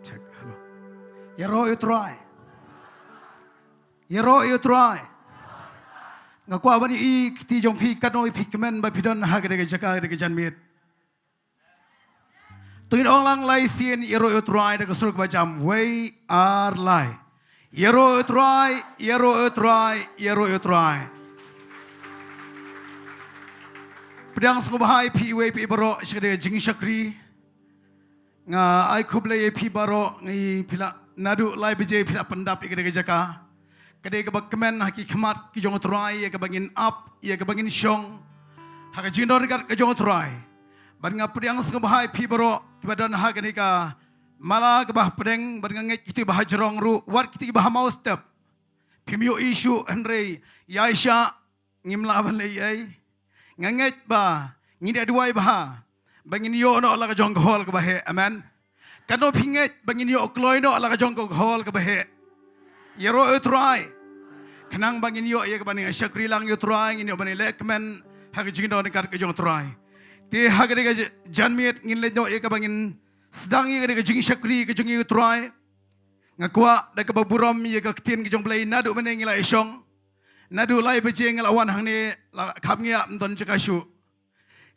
Check. Hello. Yaro you try. Yaro you try. Ngakwa bani I kti jong pi kanoi pi kemen ba pidon hagre ke Jaka ke janmit. Tuin ong lang lai sien yaro you try de suruk bajam we are lie. Yaro you try, yaro you try, yaro you try. Pedang sengubahai pi we pi baro shkede jingiasyakri. Nga ai kublai pi baro ngi pila nadu lai bije pila pendap ikede Jaka. Kede ke bakmen haki khamat ki jong trai ya ke bangin up ya ke bangin syong. Haka jindor dekat ke jong trai. Ban nga pedang sengubahai pi baro kibadan ha kene ka mala ke bah pedang ban nget kitu bah jerong ru wat kitu bah mau step. Pimio issue Henry Yaisha ngimla ban le ai. Nganget ba ngide duai bah. Bangin yo no la ka jong hol ke bahe amen. Kano pinget bangin yo kloi no la ka jong hol ke bahe. Yero you try. Kenang bangin yo ya ke bani syakri lang you try ngin yo bani lekmen hak jingdo dekat ke jong try. Ti hak de janmit ngin le yo ya ke bangin Sdang ya ke jing syakri ke jong you try. Ngakwa da ke baburam ya ke Ktien ke jong Blei nadu bani ngila isyong. Nadu lai beje ngelawan hangne khap ngia mton Jakashu.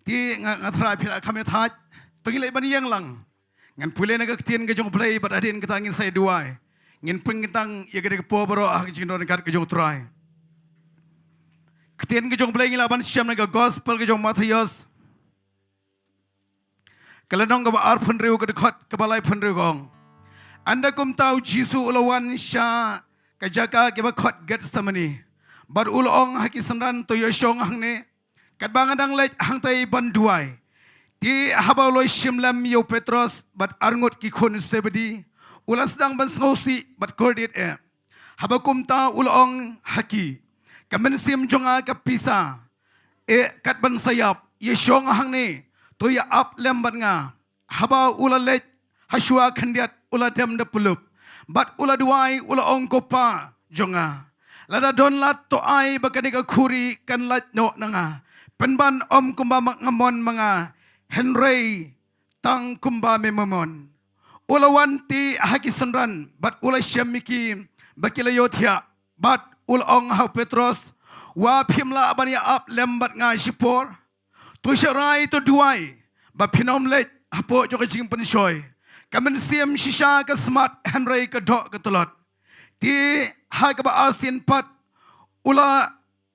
Ti ngathra phila khame that tungi le bani yang lang. Ngan pule na ke Ktien ke jong Blei bat adin ke tangin sai duai. Ngin pring tang ya ke po baro ah jing don kat ke jong try. Ktien ke jong Blei ngila ban syam na ke gospel ke jong Matthias. Kalanong ke ba ar phun riu ke khot ke balai phun riu gong. Anda kum tahu Jisu ulawan sya ke Jaka ke ba khot get samani. Bar ulong haki sandan to yoshong hangne. Kat bangadang lej hang tai banduai. Ti habaw loy shimlam yo Petros bat arngot ki khon sebedi. Ulas dang ban sngosi bat kordit e. Habakum ta ulong haki. Kamen sim jonga ka pisa. E kat ban sayap yoshong hangne. To ya up lem ban nga. Habaw ula lej haswa khandiat ula dem de pulup. Bat ula duai ula ong kopa jonga. Lada don lat to ai bakani ka khuri kan lat no nanga. Penban om kumba ngamon mga Henry tang kumba memamon. Ulawanti haki sanran bat ula syamiki bakila yothia bat ulong ha Petros wa phimla abani ap lembat nga sipor. Tu syarai tu duai ba phinom let hapo jo ka jing pensoi. Kamen siam shisha ka smart Henry ka dok ka tolot. Ti ha ka ba asin pat ula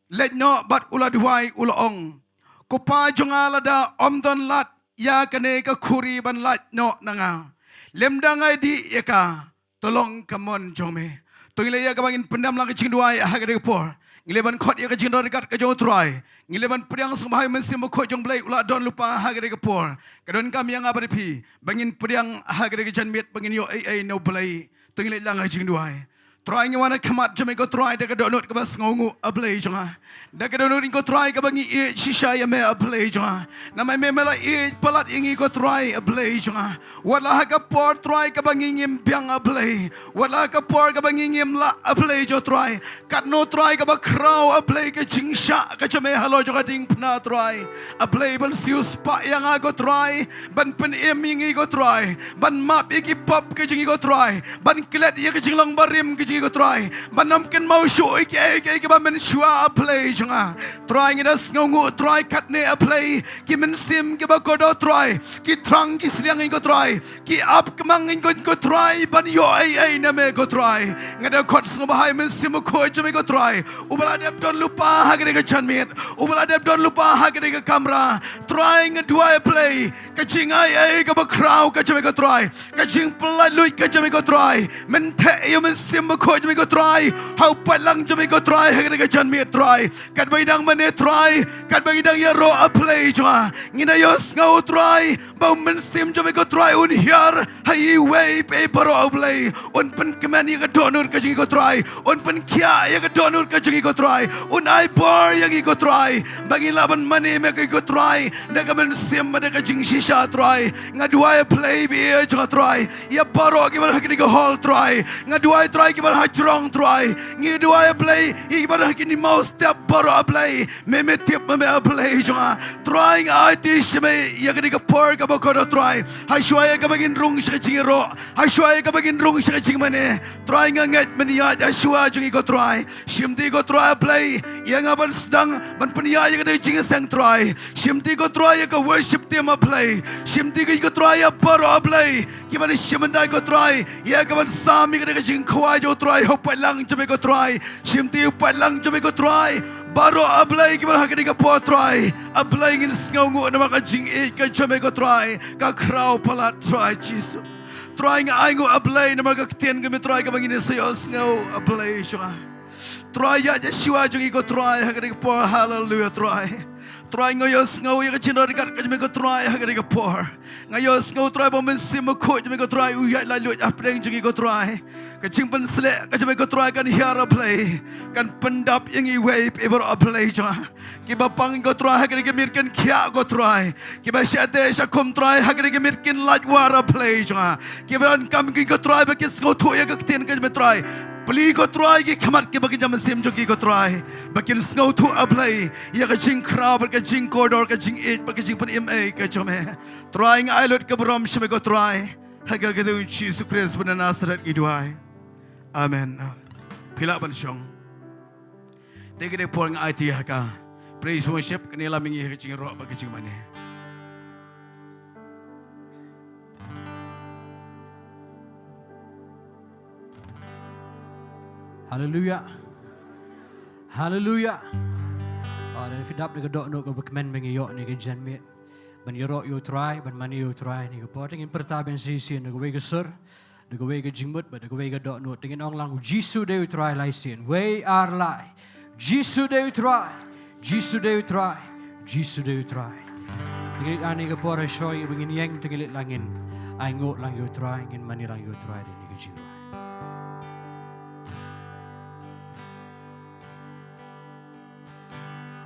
letno bat ula duai ula ong. Kupa jonga lada omdon lat ya kane ka khuri ban lat no nanga. Lemdangai di ya ka tolong kamon jome. Tungile ya ka bangin pendam lang ka Jingduwai ha ka de por. Ngileban khot ya ka Jingdo dekat ka jong try. Ngileban pedang sembahai mensim khot jong Blei ula don lupa ha ka de por. Kadon kami yang abadi pi bangin pedang ha ka de janmit bangin yo ai no Blei. Tungile lang ka Jingduwai. Try ngi wana kamat jame ko try de ka donut ka bas ngongu a Blei jonga. Da ka donut ko try ka bangi e shisha ya me a Blei jonga. Na mai me mela e palat ingi ko try a Blei jonga. Wala ha ka por try ka bangi ngim biang a Blei. Wala ka por ka bangi ngim la a Blei jo try. Kat no try ka ba kraw a Blei ka jingsha ka jame halo jo ka ding pna try. A Blei ban sius pa yang a ko try. Ban pen em ingi ko try. Ban map iki pop ka jingi ko try. Ban klet ya ka Shillong barim ka ko try banam ken mau show ke ba men shua a play jonga try ngi das ngongu try kat ne a play ki men sim ke ba ko do try ki trang ki sliang ngi ko try ki up kemang ngi ko try ban yo ai na me ko try ngada khot sng bahai men sim ko jme ko try ubala dep don lupa ha ke ga chanmit ubala dep don lupa ha ke ga kamera try ngi dua play ka ching ai ka ba crowd ka jme ko try ka ching plai lui ka jme ko try men the yo men sim ko jme ko try hau palang jme ko try ha ke ga chanmit try kat bai dang mane try kat bai dang ya ro a play jwa ngina yos ngau try ba men sim jme ko try un here hai way pe paro play un pen keman ya ka donur ka jing ko try un pen kya ya ka donur ka jing ko try un ai bar ya ko try bagi laban mane me ko try da ka men sim da ka jing shisha try ngadua play bi jwa try ya paro ki bar hakni ko hall try ngadua try ki bar hajrong try ngidua play ki bar hakni mau step paro play me tiap me play jwa trying ai ti shme ya ka por ka bokodo try. Hashwaya ka bagin rung sa jingiaroh. Hashwaya ka bagin rung sa jingmane. Try nganget meniat Yeshua jungi ko try. Shimti ko try play. Yang aban Sdang ban peniat ka jingiaseng try. Shimti ko try ka worship team play. Shimti ko try paro play. Kiman shimandai ko try. Ya ka ban sami ka jingkyrkhu jo try. Ho palang jame ko try. Shimti palang jame ko try. Baru ablay kiman hakani ka po try. Ablay ngin sngaungu na maka jing ka jame ko try. Ka kraw pala try Jesus. Try nga ay ngo ablay na maka Ktien kami try ka bangin sayo sngaw ablay siya. Try ya Yeshua jungi ko try hakani ka po hallelujah try. Try ngayos ngaw ya kachinorikat ka jame ko try hakani ka po. Ngayos ngaw try bomensi mo ko jame ko try uyat lalut apreng jungi ko try. Kacing pensele kacame ko try kan hiara play kan pendap yang iway ever play jo kiba pang ko try hakani ke mirken kya ko try kiba syate syakum try hakani ke mirken lajwara play jo kiba kam ko try ba kis ko thu ya ka Ktien ka try pli ko try ki khamat ke bagi jam sim jo ki ko try bakin snow thu play ya ka jing crowd ka jing corridor ka jing 8 ka jing pun ma ka jome trying ailot ka brom shme ko try haga ke Jesus Christ pun Nazaret Jingduwai. Amen. Pila ban syong. Tegi de por ng IT haka. Praise worship kanila mingi ka jingiaroh ba ka jingmane. Hallelujah. Hallelujah. Dan fidap ni dok no ka bakmen mengi yo ni ka janmit. Ban yoro yo try ban mani yo try ni ka potting in pertaben sisi ni ka we ka sir. De gewege jingmut ba de gewege dot no tingin ong lang Jisu de try lai sin we are lai Jisu de try Jisu de try Jisu de try tingin ani ka pora shoy bingin yang tingin langin ai ngot lang yo try ngin mani lang yo try de ni ka jiwa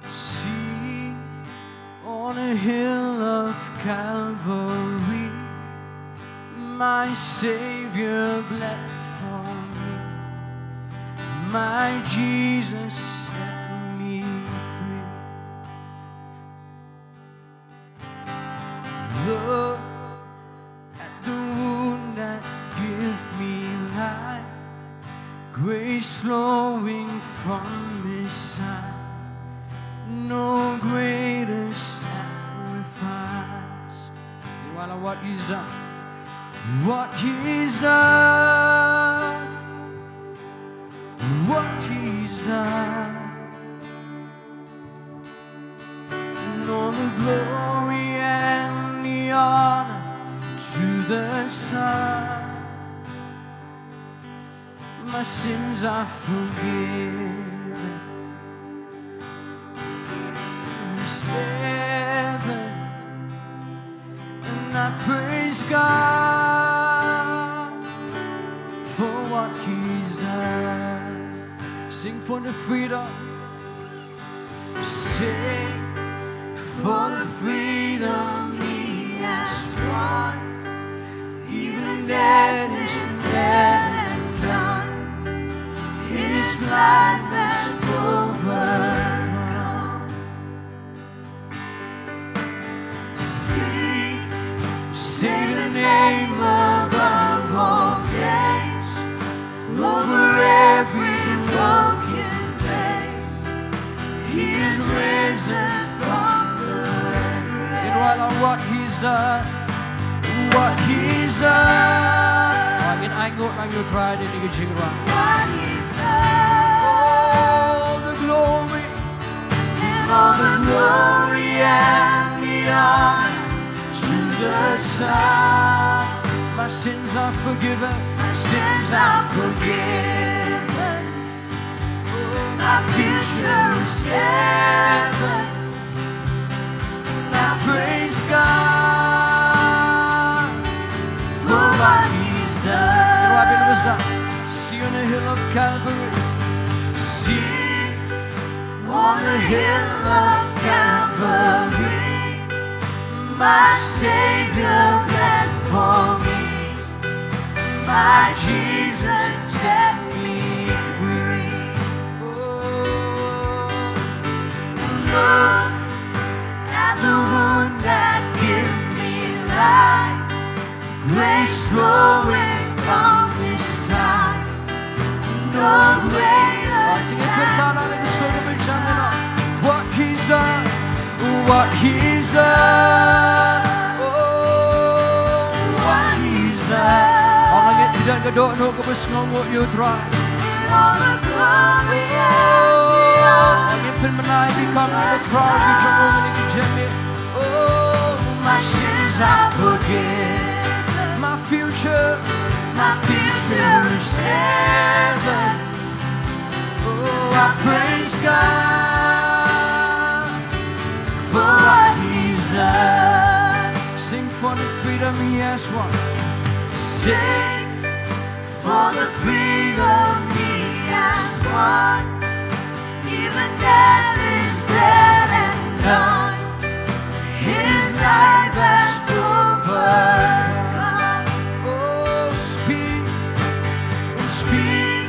see on a hill of Calvary my Savior bled for me. My Jesus set me free. Look at the wound that gives me life, grace flowing from His side. No greater sacrifice. You wanna what He's done? What He's done, what He's done, and all the glory and the honor to the Son. My sins are forgiven. There's heaven, and I praise God for what He's done. Sing for the freedom. Sing for the freedom He has won. Even death is said and done. His life has overcome. Speak, say the name above all names, over every broken place. He is risen from the grave. And what He's done, what He's done. Angin aingot lang yung try din ni Jingiaroh. What He's done. All the glory, and all the glory and the honor to the Son. My sins are forgiven. My sins are forgiven. My future is heaven. Now praise God for what He's done. See on the hill of Calvary. See on the hill of Calvary. My Savior bled for me. My Jesus set me free. Oh, look at the wound that give me life, grace flowing from His side. No greater time. What He's done, what He's done, oh, what He's done. Ang langit tidak gedok no kebesngongok you try. In all the glory and the honor. Ang ipin menai become the crowd you jump over the jemmy. Oh, my sins are forgiven. my future is heaven. Oh, I praise God For what He's done. Sing for the freedom He has won. Sing for the freedom He has won. Even death is dead and done. His life has overcome. Oh, speak, Speak,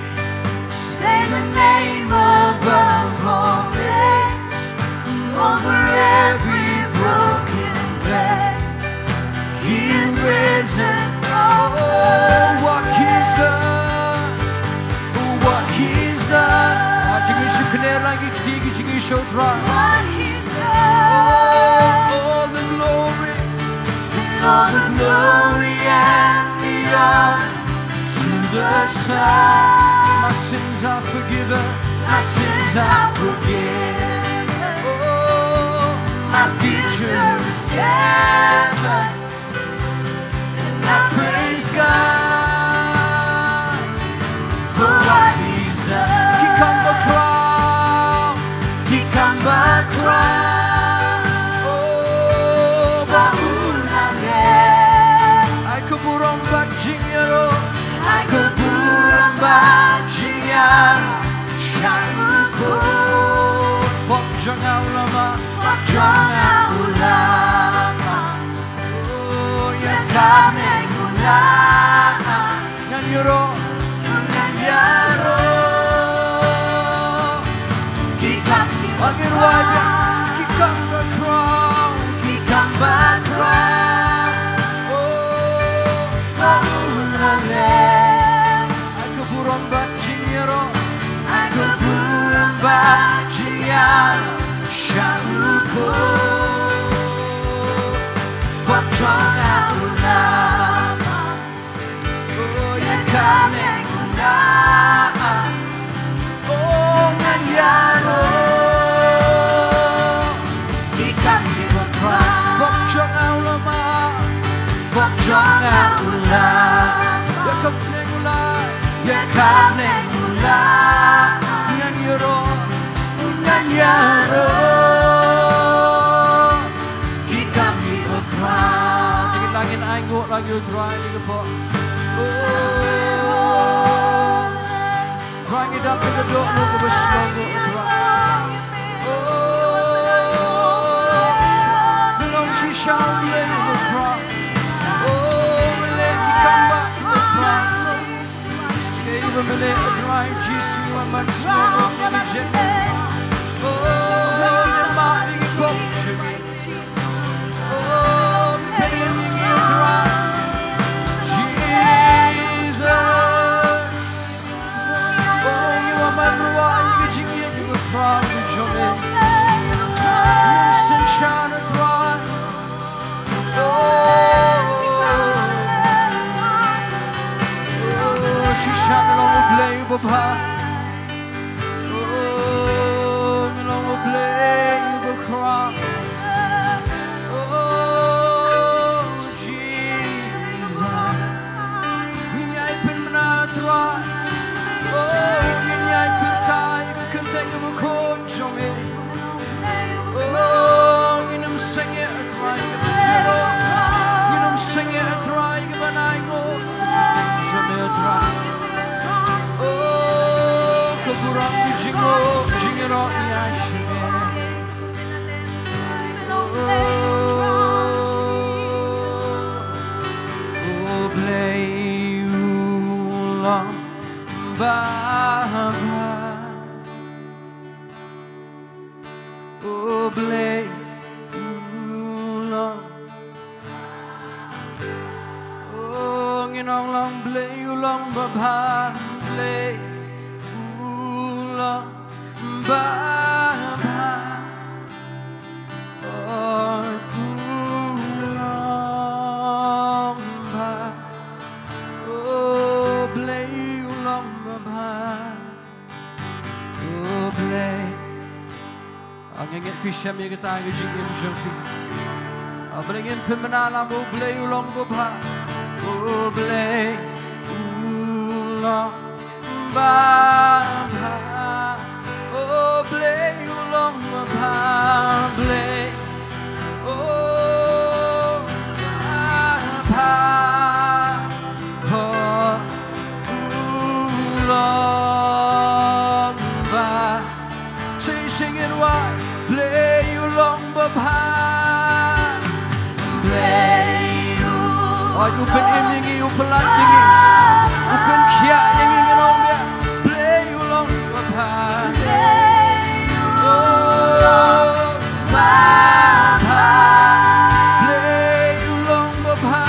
say the name above all names, over every broken breath. He is risen from the oh, what He's done, oh, what He's done. Jingiasyllok lagi ketiga Jingiasyllok. what He's done. All the glory, And all the glory and the honor to the Son. my sins are forgiven. My sins are forgiven. Oh, My future is heaven. And I praise God for what He's done. He come the crown, He come back round. oh, Bahulane. ay keburang bat Jingiaroh. I could Jingiaroh. Bok jangan lama, Jangan ulama oh, yang kami ulama Jingiaroh, Jingiaroh. Kikam angin wajah, kikam the crown. Kikam bakram Oh, Bahulane. ay keburang bat Jingiaroh. Aku berubah Jingiasyllok. Jangan ulama Oh, yang kami ulama oh, Jingiaroh. Kikam bakram bok jangan lama, Jangan ulama ya kepeng ulai. yang kami ulama Jingiaroh, Jingiaroh. Kikam bakram Dikit langit anguk lagi utrai di kepok. Rang idap ke gedok lu ke besngongok utrai. Belong shisha ulai utrai. Melek ikan bak utrai. Ibu melek utrai jisu aman semua di jenis. Lemak di kepok jenis. Jingiaroh Oh, Blei ulang bahagia. Oh, Blei ulang blei ulong babha blei ulong babha ulong ba blei ulong babha blei ang ngit fisha mi kita ga jingim jungfi abringin pimanala mo blei ulong babha blei ulong babha blei ulong babha blei babha ulong ba singing why blei ulong babha blei open immingi open landingi open kia ingi nong dia blei ulong babha blei ulong babha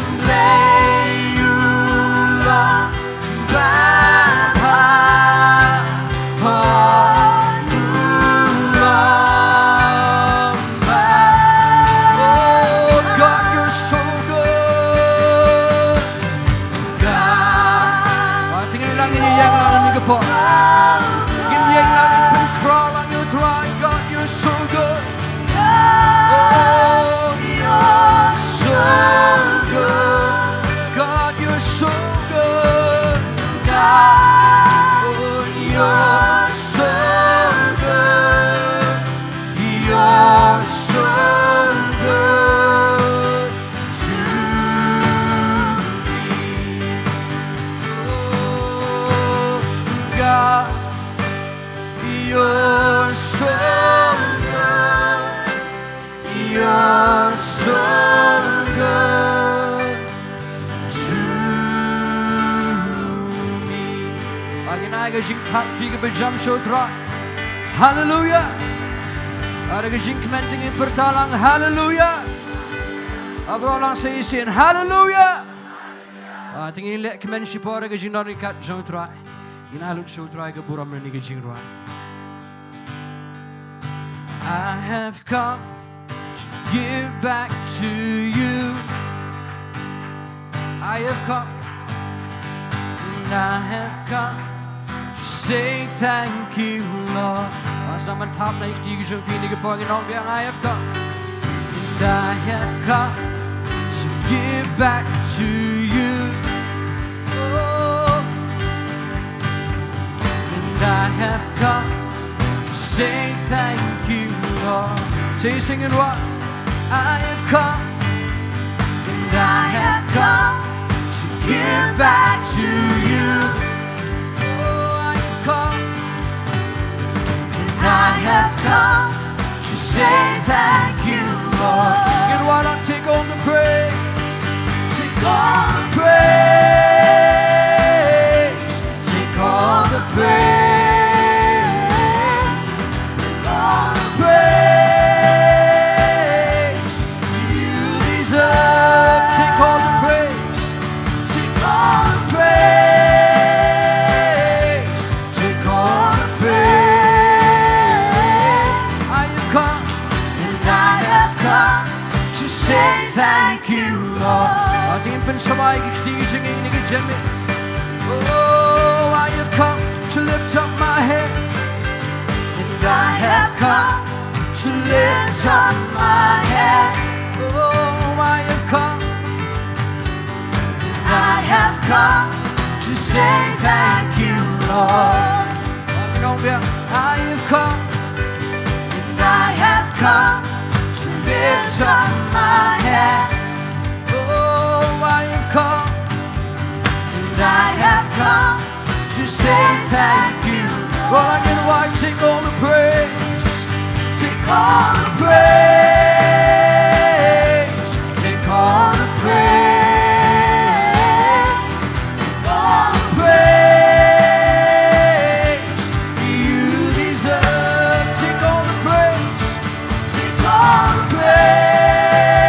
blei ulong babha ulong ba oh God you're so good God tingin lang iniyak lang ang po iniyak lang ang crawl lang yung try God you're so good oh you're so good God you're so good God oh you're so good you're so good to me oh God you're so good you're so good to me Aginaiga jingkyrkhu bejam Sohthri hallelujah Araga jingmenting in pertalang hallelujah Abrolang sa isin hallelujah Tingin lek men shipora ga jinorikat Sohthri Ginaluk Sohthri ga buram ni ga Jingduwai I have come to give back to you I have come and I have come to say thank you Lord As naman tap na iktigijong finige po ang inong I have come and I have come to give back to you oh and I have come to say thank you Lord Say singing what I have come and I have come to give back to you oh I have come I have come to say thank you, Lord. And why not take all the praise? Take all the Praise. Take all the praise. take all the Praise. You deserve. Take all the praise. take all the Praise. Take all the praise. I have come as I have come to say thank you, Lord. Ating pensaway kikising inigijemi. Oh, I have come to lift up my head. And I have come to lift up my hands. Oh, I have come. I have come to say thank you, Lord. I have come. And I have come to lift up my hands. Oh, I have come. And I have come to say thank you, Well, Lord. I get why take all the praise. Take all the Praise. Take all the praise. take all the Praise. You deserve. Take all the praise. take all the Praise.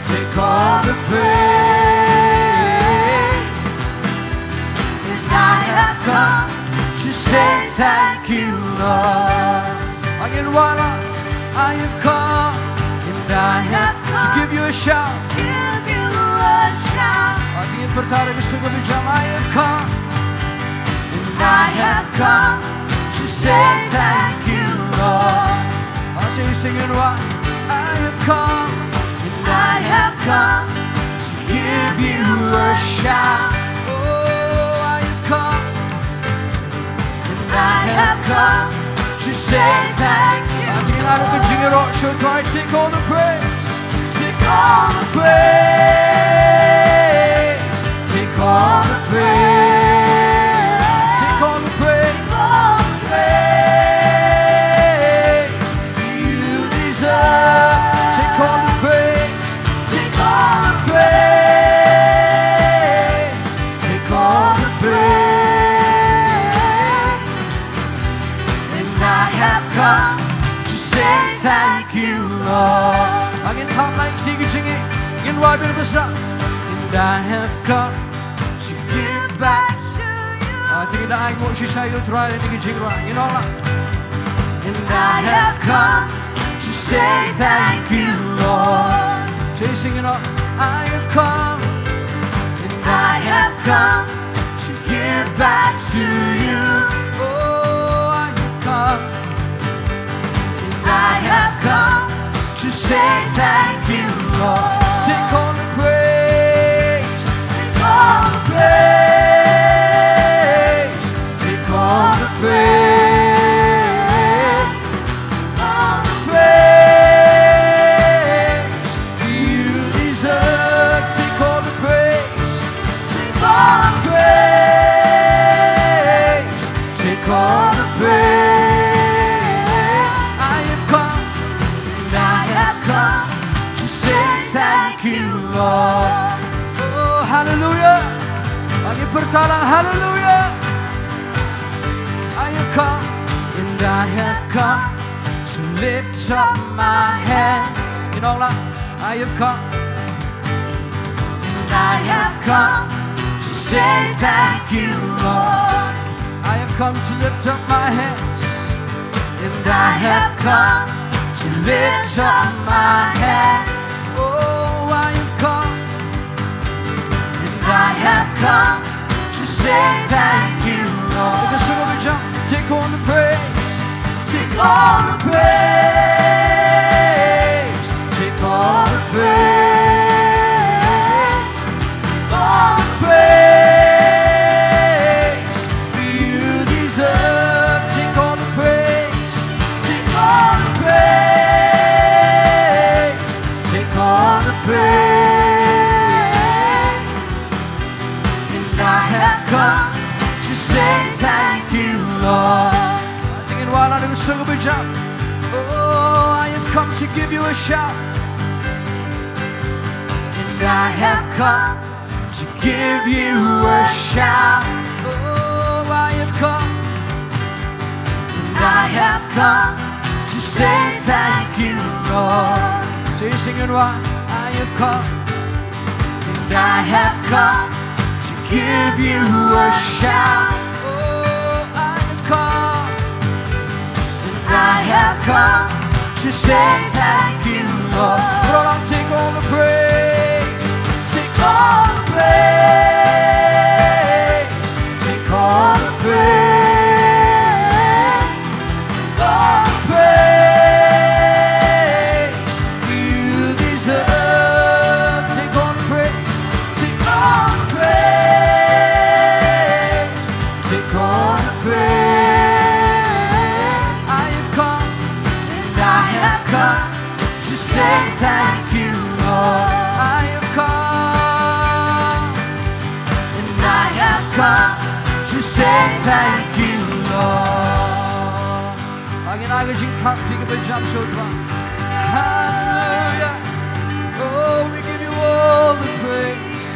Take all the praise. thank you, Lord. Angin wala, I have come, And I have to come give you a shout. to give you a shout. Angin pertara bersungguh bijam, I have come. And I have come to say thank you, Lord. Masih singing why I have come. And I have come to give you a shout. Oh, I have come. And I have come to say thank you, Angin ada ke jingiaroh, Sohthri, take all the praise. Take all the praise. Take all the praise. Take all the praise. All the praise. You deserve. Take all the praise. Take all the praise. Take all the praise. And I have come to say thank you, Lord. Angin ham like digi jingi. Angin why bir besna. And I have come to give back. To you. Tingin na ay mo si sayo try digi jingra. You know lah. And I have come to say thank you, Lord. Chasing it up. I have come. And I have come to give back to you. Oh, I have come. And I have come to say thank you, Lord. Take all the praise. Take all the praise. Take all the praise. All the Praise. You deserve. Take all the praise. Take all the Praise. Take all the praise. I have come. And I have come To say thank you, Lord. Oh, hallelujah. Angin pertala, hallelujah. I have come, and I have come to lift up my hands. You know lah, I have come, And I have come to say thank you, Lord. I have come to lift up my hands. And I have come to lift up my hands. Oh, I have come. And I have come to say thank you, Lord. Because some of you jump, take all the praise. Take all the praise. Take all the Praise. All the praise. You deserve. Take all the praise. Take all the praise. Take all the praise. And I have come to say thank you, Lord. Tingin wala na gusto ko bijam. Oh, I have come to give you a shout. And I have come to give you a shout. Oh, I have come. And I have come to say thank you, Lord. So you singing what? I have come. And I have come to give you a shout. Oh, I have come. And I have come to say thank you, Lord. Lord, take all the praise. Take all the praise. Take all the Praise. All the praise. You deserve. Take all the praise. Take all the praise. Take all the praise. I have come. Yes, I have come to say thank you, Lord. I have come. And I have come to say thank you, Lord. Angin aga jingkyrkhu tiga berjam Sohthri. Hallelujah. Oh, we give you all the praise.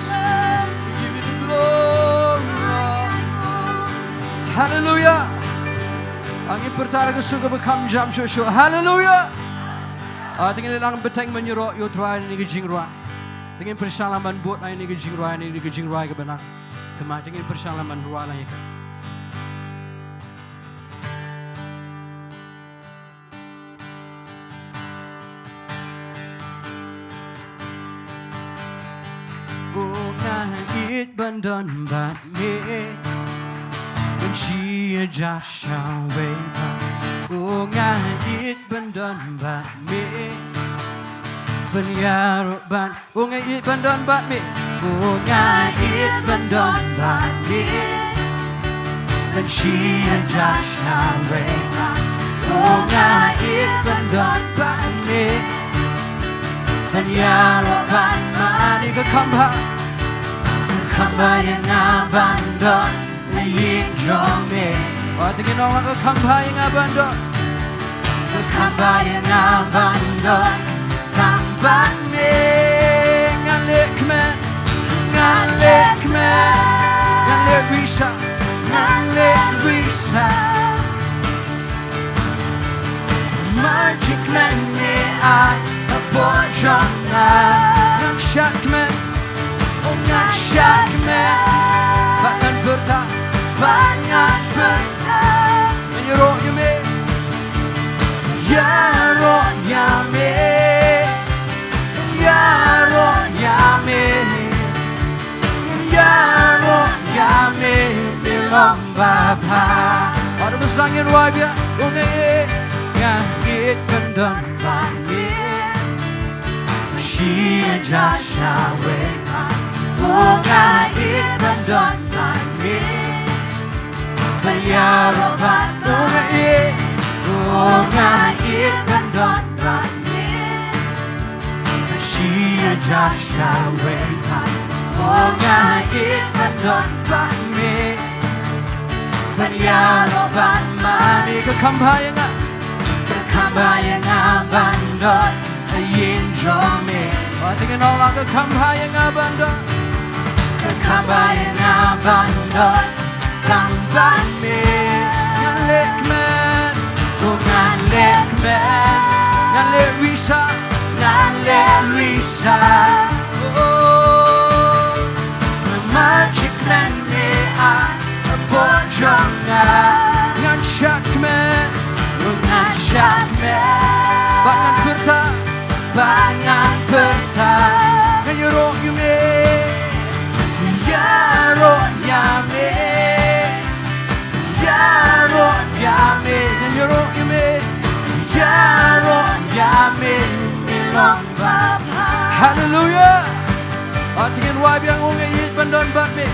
We give you the glory, Lord. Hallelujah. Angin pertara ke suka bekam jam shosho. Hallelujah. Tingin lang beteng menyerok yo try ni ke jingruai. Tingin persalaman buat ni ke jingruai ni ke jingruai ke benang. Tema tingin persalaman ruai ni ke. ban don bat me when she just shall wake up oh ngai it ban don bat me ban yaro ban oh ngai it ban don bat me oh ngai it ban don bat me when she just shall wake up oh ngai it ban don bat me ban yaro ban mani ka kamba yang abandon yin drome oh tingin orang ka kamba yang abandon kamba yang abandon kamban me ngalek me ngalek bisa magic man me I bojong ngan syak me ngan syak me bangan berta menyuruh me ya roh ya me ya roh ya me ya roh ya me belong bapa ada berselangin wajah unge ngit kendon bangit she just away Bunga iban don bangit Bayaro ban bunga iban don bangit she just away Bunga iban don bangit Bayaro ban mani kekambayang abandon yin drome tingin orang kekambayang abandon kekambayang abandon kamban me ngalek man ngalek risa oh magic man me a bojong ngan syak man ngan syak man bangan berta menyuruh yume jingiaroh yame menyuruh yume jingiaroh yame ilong bapa haleluya atingin wai biang ungait bandon batme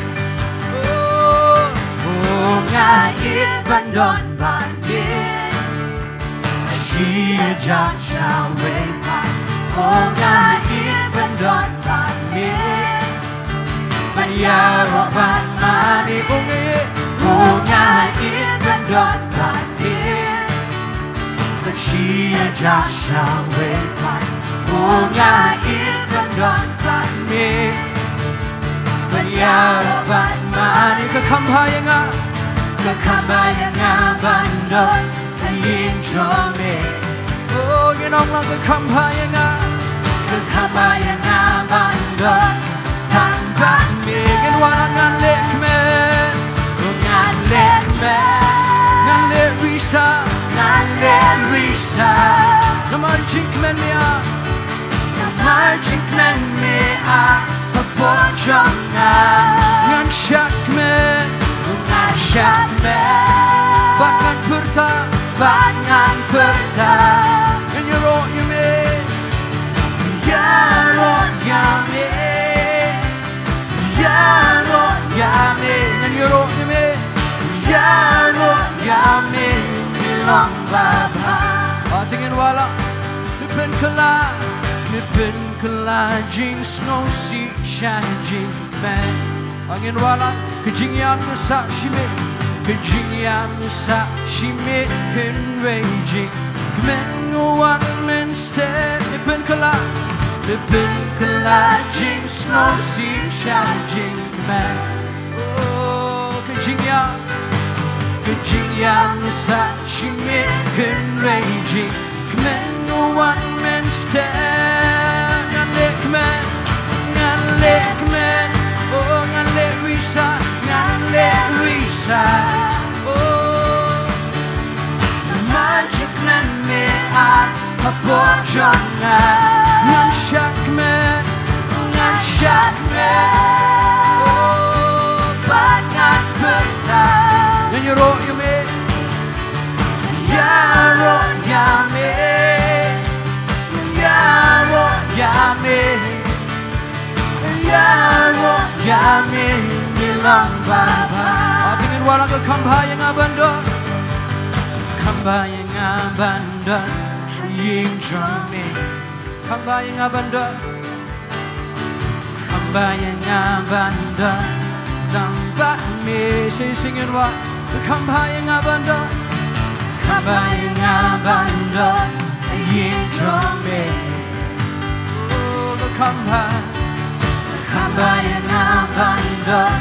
oh ungait bandon batme she just shall wake up oh ngait bandon batme Bayaro ban mani ungait bandon batme but she just shall wake up oh ngait bandon batme Bayaro ban mani kekambayang bandon yin drome oh ginong kekambayang bandon kamban me ginwala ngalek me ngalek risa namanjik men me pabojong ngan syak me bangan berta menyuruh yume ya roh yame menyuruh yume ya roh yame ilong bapa tingin wala nipen kela jing snosi shanjing man angin wala kejingiam sa shime kejingiam sa shime ken raging men one man step nipen kela jing snosi shanjing man oh kejingiam sa shime ken raging men one man step ngalek man oh ngalek risa oh magic man me a bojong ngan syak man oh kami bilang Bapa. Tingin walang ke kamba yang abandon, kamba yang abandon, yang jome, kamba yang abandon, kamba yang abandon, tempat me. Saya singin wa, kamba yang abandon, kamba yang abandon, yang jome. Oh, kamba yang abandon,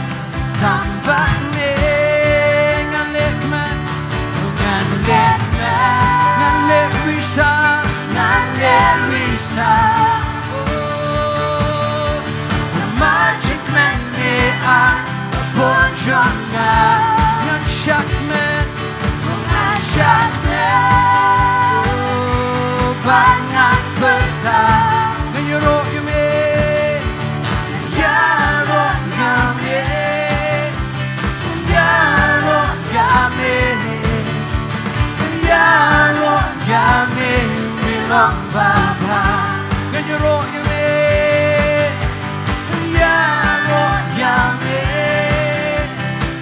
tempat me. Bisa magic man ni bonjonga Yang syakmen banyak petang Jingiaroh yume Jingiaroh yame Jingiaroh yame Jingiaroh yame bilang Bapa. Jingiaroh yume Jingiaroh yame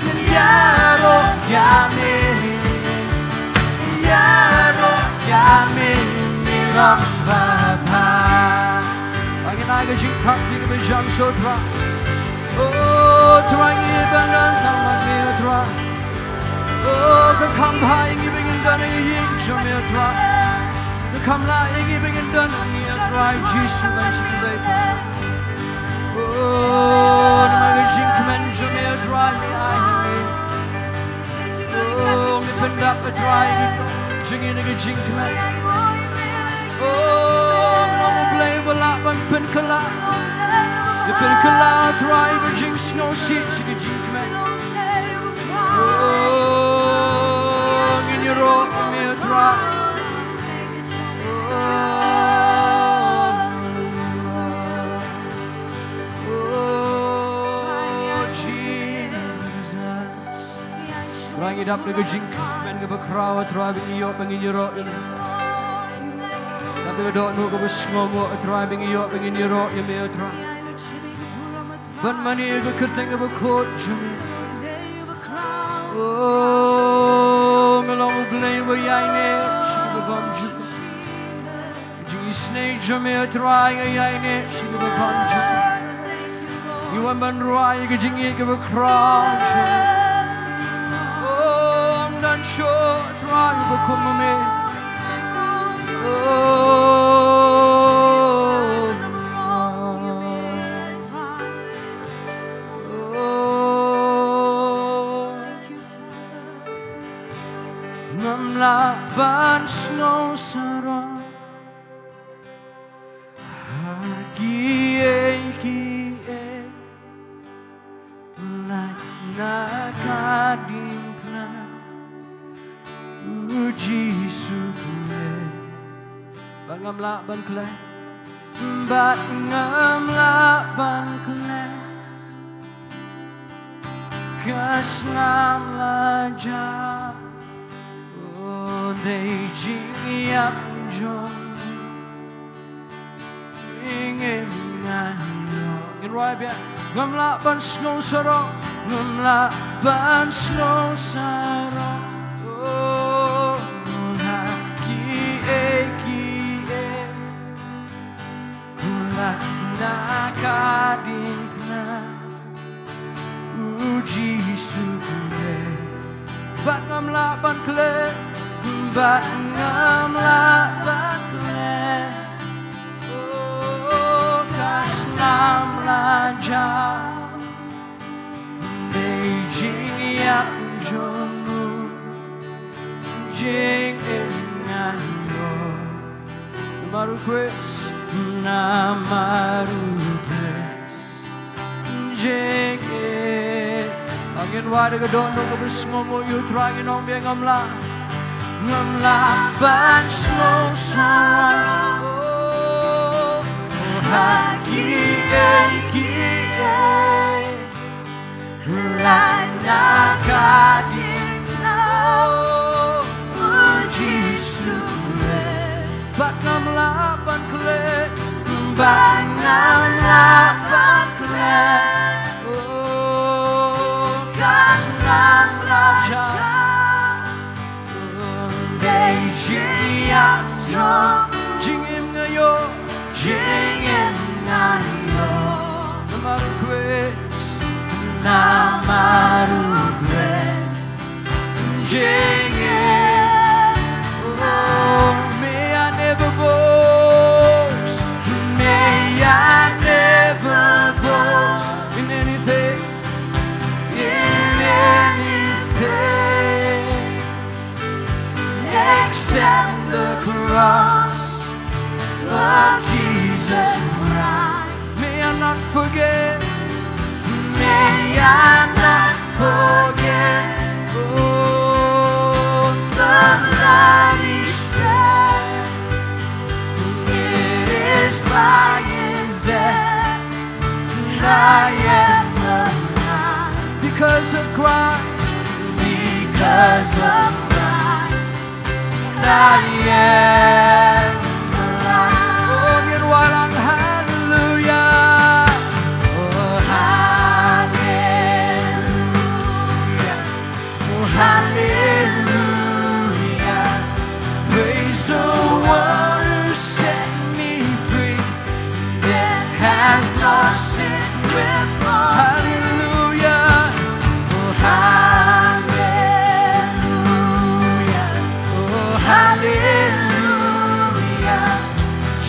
Jingiaroh yame Jingiaroh yame bilang Bapa. Angin naga jingkyrkhu tiga bejam Sohthri. Oh, terangi bandan tamak meotra. Oh, kekamba yang ingin dan ingin jomeotra. Kekamla yang ingin dan ingin try Jesus banci baik. Oh, naga jingkman jomeotra me ai. Oh, me pendak try jingin naga jingkman. Oh, Nonglum balak ban penkala. The penkala try the jing snow seat the jingman. Oh, Jingiaroh me try. Oh, Jesus. Try it up the jingman ke bakrawa try Jingiaroh. Tapi dok nu ke besngomo try Jingiaroh ye me try. Ban mani ke kerteng ke bekot jumi. Oh, Nonglum Blei yaine shibe bam juku. Jingiasyeng jumi try yaine shibe bam juku. Yuan ban ruai ke jingi ke bekra jumi. Oh, dan show try bekumame. Ban snow sarong kie like nakadingna uji sukule ban ngamla ban kle ban ngamla ban kle kas ngamla ja They jingiasyong Jingiasyong In right back Ngamla ban snow sarong Ngamla ban snow sarong Oh kie Kulak nakadingna Uji sukule Bat ngamla ban kle Bat ngamla ban kle Oh kas ngamla ja Beijing yang jonu Jing Jingiasyong Maru Chris Namaru Chris Jing Angin wada ke dok ke besngomo yu terangin ong biang ngamla ban snow sarong kie Lai nakadingna uji sukule Bat ngamla ban kle Bat ngamla ban kle cha They jingiaroh jingim ngayo jingiaroh namaru grace Namaru grace oh may I never boast May I never boast in anything in anything except the cross of Jesus Christ. may I not forget May I not forget oh the blood He shed. It is by His death I am alive. because of Christ Because of Christ I am alive. oh yun walang hallelujah Oh, hallelujah. Oh, hallelujah. Praise the one who set me free. Death has lost its grip on me. hallelujah Oh, hallelujah. Oh, hallelujah.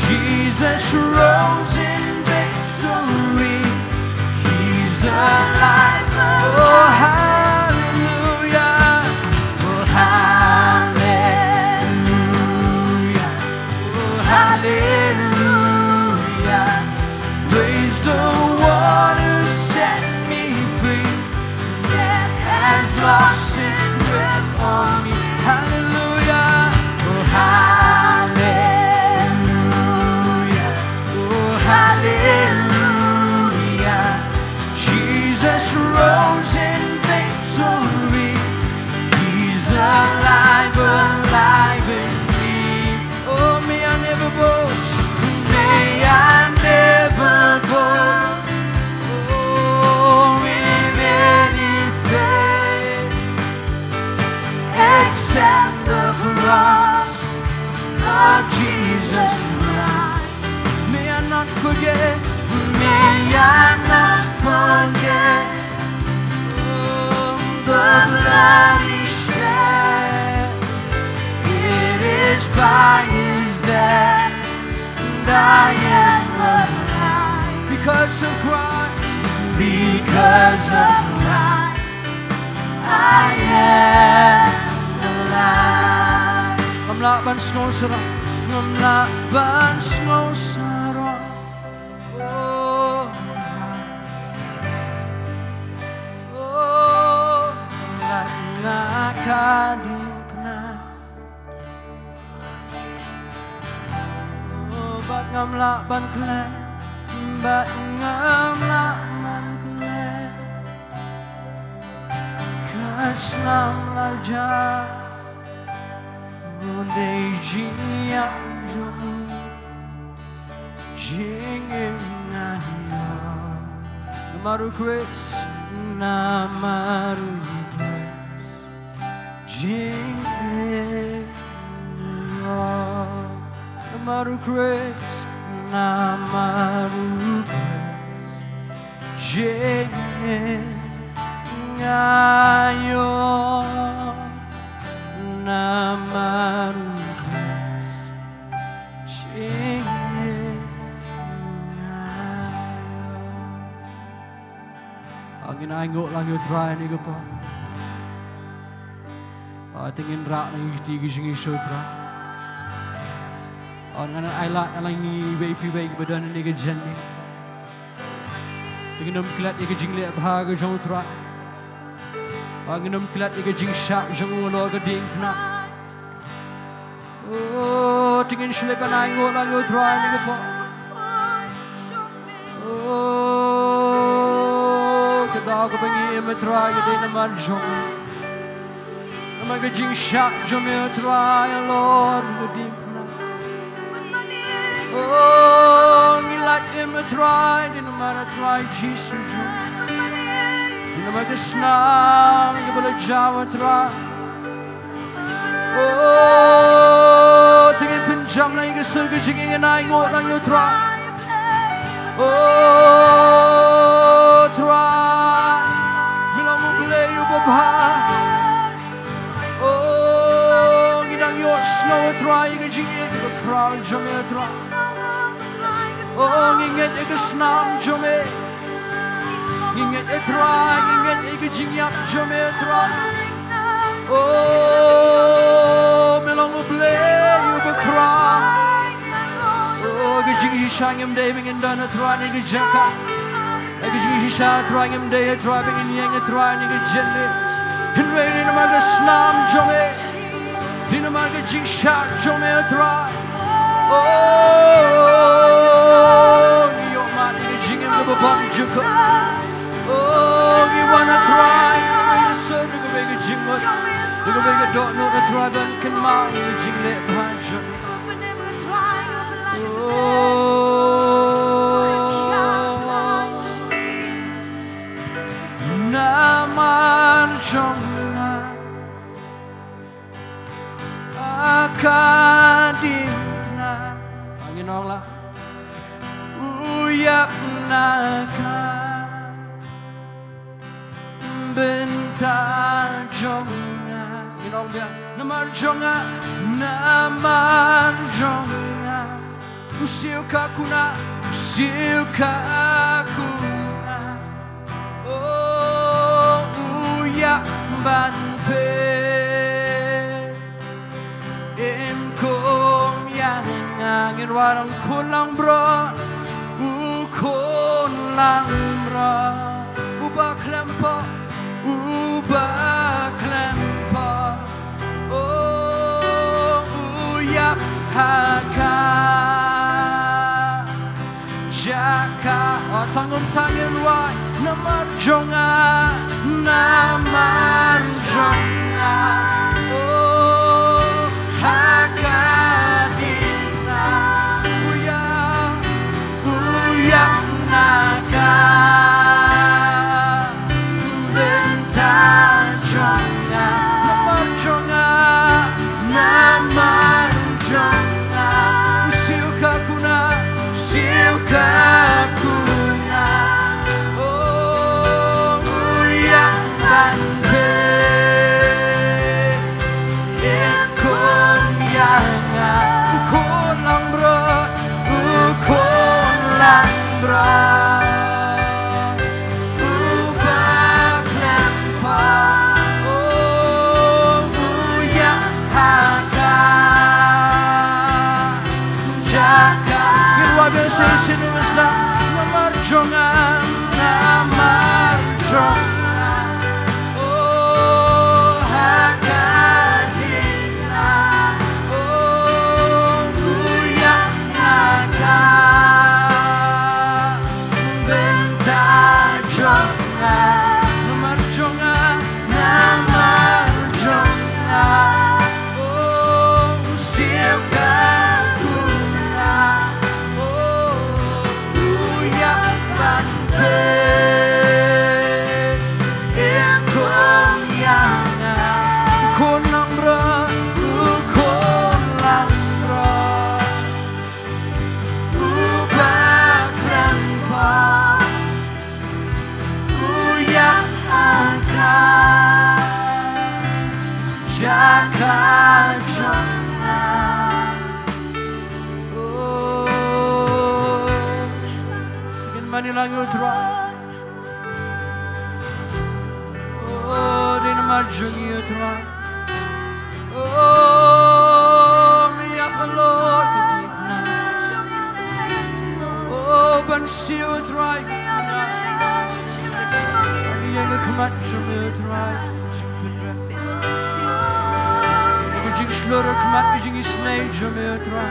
Jesus rose in victory. He's alive. oh hallelujah Oh, hallelujah. Oh, hallelujah. Praise the one who set me free. Death has lost its grip on me. hallelujah Oh, hallelujah. Oh, hallelujah. Jesus rose in victory. He's alive, alive in me. oh may I never boast May I never boast in anything except the cross of Jesus Christ. may I not forget May I not forget the blood He shed. It is by His death I am alive. because of Christ Because of Christ I am alive. ngamlaban sngo sarap oh oh nakadikna oh bat ngamlaban klan bat ngamlaban klan kaslam lajar They jingiaroh jingiaroh namaru grace namaru grace jingiaroh namaru grace namaru grace jingiaroh namaru grace jingiaroh ang inaingo lang yung try ni ko pa tingin ra ng yung jingiasyllok ang ailat alang ni baby badan ni ka dyan ni tingin kilat ni ka jingliat bahaga jong try ang kilat ni ka jingsyak jong ulo ka dingkna oh tingin sila pa naingo lang yung try ni ko pa oh kada ko pangi imatry din naman jong naman ka jingsyak jong imatry Lord ka dingkna oh, me like him a try, didn't matter try Jesus. Nama kesnam ke bala Jawa tra. Oh, tingin pinjam lang ke surga jingin ay ngot lang yo tra. Oh, tra. Bilang mo Blei yo baba. Oh, ginang yo snow tra ke jingin ke proud jom yo tra. Oh, nginget ke snam jome. Nginget tra, nginget ke jingiap jome tra. Oh, melong Blei you bekra. Oh, ke Jingiasyeng em day bingin dana tra ni ke Jaka. Ke Jingiasyeng tra em day tra bingin yang tra ni ke Jaintia. Hinway ni nama ke snam jome. Ni nama ke Jingiasyeng jome tra. Oh, ni yo ma ni ke jingim le babam Jaka. Oh, ni wana tra ni so ni ke bega jingmut. Ni ke bega donbor na tra ban kan ma ni ke jingle ban jaka. Naman jonga akadina Panginoon lang uyap naka Bynta jonga Panginoon biya naman jonga usiu kakuna oh uyak banpe imkom yang angin warang kulang bro kulang bro ubah klempo oh uyak haka Jaka, oh tanggung tangan wai, nama jonga, oh hakadina, uya naga, Bynta jonga, nama jonga, usiu kakuna. Kakuna, oh uyak banpe, ikon yanga, ukolang bro, ubah lempa, oh uyak haka, Jaka. Sing was not namarjonga oh hakadina oh uyak naga Bynta jonga namarjonga oh usiu Jaka jonga, oh, ingin manilang utra, oh, di nama Jingiasyong, oh, miyak alor kina, oh, bansi utra kina, yang kemat Jingiasyong. Jingiasyllok mat jingisnei jome tra.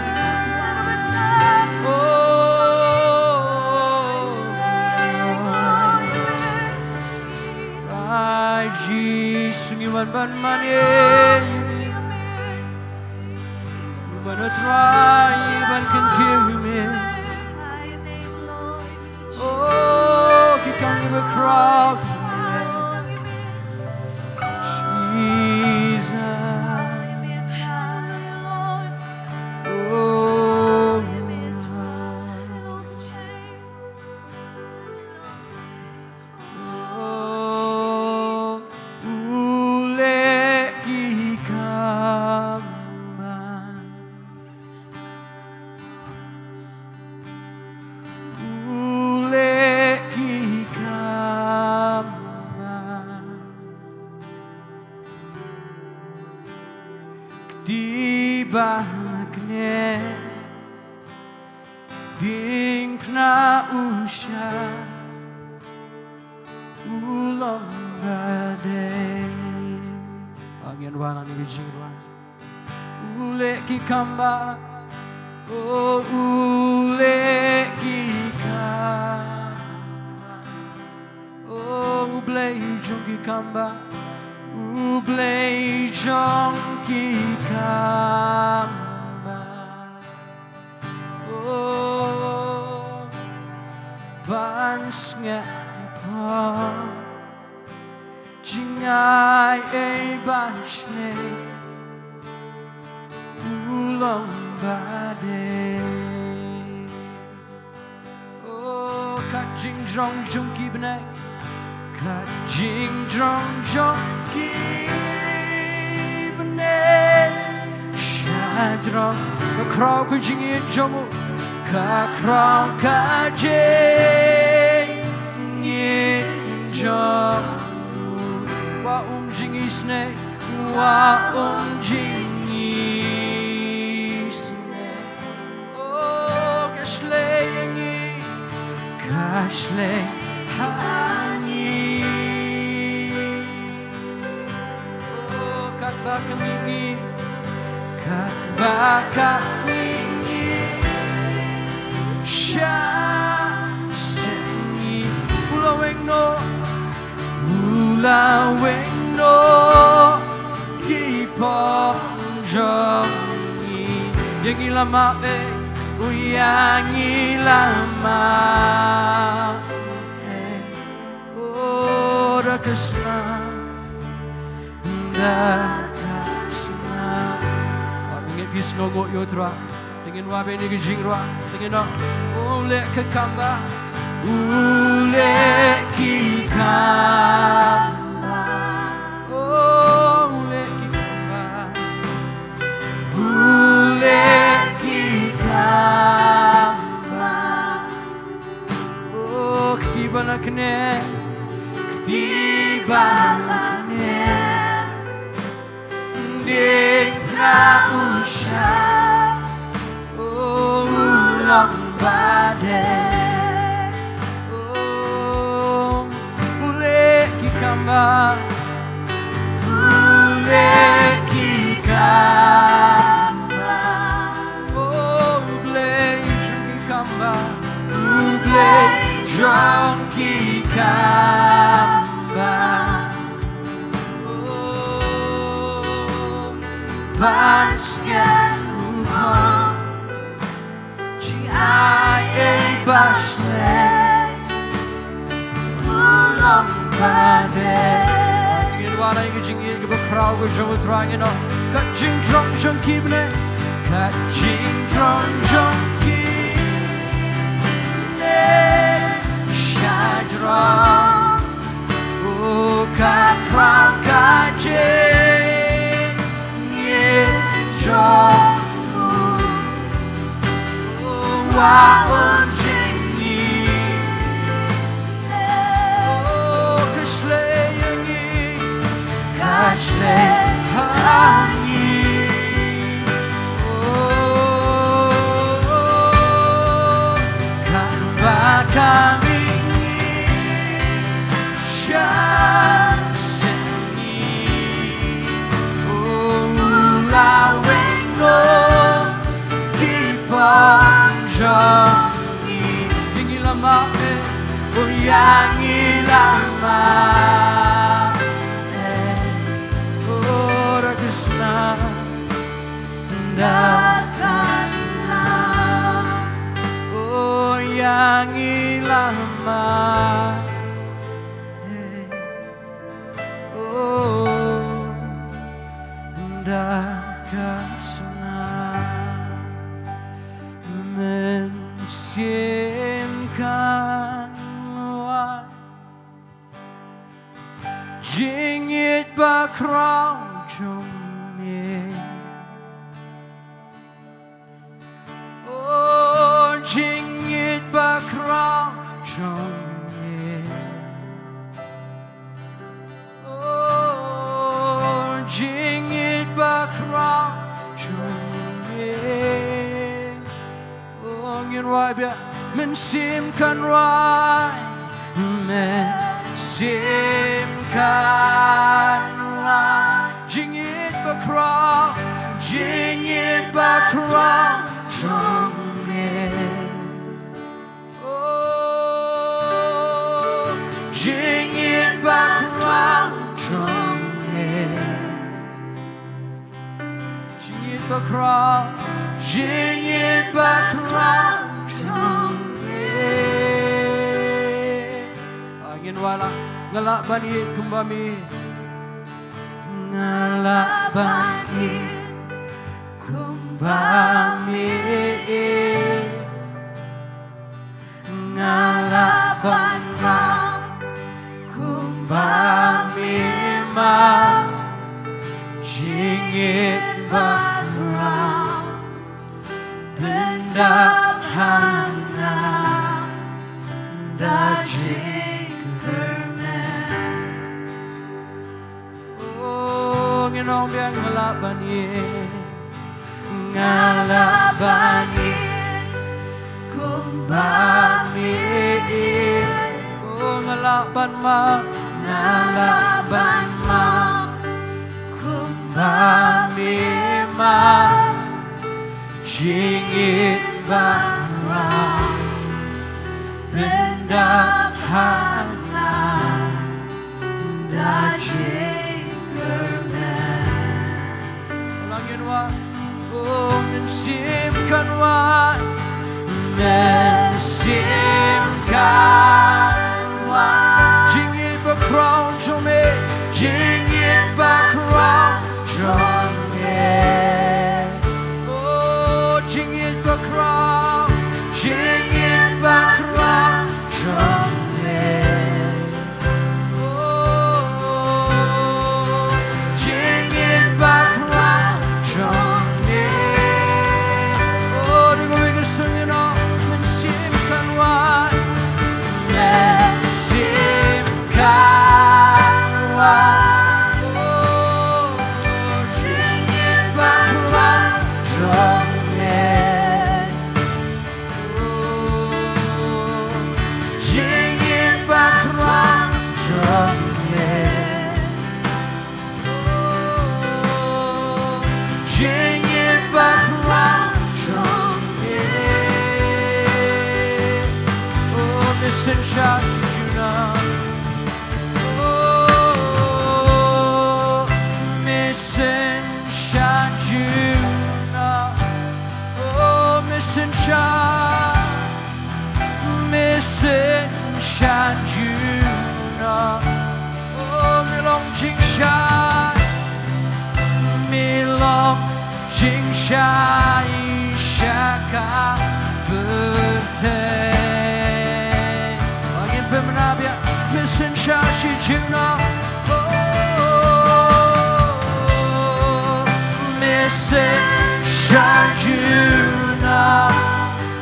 Oh, ai ji sungiwan ban mane. Ban trai ban kynduh oh, kikang be cross. di Balang ding Khynnah usha ulong badai angin walang ni Jingduwai ule ki kamba oh ule ki kamba oh U Blei jong ki kamba U Blei jong ki kamba oh ban Sngi Jingiasyeng bashne ulong badai oh kat jingdrong jongki benai kat jingdrong jongki benai shadrong ka kraw ka jingiaroh ka kraw ka jingiaroh wa jingisne wa jingisne oh kashlei hangi oh kat bakamingi Sngi ulaweng no kiponjongi yangi lama uyangi lama ora Khynnah ingin vis ngogok yotra ingin wabe ni jingiaroh ingin no ule ke kamba ule ki kamba oh ule ki kamba ule ki kamba oh kti Balang kti Balang ding Khynnah usha oh ulong badai oh ule ki kamba ule ki kamba oh U Blei jong ki kamba U Blei jong ki kamba ban Sngi Jingiasyeng bashne ulong badai tingin walay ki jingi ki bakraw ki Sohthri no kat jingdrong jongki benai kat jingdrong jongki benai shadrong oh kat kraw kat wa jingisne oh kashlei hangi oh kan bakami Sngi oh ulaweng no kiponjongi yangi lama oh yangi lama ora Khynnah oh yangi lama oh Khynnah mensiemkan wa jingit bakraw jomye oh jingit bakraw jomye oh jingit bakraw ngin wai bia men sim kan wai men sim kan wai jingit bakra trong nghe oh jingit bakra trong nghe jingit bakra trong nghe angin wala ngala banit kumbami ngala banit kumbami ngala banam kumbami ma jingit bakram bendap hana da jingkyrkhu oh nginong biang ngalaban ye ngalabanin kumbami oh ngalaban ma kumbami ma jingit bakram bendap hana da jingkyrkhu langin wa oh mensimkan wa jingit bakram jome jingit bakram jome oh jingit bakram jome oh jingit bakram jome oh dugo we sungin on mensimkan wa Sencha Juna oh Sencha Juna oh Sencha Juna oh Milong Jingsha Shaka birthday Agin pemenabia Missen Shashi Juna oh Missen Shajuna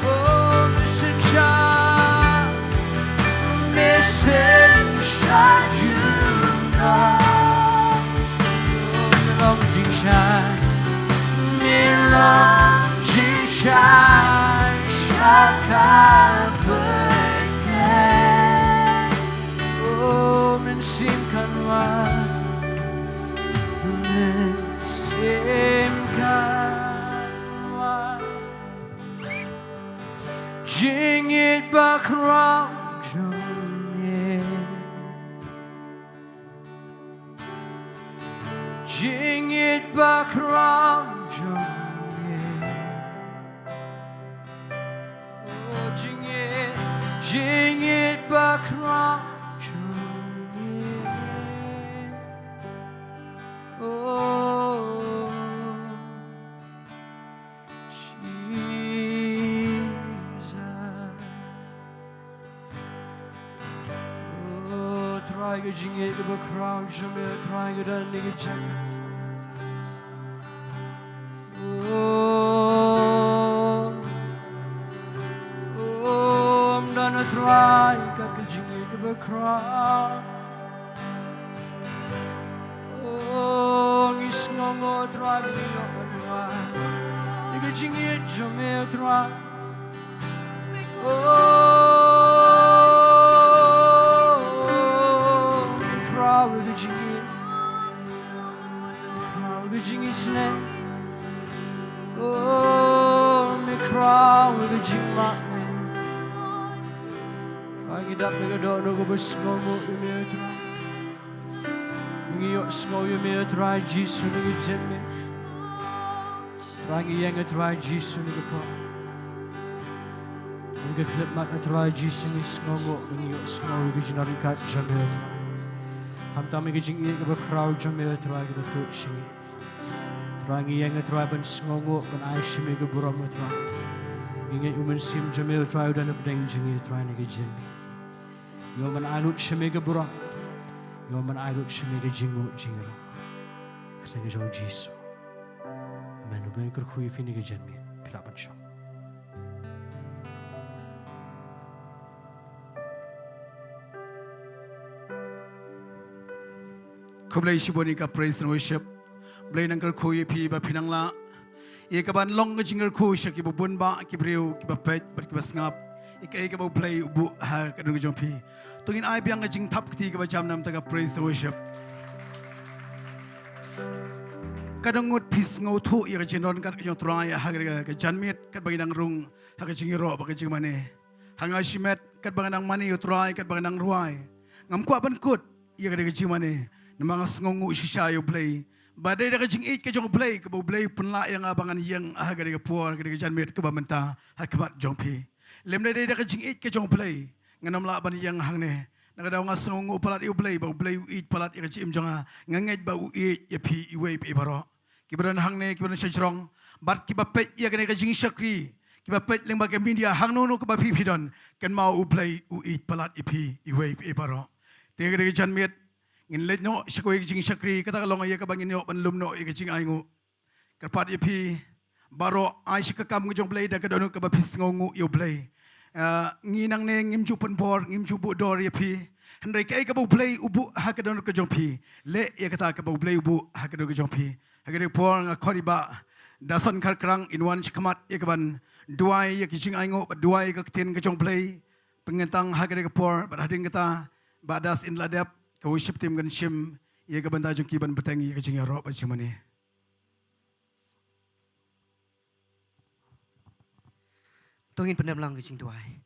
oh Missen Shajuna oh Milong Jingsha Shaka birthday oh mensimkan wa jingit bakram jome jingit bakram jome Jingit bakram jome oh Jesus oh try ke jingit bakram jome try ke dan ni Jaka try got the jingit bakram oh ngisngongo try ni yo anwa ni jingit jome try Sngi, oh, me crown with a jingmane. I get up like a dog, no go besngo, you may try. You snow, you may try, Jesus, and you jimmy. Trying a young try, Jesus, and you go. You get flip mat, try, Jesus, and you snow, when you snow, you generally cut Jamaica. Sometimes you get a crowd, Jamaica, try to touch me. Rangi yang try ban sngongo ban ai shime go buram try inge umen sim jamil try dan pedeng jingi try ne jimbi yo ban alut shime go buram yo ban alut shime go jingiaroh khynnah jo Jesus amen jingkyrkhu fini ge jimbi pila ban sho Kublai shiboni ka praise and worship Blei nangkar kui pi ba pinangla ia kaban long ke jingkyrkhu syaki bu bunba ki Briew ki ba pet ber ki ba ngap ikai ka ba play bu ha ka dung jong pi tungin ai biang ke jing thap ki ka ba jam nam ta ka praise and worship kadang ngut pis ngau thu ia ka jinon ka jong trai ha ka janmit ka ba nang rung ha ka jingiaroh ba ka jingmane hanga shimet ka ba nang mani utrai ka ba nang ruai ngam kwa ban kut ia ka jingmane namang ngongu shisha yo play badai dah jing it ke jong Blei ke bau Blei penla yang abangan yang harga dia puar ke dia janmit ke Bynta hakimat jong pi lem dah jing it ke jong Blei nganam la ban yang hangne nak ada ngas ngongu palat u Blei bau Blei it palat ke cim jonga nganget bau it ya pi iwe pi baro ki beran hangne ki beran shajrong bat ki bapet ya ke jingiasyok ki bapet leng bagi media hangno no ke ba pi don kan mau u Blei u it palat ipi iwe pi baro te ke janmit ngin let no shakoi jingiasyok kata kalong ay ka bangin yo panlum no ay jing aingu karpat ipi baro ay shikakam ngujong Blei da kadonu ka bapis ngongu yo Blei nginang ne ngimju panpor ngimju bu dor ipi hendai kai ka bu Blei ubu ha kadonu ka jong pi le ya kata ka bu Blei ubu ha kadonu ka jong pi hagere por nga khoriba dason khar krang inwan shikamat ya kaban duai ya jing aingu duai ka Ktien ka jong Blei pengentang hagere ka por badading kata badas in ladap ka worship team gan shim ia ka banda jong kiban betangi ka jingiaroh ba jingmane tungin penamlang ke Jingduwai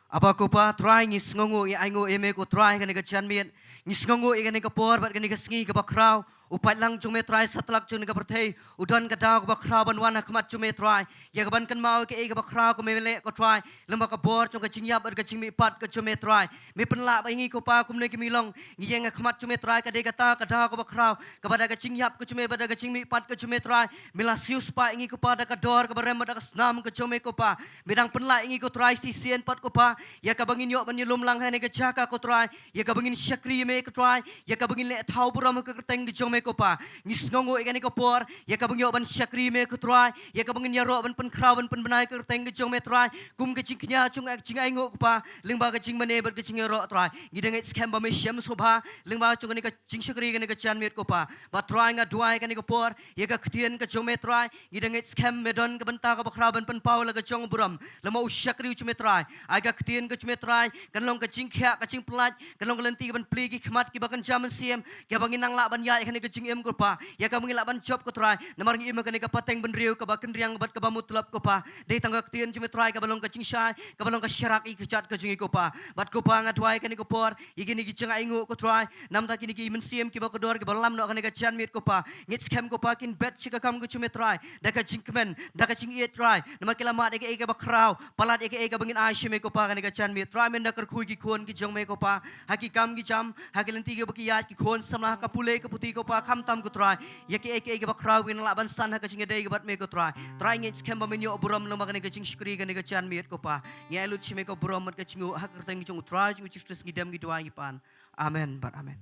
apa ko pa try ngis ngongo i aingo eme ko try kan ka janmit ngis ngongo i kan ka por bat kan ka sngi ka bakraw upat lang chung me try satlak chung ka perthei udan ka daw ka bakraw ban wana khmat chung me try ya ka ban kan mau ke ka bakraw ko me le ko try lamba ka por chung ka jingyap ber ka jingmi pat ka chung me try me penla ba ngi ko pa kum ne ki milong ngi yang khmat chung me try ka de ka ta ka daw ka bakraw ka bada ka jingyap ka chung me bada ka jingmi pat ka chung me try mila sius pa ngi ko pa da ka dor ka barem da ka snam ka chung me ko pa bedang penla ngi ko try si sien pat ko pa ya ka bangin yo banilum lang hane ka Jaka ko try ya ka bangin syakri me ko try ya ka bangin le thau buram ka kerteng di chung me ko pa ngis ngongo ikani ko por ya ka bangin yo ban syakri me ko try ya ka bangin yaro ban pen kraw ban pen benai ka kerteng di chung me try kum ka jingknya chung ak jing aingo ko pa lingba ka jingmane ber ka jingiaroh try ngideng scam ba me syam sobha lingba chung ni ka jing syakri ka janmit ko pa ba try nga duai ka ni ko por ya ka Ktien ka chung me try ngideng scam medon ka Bynta ka kraw ban pen pau la ka chung buram lama usyakri chung me try ai ka Ktien ka chung me try kan long ka jingkhya ka jing plat kan long lenti ban pli ki khmat ki bakan jaman siem ya bangin nang la ban ya kan ka jing em ko pa ya ka bangin la ban job ko try namar ngi em kan ka pateng ban Briew ka bakan riang bat ka ba mutlap ko pa dei tang ka Ktien chung me try ka balong ka jing shai ka balong ka syarak i ka chat ka jing ko pa bat ko pa ngatwai kan ko por igini ki jing aingu ko try nam ta kini ki men siem ki ba ko dor ki balam no kan ka janmit ko pa ngit scam ko pa kin bet chika kam ko chung me try da ka jingkmen da ka jing e try namar kila mat e ka ba kraw palat e ka bangin ai shime ko pa kan ka janmit try men da kar khui ki khon ki jong me ko pa haki kam ki jam haki lenti ke baki yat ki khon samla ka pule ka puti ko pa kham tam ko try ya ki ke ba kraw win la ban san ha ka jing dei ka bat me ko try ngit scam ba men yo buram lo ma kan ka jing shukri kan ka janmit ko pa nge lu chime ko buram mat ka jingu hak kerteng ki jong try jing chis ngidam ki doa pan amen but amen.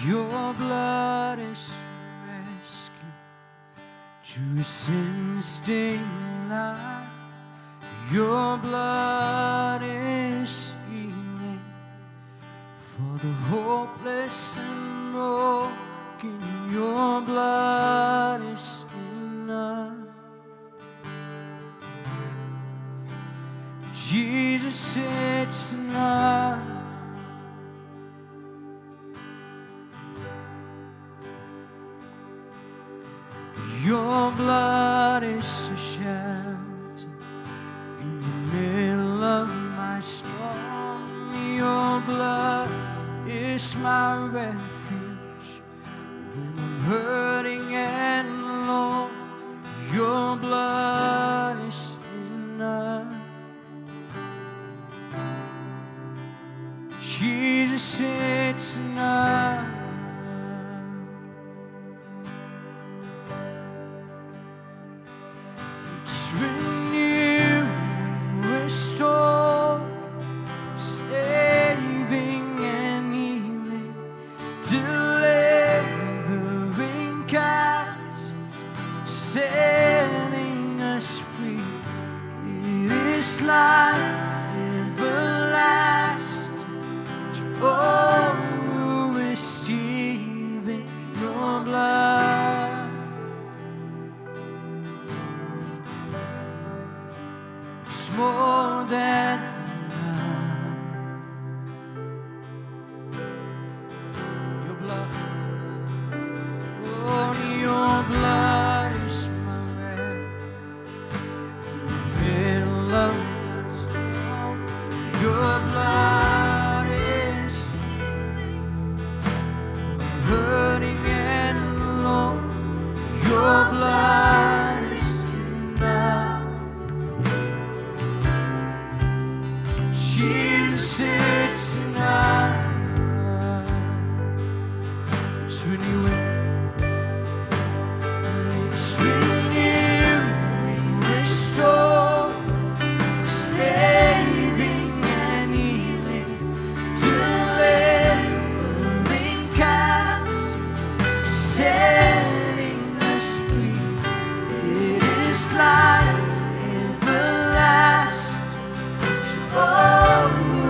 Your blood is rescue to sin stained life. Your blood is healing for the hopeless and broken. Your blood Jesus sits now. Your blood is a shelter in the middle of my storm. Your blood is my refuge when I'm hurting and alone. Your blood is enough. Jesus, it's enough. It's renewing, restore, saving and healing, delivering cast, setting us free. It is life everlasting to all who receive it, your blood. It's more than enough. Your blood, oh, your blood is my refuge. Love, your blood is hurting and alone. Your blood is enough. Jesus, it's enough. It's renewing. It's renewing, restore, saving and healing, delivering captives, setting us free. It is life everlasting to all who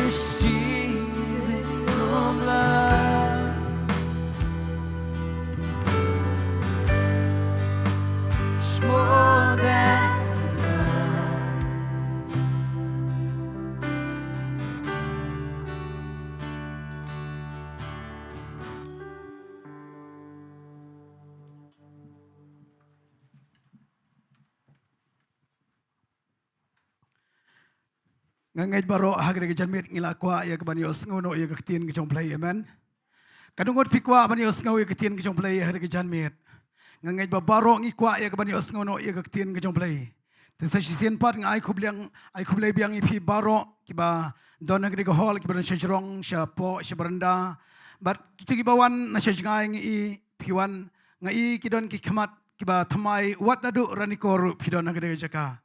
receive it, your blood. It's more than Ngangai baro hagre ke janmit ngila kwa ya ke banios ngono ya ke Ktien ke Blei, amen. Kadungot pikwa banios ngau ya ke Ktien ke Blei hagre ke janmit. Ngangai baro ngi kwa ya ke banios ngono ya ke Ktien ke Blei. Tesa sisen pat ngai kublei biang ipi baro kiba don hagre ke hall kiba shajrong sha po sha berenda. But kita kibawan na shajngai ngi piwan ngai kidon ki khamat kiba thamai wat nadu ranikor pidon hagre ke Jaka.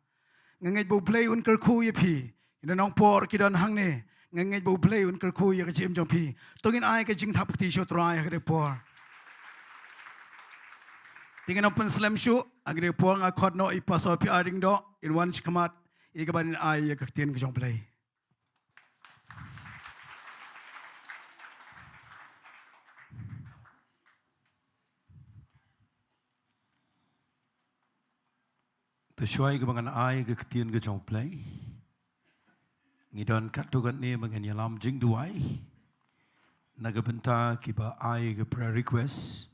Ngangai bo Blei un kyrkhu ipi. Ina Nongpoh kidon hangne ngangai bo Blei un kyrkhu ya ke jompi tongin ai ke jingthap ti Sohthri agre por tingan open slam shu agre por nga khot no ipaso P.R Diengdoh in one chikamat igaban ai ya ke Ktien ke Blei. Tu syai ke bangan ai ke Ktien ke Blei. Ngidon katugan ni mengen yalam Jingduwai. Naga Bynta kiba ai ke prayer request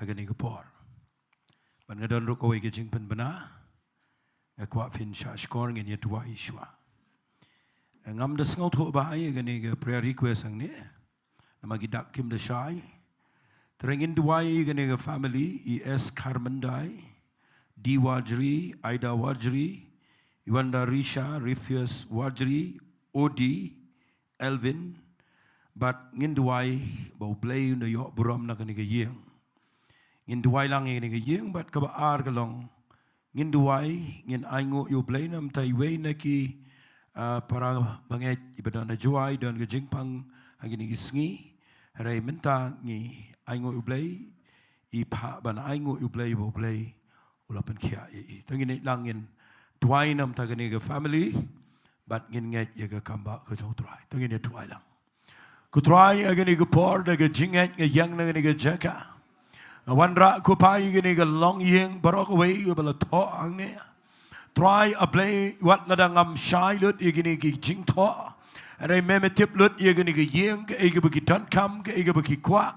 hagani ke por. Ban ngadon rokoi ke jingpen bena. Ngakwa fin sha skor ngin yatuai shwa. Ngam da sngot ho ba ai gani ke prayer request ang ni. Namagi dak kim da shai. Terengin duai gani ke family ES Karmandai, D Wajri, Aida Wajri, Iwanda Risha, Rifius Wajri, Odi, Elvin, but Jingiasyllok bau Blei na yo buram na kani yeng. Jingiasyllok lang kani yeng but kaba ar kalong Jingiasyllok ngin aingo yo Blei nam taiway na ki para banget ibadan na Jowai don ke jingpang agini Sngi haray menta ngi aingo yo Blei ipa ban aingo yo Blei bau Blei ulapan kia i. Tangin lang ngin Tuai nam tagani ke family, but ngin nget ye ke kamba ke Sohthri. Tungin ye tuai lang. Ku tuai agani ke por de ke jinget ke yang na ke Jaka. Wanra ku pai gani ke long yeng barok wei ke bala to hangne. try a blay what ladangam shy lut igini ki jingtho. And I memetip lut igini ki ying igabuki don't come igabuki kwa.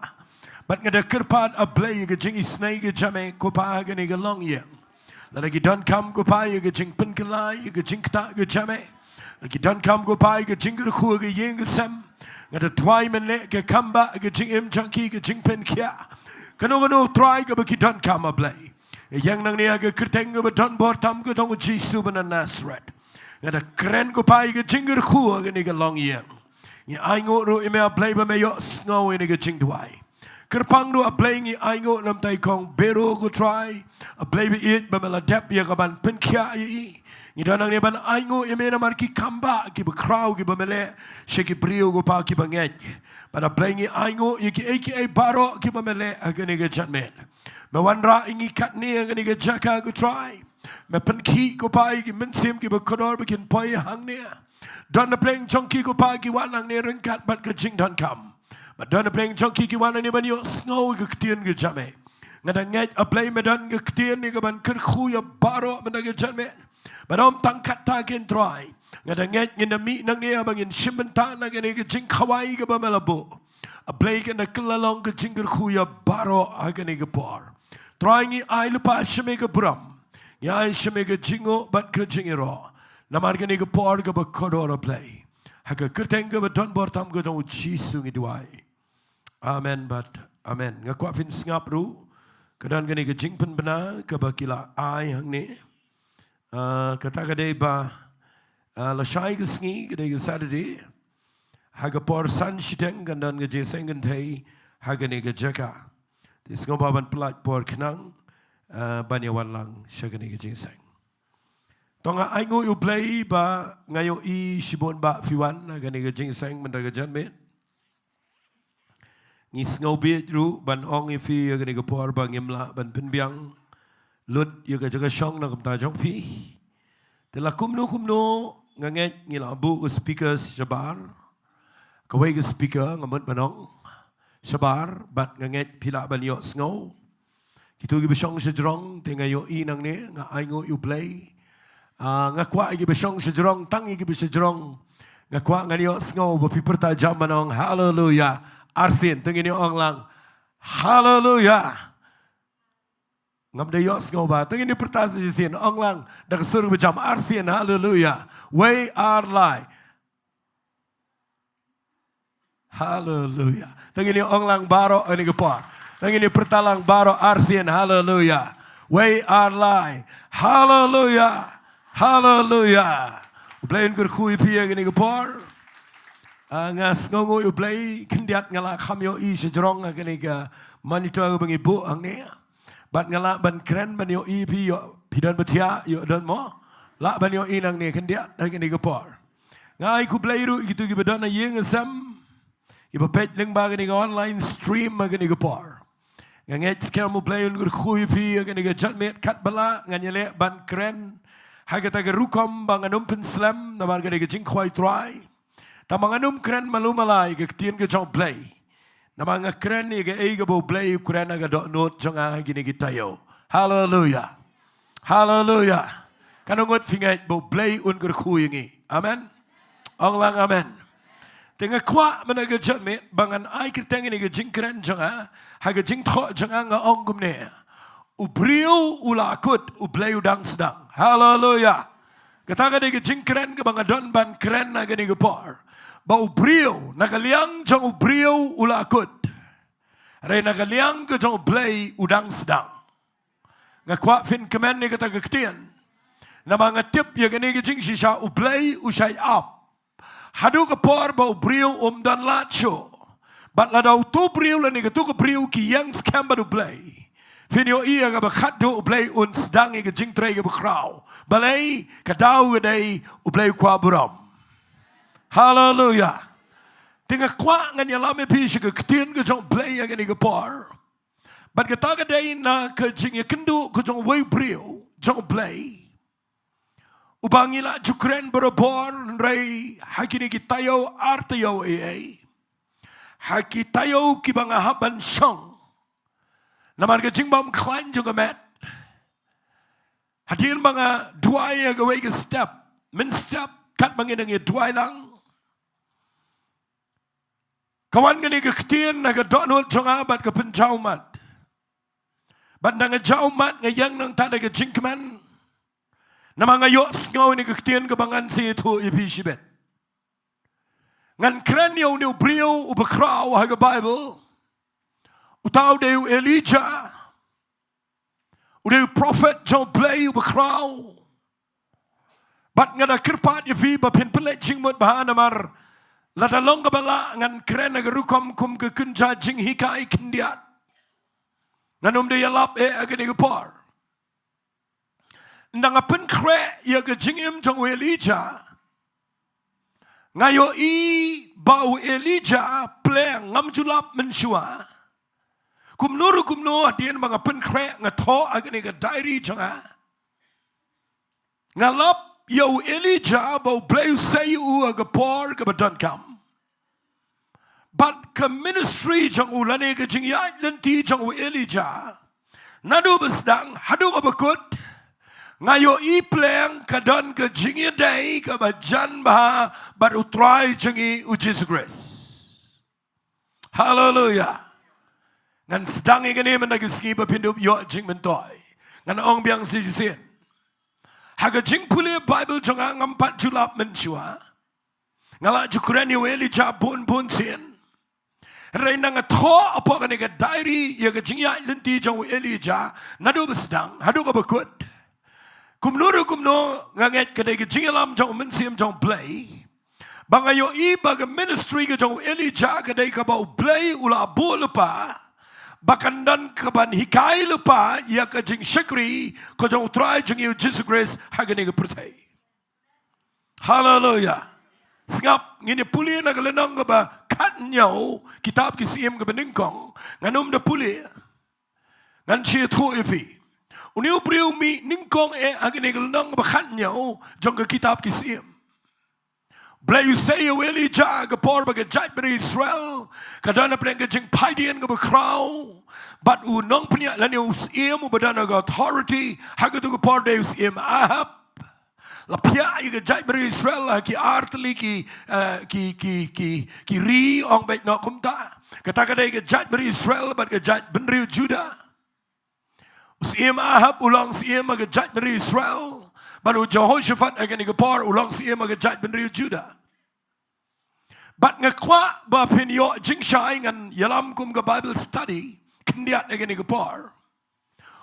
But ngada kerpat a blay ga jingi snake jame kopa gani ga long yang. Lagi don't come kopa ga jing pinkalai ga jingta ga jame. Lagi don't come kopa ga jingkyrkhu ga ying sam. Ngada try menle ga kamba ga jing im junkie ga jing pen kia. Kano try ga baki don't come a blay. Yang nang niya ga kerteng ga donbor tam ga dong Jisu bana Nazareth. Ngada keren kopa ga jingkyrkhu ga ni ga long yang. Ni aingo ro ime a blay ba me yo sngo ni ga Jingduwai. Kerpang do a playing I go nam tai kong bero go try a play be it ba mala dep ya kaban pen kya yi ni danang ne ban I go e me na mar ki kamba ki ba crowd ki ba mele she ki Briew go pa ki ba ngej but a playing I go ye ki aka baro ki ba mele agani ga chatmen me wan ra ingi kat ni agani ga Jaka go try me pen ki go pa ki men sim ki ba kodor ba kin poi hangne don the playing chunky go pa ki wan ang ne ren kat but ka jing don come. But don't play junkie ki wana ni ban yo Sngi ke Ktien ke jame. Ngada ngej a play medan ke Ktien ni ke ban kyrkhu ya baro medan ke jame. But tangkat ta ken try. Ngada ngej ngina mi nang ni abangin shimbenta na ke ni ke jingkawai ke ba melabo. A play ke na kelalong ke jingkyrkhu ya baro a ke ni ke por. Try ngi ai lupa shime ke bram. Ya ai shime ke jingo but ke jingiaroh. Namar ke ni ke por ke ba kodor a play. Haka kerteng ke ba donbor tam ke dong Jisu Jingduwai. Amen, but amen. Ngakwa fin ngap ru. Kedan gani ke jingpen bena ke bakila ai hangne. Kata kadai ba la shai ke Sngi kadai ke Saturday. Haga por san shiteng gandan ke Jingiaseng gantai haga ni ke Jaka. Dis ngobaban pelat por Khynnah banyawan lang shagani ke Jingiaseng. Tonga Ktien U Blei ba ngayo I shibon ba fiwan haga ni ke Jingiaseng mendaga janmet. Ni sngobiet ru ban ong ifi ga ni ga por bang imla ban pinbiang lut ya ga jaga shong na kamta jong pi tela kumno nganget ni la bu speakers shabar ka we ga speaker ngamut banong shabar bat nganget pila ban yo sngo kitu gi bishong shjrong tenga yo I nang ne nga Ktien U Blei nga kwa gi bishong shjrong tang gi bishjrong nga kwa nga yo sngo ba piperta jam banong hallelujah. Arsin, tengin ni orang lang, hallelujah. Ngam de yos ngoba, tengin ni pertas jisin, orang lang, dah kesuruh berjam arsin, hallelujah. We are live, hallelujah. Tengin ni orang lang baro ini kepar, tengin ni pertalang baro arsin, hallelujah. We are live, hallelujah, hallelujah. Blain kyrkhu ipi ini kepar. Nga Sngi U Blei kendiat ngala kamyo I sejrong ngani ka monitor bangi bu angne bat ngala ban kren ban yo I pi yo pidan betia yo don mo la ban yo I nang ne kendiat ngani ka por ngai ku Blei ru gitu gi bedana yeng sam I ba page lyngba ngani online stream ngani ka por nganget scam U Blei un kyrkhu pi ngani ka chatmet kat bala ngani le ban kren hagata ga rukom banganum pen slam na mar ngani ka jingkhwai try Tamanganum keren malumalai ke Ktien U Blei. Namanga keren ni ke ega bo Blei keren aga dok not jonga gini kita yo. Hallelujah. Hallelujah. Kanongot fingai bo Blei un kyrkhu yangi. Amen. Onglang amen. Tengah kwa menaga jatme bangan ai kerteng ni ke jing keren jonga haga jing tho jonga nga ongum ne. U Briew ulakut U Blei udang Sdang. Hallelujah. Kataga ni ke jing keren ke bangadon ban keren aga ni ke por. Bau Briew nagaliang jong Briew ulakut. Ray nagaliang ke jong Blei udang Sdang. Ngakwa fin kemen ni kata ke Ktien. Nama ngatip ya gani ke jing shisha U Blei usai up. Hadu ke por bau Briew dan lacho. Bat ladau tu Briew la ni ke tu ke Briew ki yang skamba U Blei. Fin yo iya ke bakat do U Blei un Sdang ke jing tray ke bakrau. Balai ke dau ke day U Blei kwa buram. Hallelujah. Tengah kwa ngan yang lama pi ke Ktien ke jong Blei yang ni ke por. Bat kata ke day na ke jingiakendu ke jong we Briew jong Blei. Ubangila jukren berobor ray hakini kitayo artayo Hakitayo ki banga haban shong. Namar ke jingbam klan juga met. Hadirin mga Jowai gawe ke step, step kat bangin dengan Jowai lang. Kawan gani ke Ktien naga donut jonga bat ke penjaumat. Bat nang jaumat ngayang nang tada ke jingmane. Nama ngayok ngau ni ke Ktien ke bangan si itu ibi sibet. Ngan keren yau ni Briew u bekrau haga Bible. Utau deu Elijah. Udeu prophet U Blei u bekrau. Bat ngada kirpat yafi bapin pelet jingmut bahan amar. Lada long kabala ngan keren aga rukom kum ke kunja jing hikai kindiat. Ngan de yalap aga ni gepar. Nang apen kre ya ke jingim jong Elijah. Ngayo i bau Elijah pleng ngam julap mensua. Kumnuru hadian mga pen kre ngato aga ni ke diary jonga. Ngalap yo Elijah bau Blei sayu aga por ke badan kam. But ke ministry jong ulane ke jingiat lenti jong Elijah. Nadu Sdang hadu abakut. Ngayo i pleng kadan ke jingiaday ke bajan bah baru try jingi Jesus Christ. Hallelujah. Ngan Sdang igani menagi Sngi bapindup yo jing mentoi. Ngan ong biang sisin. Haga jing puli Bible jonga ngampat julap mensua. Ngala jukuran yo Elijah bun sin. Reina ngatho apa kani ke diary ya ke jingiat lenti jong Elijah nadu Sdang hadu abakut. Kumno nganget kadai ke jingalam jong mensim jong Blei. Bangayo i baga ministry ke jong Elijah kadai ka bau Blei ula bu lupa. Bakan dan kaban hikai lupa ya ke jing syakri ko jong try jong Jesus Christ hagani ke pertai. Hallelujah. Sengap ngini puli na kalenang ka ba Khynnah kitab kisim ke beningkong nganum da puli. Ngan chi thu ifi. Uniu Briew mi ningkong agni gelnang Khynnah jong ke kitab kisim. Blei say Elijah ke por baga jat beri Israel kadana pleng ke jing paidian ke bekrau but u nong punya lani usim u badana ke authority hagatu ke por de usim Ahab la pia ke jat beri Israel ki artli ki ri ong bet no kumta kata kadai ke jat beri Israel but ke jat benriu Judah. Usim Ahab ulang siem aga jat dari Israel. Baru Jehoshaphat akan digepar ulang siem aga jat dari Judah. Bat ngakwa ba pinyo jingshai ngan yalam kum ke Bible study kindiat akan digepar.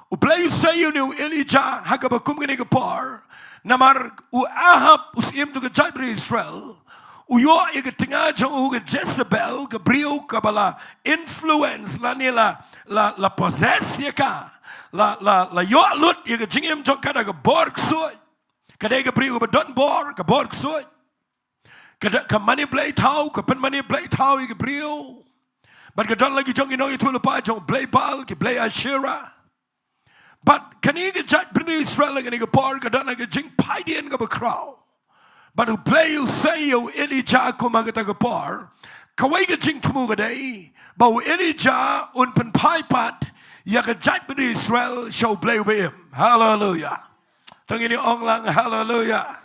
U Blei sayu ni Elijah haga bakum akan digepar. Namar u Ahab usim tu ke jat dari Israel. Uyo iga tengah jauh ke Jezebel ke Briew ke bala influence la ni la possess ya ka. La yo lut ye ke jingim jok kada ke borg suit kada ke Briew ke donbor ke borg suit kada ke mani Blei tau ke pen mani Blei tau ye ke Briew but ke don lagi jong ino itu lupa jong Blei bal ke Blei Ashira but kani ke jat bini Israel ke ni ke por ke don lagi jing paidian ke bekrau but Blei say yo Elijah ko magata ke por kawai ke jing tumu ke dai bau Elijah un pen paipat ya ke jat beri Israel show Blei with him. Hallelujah. Tangini ong lang hallelujah.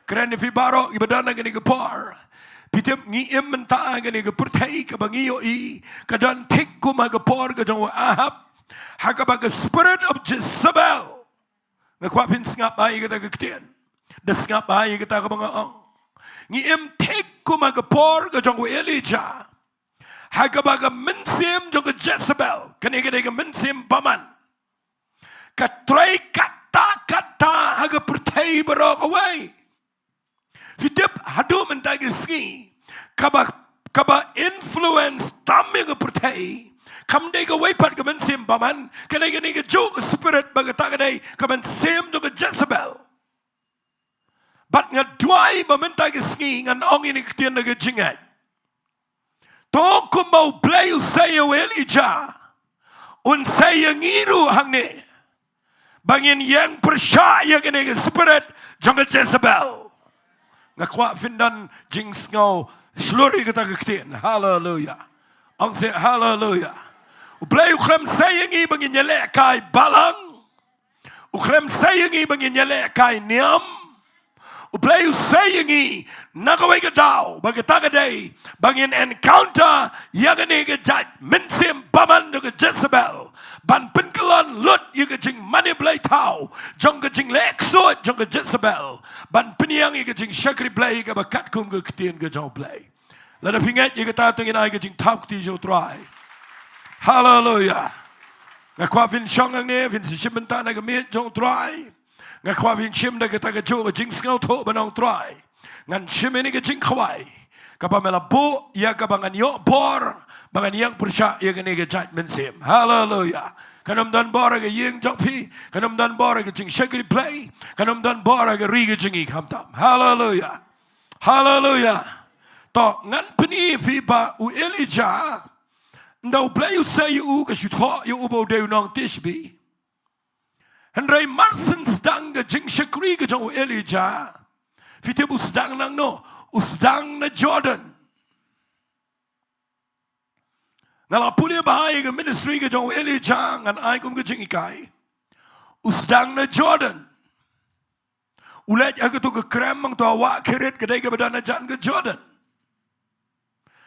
Keren fi barok ibadana gani ke par. Pitip ngi im menta gani ke pertai ke bangiyo i kadan tik kuma ke par ke jong Ahab. Haka ba ke spirit of Jezebel. Ngakwapin sngap ai kita ke Ktien. Da sngap ai kita ke mga ong. Ngi im tik kuma ke par ke jong Elijah. Hagabaga mensim jong Jezebel kani mensim baman katrai kata haga pertai barok away fitip hadu mentagi Sngi kaba influence taming pertai kamde ga wepat ke mensim baman kani ke jog spirit bagata kadai ka mensim jong Jezebel bat ngadwai bamentagi Sngi ngan ong ini Ktien na jingat. Toko mau Blei saya Elijah un saya ngiru hangne bangin yang percaya kene spirit jangan Jezebel ngakwa findan jing ngau sluri kita ke Ktien hallelujah ang say hallelujah Blei ukram saya ngi bangin nyelek kai Balang Uklem sayangi bangin yale kai niam. Ublei sayangi nakaway gadaw bagatagadai bangin encounter yagani gajat minsim baman do Jezebel ban pinkalon lut yaga jing money blay tau jonga jing lek so jonga Jezebel ban pinyang yaga jing shakri blay ga bakat kum ga Ktien ga Jong Blei. Lada finget yaga tatungin ay ga jing tau kti jo try. Hallelujah. Ngakwa fin shongang ne fin shibenta na ga mit jong try. Ngakwa fin shim da ga ta ga jo ga jing skau to banong try. Ngan shim ini ga jing khwai. Kapa mela bo ya ka bangan yo bor bangan yang persya ya ga ne ga jat mensim. Hallelujah. Kanam dan bor ga yeng jong pi, kanam dan bor ga jing shakri play, kanam dan bor ga ri ga jing kam tam. Hallelujah. Hallelujah. To ngan peni fi ba u Elijah. Ndau play u say u ka shutho yu ubo de nong tishbi. Henry Marson Sdang ga jing shakri ga jong Elijah. Fite bu Sdang nang no, Sdang na Jordan. Ngala puli bahai ga ministry ga jong Elijah ngan ai kum ga jing ikai. Sdang na Jordan. Ulet aga tu ga krem mang tu awak keret ga dai ga badana jan ga Jordan.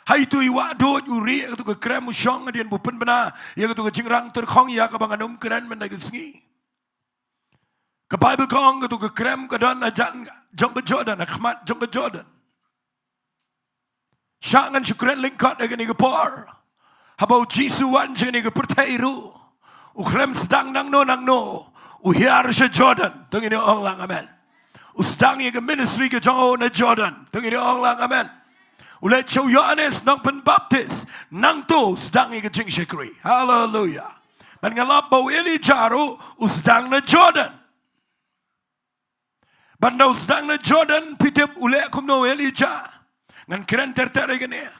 Hai tu iwa do uri aga tu ga krem ushong adian bupen bana ya ga tu ga jingrang terkhong ya ka banganum keren men ga Sngi. Ke Bible kong ga tu ga krem ga dan ajan jong ga Jordan akhmat jong ga Jordan. Syangan syukran lingkot aga ni ga por. Habau Jisu wan jeng ni ga pertairu. Ukrem Sdang nang no. Uhiar sa Jordan. Tung ini ong lang amen. Usdang ya ga ministry ga jong na Jordan. Tung ini ong lang amen. Ulet chow Yohanes nang penbaptis nang to Sdang ga jing shakri. Hallelujah. Man ngalap bau Elijah Sdang na Jordan. Bandau Sdang na Jordan pitip ulet kum no Elijah. Ngan keren tertere gane.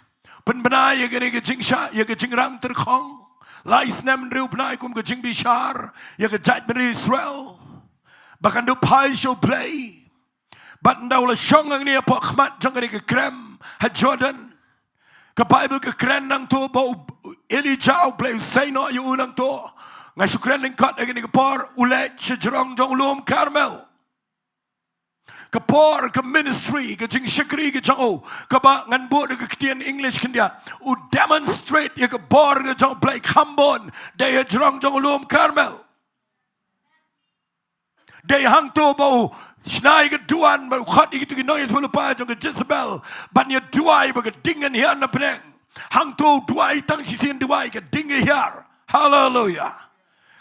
Penbenai ga jing sha ya ga jing rang terkhong. Lais nem riu penai kum ga jing bishar ya ga jat beri Israel. Bahkan do pai show play. Bandau la shongang ni apa khmat jang ga krem ha Jordan. Ke Bible ke keren nang to bau Elijah play say no yu nang to. Ngai syukran lingkot ga ni por ulet sejrong Dongmuloom Carmel. Kapor ke ministry ke jing shakri ke jang ke ba ngan bo de Ktien English kendia u demonstrate ye ke bor ke jang play khambon de jrong Dongmuloom Carmel de hang to bo snai ke duan ba khat itu ke noy thulu pa jang ke Jezebel ban ye duai ba ke dingen hian na pleng hang to duai tang si sin duai ke dinge hiar. Hallelujah.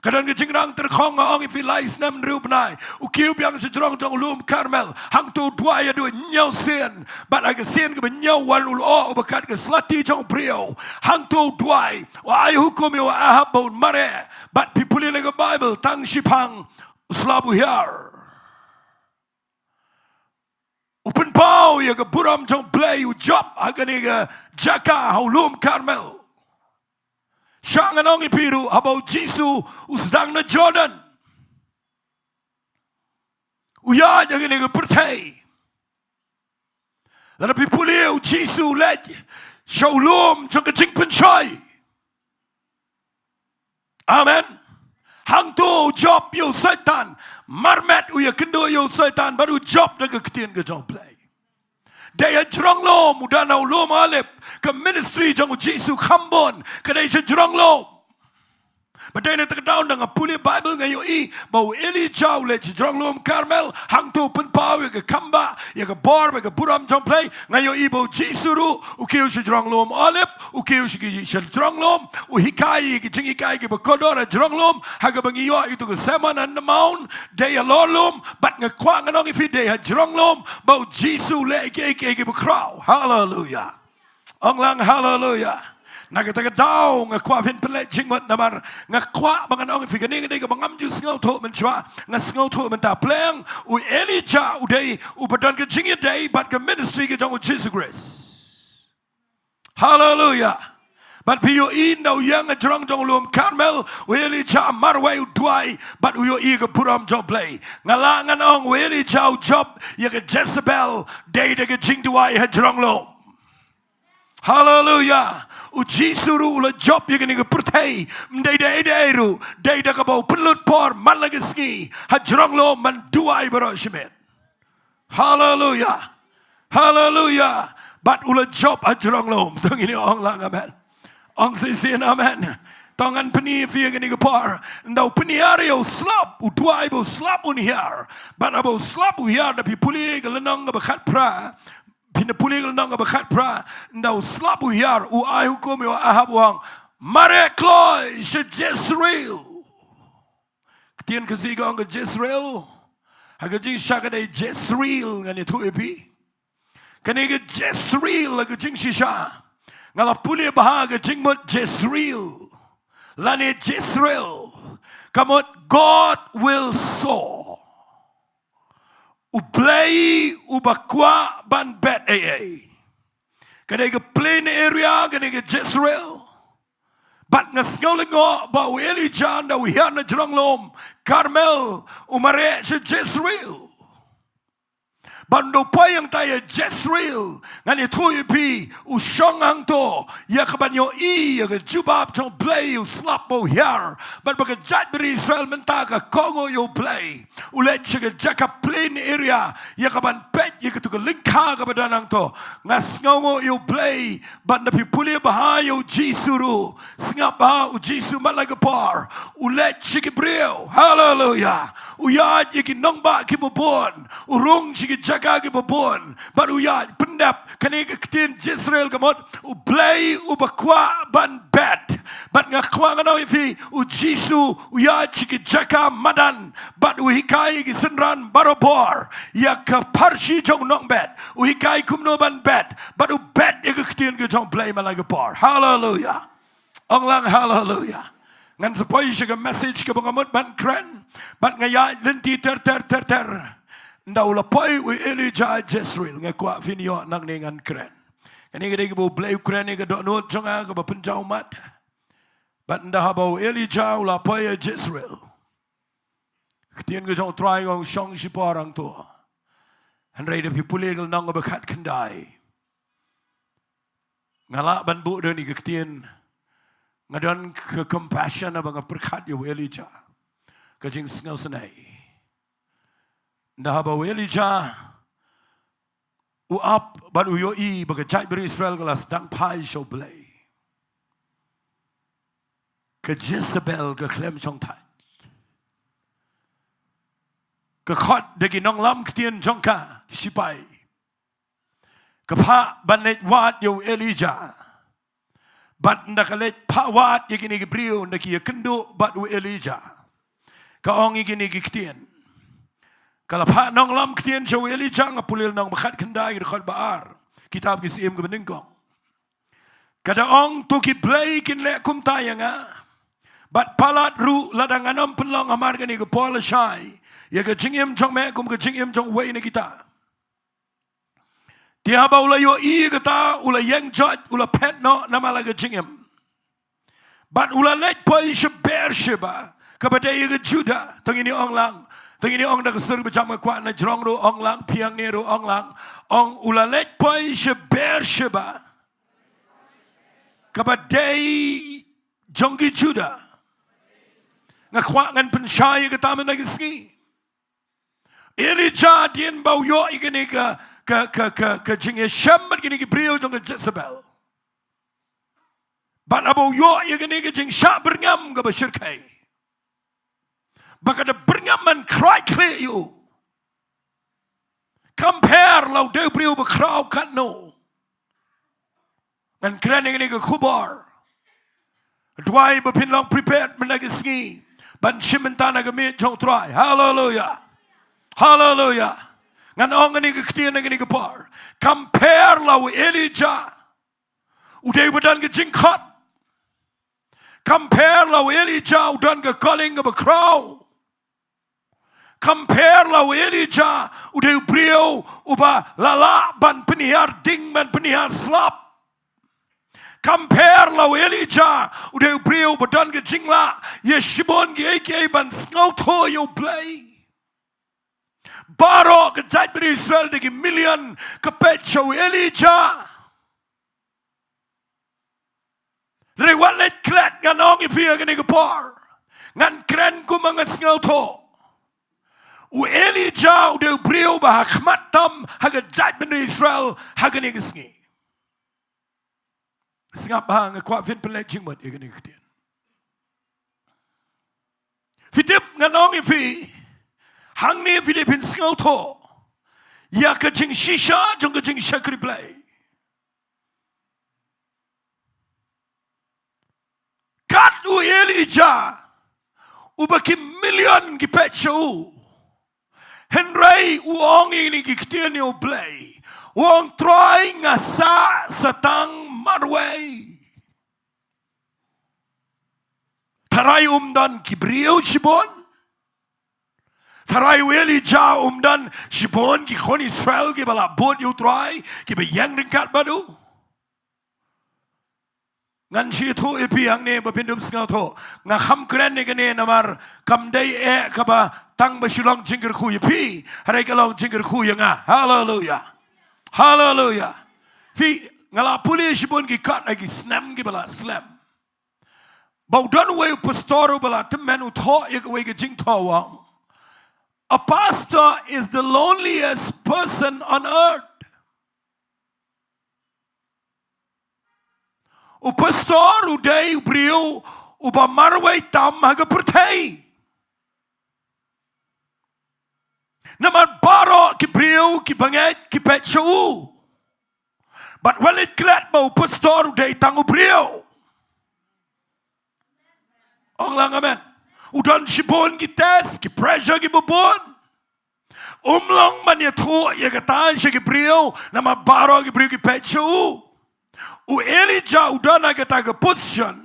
Kadang ke jingrang terkhong ong if lais nam rubnai ukiu biang sejrong Dongmuloom Carmel hang tu dua ya dua nyau sen bat aga sen ke nyau wan ul o bakat ke slati jong Briew hang tu dua wa ai hukum wa ahab bau mare bat pipuli le Bible tang shipang uslabu hiar upen pau ya ke buram jong Blei u job aga ni ke Jaka Dongmuloom Carmel. Syangan ongi piru habau Jisu Sdang na Jordan. Uya jangan ni pertai. Lalu pipuliu Jisu lej Showloom jang jing penchai. Amen. Hang tu job yo setan marmet uya kynduh yo setan baru job daga Ktien ga Jong Blei. Daya jrong lo muda nau lo malip ke ministry jang Jisu khambon ke daya jrong lo. Badai na terdaun dengan puli Bible ngayo i bau Elijah le Dongmuloom Carmel hang tu pun pau ke kamba ya ke bor ke buram Jong Blei ngayo i bau Jisuru ukiu Dongmuloom Olip ukiu Dongmuloom uhikai ke jingikai ke bekodor Dongmuloom haga bangiyo itu ke seman and the mount daya lolum bat ngakwa nganong ifi daya Dongmuloom bau Jisu le ke bekrau. Hallelujah. Onglang hallelujah. Nagataga daw nga kwa fin pelet jingmot namar nga kwa bangan ong figani nga nga bangam ju sngaw to men chwa nga sngaw to men ta pleng u Elijah u day u badan ke jingi day but ke ministry ke jong Jesus Christ. Hallelujah. But piyo in now yang jrong Dongmuloom Carmel u Elijah marway u duai but u yo i ke buram Jong Blei ngalangan ong u Elijah job ya ke Jezebel day de ke Jingduwai ha Dongmuloom. Hallelujah. uji suruh ula job yang ni ke pertai mendai ru dai dah kau pelut por man lagi Sngi hajrong lo man duai berosmet. Hallelujah. Hallelujah. But ula job hajrong lo tong ini ong lang amen. Ong sisian amen. Tangan peni fia gani ke par ndau peni area slap u duai bo slap un here. But abo slap u here tapi puli ke lenong ke bekat pra. Pina puli ke lenong ke bekat pra ndau slap u here u ai hukum yo ahab wang mare kloy she Jezreel. Ktien kesiga ong ke Jezreel. Haga jing syakadai Jezreel ngani tu epi. Kani ke Jezreel haga jing shisha. Ngala puli bahaga jing mut Jezreel. Lani Jezreel. Kamot God will sow. U Blei u bakwa ban bet AA. Kani ke plain area kani ke Jezreel. But ngasngolingo ba u Elijah da u hiana Nonglum Carmel umare se Jezreel. Bando payang tayo Jezreel ngani tuyo pi u shongang to ya kabanyo ya ka jubab tong Blei u slap mo here but baka jat beri Israel menta ka Kongo yo Blei ulet siya ka Jaka plain area ya kaban pet ya ka tuka lingka ka badanang to ngas ngongo yo Blei but napipuli bahayo jisuru singap baha u jisu malay ka par ulet siya ka Briew. Hallelujah. Uyad ya ki nongba ki bubon urung siya ka Jaka ki babon baru ya pendap kani Ktien Jezreel kamot u Blei u bakwa ban bet bat ngakwa ngano ifi u jisu u ya chiki Jaka madan bat u hikai ki senran barobor ya ka parshi jong nong bet u hikai kumno ban bet bat u bet ya ka Ktien ki jong Blei malaga par. Hallelujah. Ong lang hallelujah. Ngan sepoi siya ka message ka bangamot ban kren bat ngaya lenti ter Ndau lapoi we Elijah Jezreel ngakwa finyo nang ningan kren. Kani gede ke bo Blei kren ke dok not jonga ke penjau mat. Bat ndah bo Elijah lapoi Jezreel. Ktien ke jong try ngong shong siparang to. Handrai de pipule ke nang bekat kendai. Ngalak ban bu de ni ke Ktien ngadon ke compassion abang perkat yo Elijah. Ke jing ngau senai. Dah bawa Elijah uap baru yoi bagi jai beri Israel kelas Sdang pai show Blei ke Jezebel ke klem chong tai ke khot degi Nonglam Ktien Jaka sipai ke pa banet wat yo Elijah bat ndak let pa wat yekini ke Briew ndak ye kynduh bat u Elijah ke ong yekini ke Ktien. Kalau pak Nonglam Ktien Jowai Elijah ngapulil nang bakat kendai dekat baar kitab kisim ke beningkong. Kada ong tu ki Blei kin lek kum tayanga bat palat ru ladang anam penlong amar kani ke Paul Shai ya ke jingim jong me kum ke jingim jong wei ni kita. Tiaba ula yo I kata ula yang jot ula pet no nama lagi jingim. Bat ula let poi sheber sheba kepada ye ke Juda tengini ong lang. Tengah ini orang dah keser macam kuat nak jerong ru orang lang piang ni ru orang lang orang ulalet poi sheber sheba kabadai jonggi Juda ngakwa ngan pensyai ke taman lagi Sngi Elijah dien bau yo ikini ke Jingiasyeng ikini ke Briew jong ke Jezebel bat abau yo ikini ke Jingsyak berngam ke bersyirkai. Baka ada bernyaman cry clear you. Compare lau de Briew berkrau kat no. Dan keren ini ke kubar. Jowai berpinlang prepared menagi Sngi. Ban shimentana ke mit jong try. Hallelujah. Hallelujah. Ngan ong ini ke Ktien ini ke par. Compare lau Elijah. Udai badan ke jingkot. Compare lau Elijah udan ke calling ke berkrau. Compare lau Elijah udah Briew uba lala ban penihar ding ban penihar slap. Compare lau Elijah udah Briew badan ke jingla yeshibon ke eke ban Nongpoh yo Blei. Baro ke jai beri Israel degi million ke pet show Elijah. walet klet nganong ifia gani kapor. Ngan kren ku mangan sngal to. U Elijah de Briew ba khmatam haga jat ben Israel haga ni Sngi. Singap hang kwa fin pelek jingmat igani ktien. Fitip nganong ifi hangne Filipin sngal to. Ya ka jing shisha jong ka jing shakri play. Kat u Elijah u baki million ki pechu. Henry uong ini ki Ktien U Blei. Uong try ngasa satang marway. Taray umdan ki Briew shibon. Taray Elijah umdan shibon ki kon Israel ki bala bot yu try ki ba yang ringkat badu. Ngan si tu ipi yang ne bapindum sengal tu nga kham kren ne gane namar kam day kaba tang ba Shillong jingkyrkhu ipi harai kalong jingkyrkhu yang hallelujah hallelujah fi ngala puli shibun ki kat lagi snam ki bala slam bau don we pastor bala temen u tho ye we ke jing tho wang. A pastor is the loneliest person on earth. O pastor o day o Briew o ba marway tam haga pertay. Naman baro ki Briew ki banget ki petsu. But when it glad ba o pastor o day tang o Briew. Ong lang amen. Udan shibon ki test ki pressure ki bubon. Umlong man ya thu ya katan siya ki Briew naman baro ki Briew ki petsu. U Elijah udana kita ke position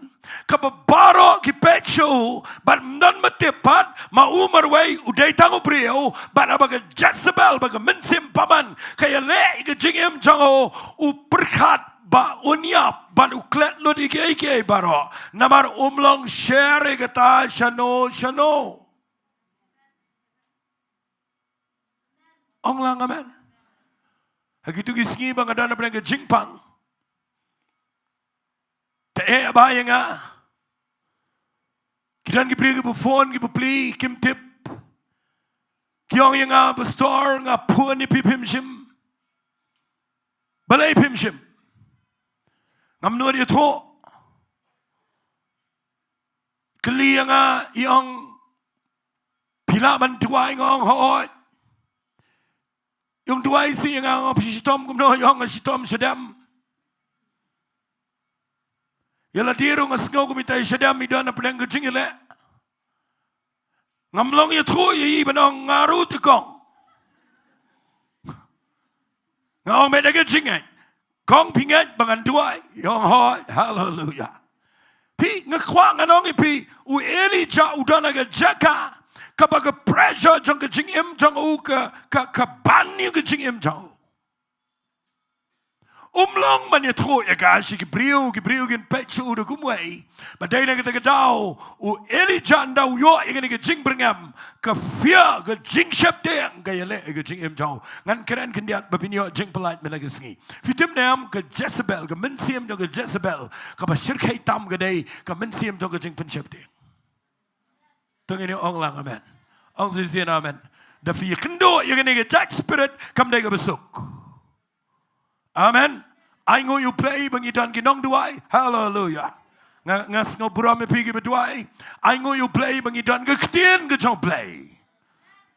kababaro ki pechu but mdan matepat ma umar way uday tango Briew but abaga Jezebel baga mensim paman kaya le ke jingem jango u perkat ba unyap ban uklet lo di ke baro namar umlong share kata shano ong lang amen hagitu gisngi bang adana pernah ke jingpang te abaya nga kidan ki Briew ki phone ki pli kim tip kyong yang nga store nga puan ni pipim shim balay pim shim ngam no di tho kli nga yang pila man tuai ngong hoot yung tuai si nga pisitom kum no yung sitom sedam yala diro nga sngaw kumitay siya dami doon na pinang kajingile. Ngamlong ito yi banong ngaru tikong. Ngaw may nagajingay. Kong pingat bangan duwai. Yung hoy, hallelujah. Pi ngakwa nga nong ipi u Elijah udan naga Jaka kapag pressure jang kajingim jang u kaban yung kajingim jang u. Umlong man yatho ya gashi ki Briew gin pechu udah kumway. Badai na kita kedau u Elijah ndau yo ingin ke jing bringam ke fear ke jing shepteng gaya le ke jing jauh. Ngan keren kendiat bapinyo jing pelait melagi Sngi. Fitim nam ke Jezebel ke mensiam jong ke Jezebel ke basyirkai tam ke day ke mensiam jong ke jing penshepteng. Tengini ong lang amen. Ong sisian amen. Da fi kynduh ingin ke jack spirit kam day ke besuk. Amen. Aingo you play bangidan ki Nongduwai. Hallelujah. Ngas ngobrol me pigi beduai. Aingo you play bangidan ke Ktien U Blei.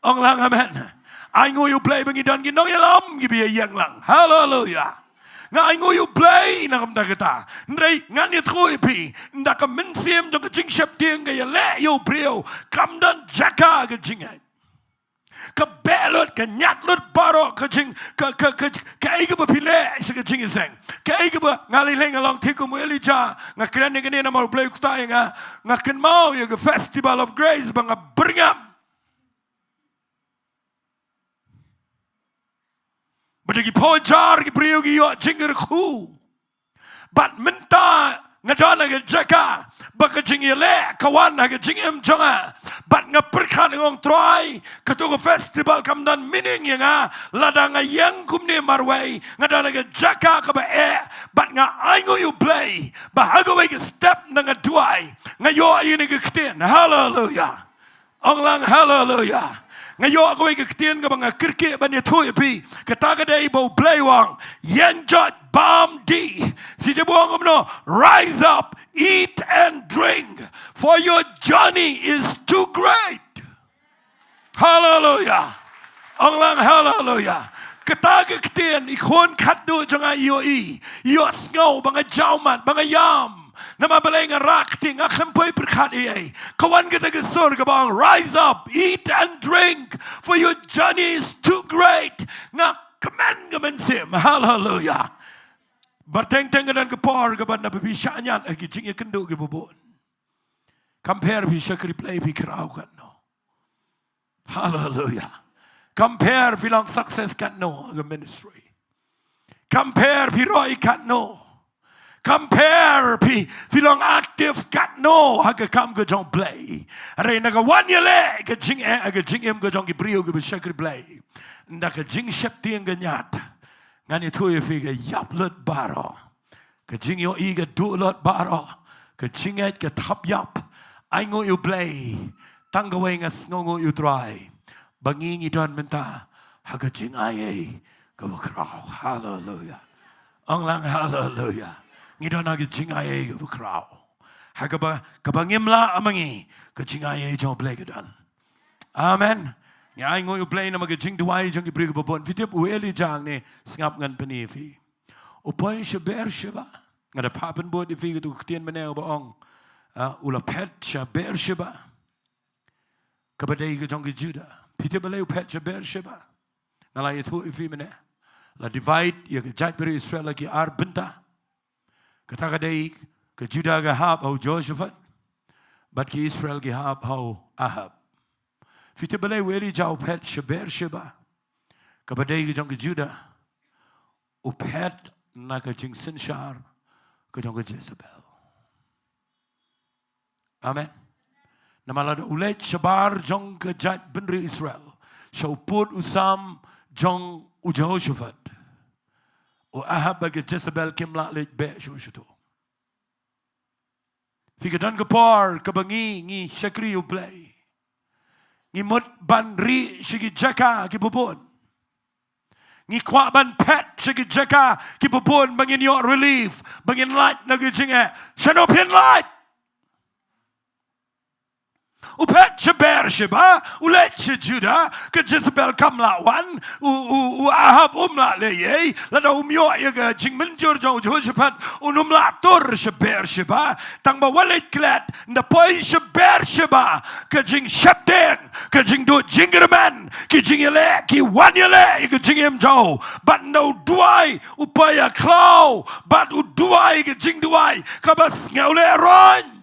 Ong lang amen. Aingo you play bangidan ki Nongyalam ki biya yang lang. Hallelujah. Nga aingo you play na kamda kita. Ndray ngan yatro ipi. Nda ka mensim jong ke jing shepteng ke yale yo Briew. Kamdan Jaka ke jingay. Kebelot, kenyatlut baro, kejing, keiga berpilih sekat Jingiaseng, keiga ber ngalileng along tiku Elijah, ngakren dengan ni nama Blei kutai ngaken mau ya ke Festival of Grace bang beringam. Berdegi pojar ki Briew ki yo jingkyrkhu, bat minta ngadon aga Jaka baka jingiasyllok kawan aga jingim jonga bat ngaperkan ngong troy ketua festival kamdan mining yang ladang yang kumne marwai ngadon aga Jaka kaba bat nga Ktien U Blei bahaga wai step nanga duai ngayo ini ke Ktien hallelujah onglang hallelujah ngayo ko ke Ktien ka banga kirke banya thoy pi kata ka dai bo Blei wang yang jot bam di si de buang no rise up eat and drink for your journey is too great hallelujah onglang hallelujah kata ka Ktien ikon kadu janga yo sngo banga jaumat banga yam nama balai ngarak ting akhempoi perkat ai kawan kita ke surga bang rise up eat and drink for your journey is too great ngak kemen sim hallelujah berteng-teng dan kepor ke banda bisa nyat lagi jingnya kynduh ke bubun compare bisa replay pi kerau kan no hallelujah compare bilang success kan no ke ministry compare pi roi kan no compare pi filong aktif kat no haga kam ke jong Blei are naga wan yele ke jingim ke jong ki Briew ke Shillong Blei nda ke jing shep tieng ke nyat ngani thu ye fi ke yap lut baro ke jing yo i ke du lut baro ke jinget ke thap yap Ktien U Blei tang ke wei ngas ngongo u trai bangi ngi don Bynta haga jing ai ke bakrau hallelujah onglang hallelujah ngidon agi jingiasyllok ke bakrau hagaba kabangimla amangi ke jingiasyllok jong Blei kedan amen ya Ktien U Blei nama ke Jingduwai jong ki Briew babon fitip ueli jang ne sngap ngan pani fi upoi shaber shiba ngada papen bod fi ke tu Ktien meneu baong ula pet shaber shiba kabadai ke jong ki Juda fitip balai pet shaber shiba ngalai tu fi mene la divide ya ke jat beri Israel lagi Bynta kata kadai ke Juda ke hab hau Josephat bat ke Israel ke hab hau Ahab fiti balai weli jau pet shaber shiba kabadai ke jong ke Juda upet na ke jing sinshar ke jong ke Jezebel amen namalada ulet shabar jong ke jat benri Israel shauput usam jong u Josephat o Ahab bagi Jezebel kimla lej be shuto fikadan kepor kebangi ngi Ktien U Blei ngi mut ban ri shigi Jaka ki bubun ngi kwa ban pet shigi Jaka ki bubun bangin yo relief bangin light nagi jinge shanopin light upet shaber shiba ulet Juda ke Jezebel kamla wan u Ahab umla leye lada umyo ye ke jingmenjur jong Josephat unumla tur shaber shiba tang ba walet klet nda poi shaber shiba ke jing Sdang ke jingdu jingraman ke jingiasyllok ki wan yele ke jingim jau bat no duai upaya klau bat u duai ke Jingduwai kabas ngaule ron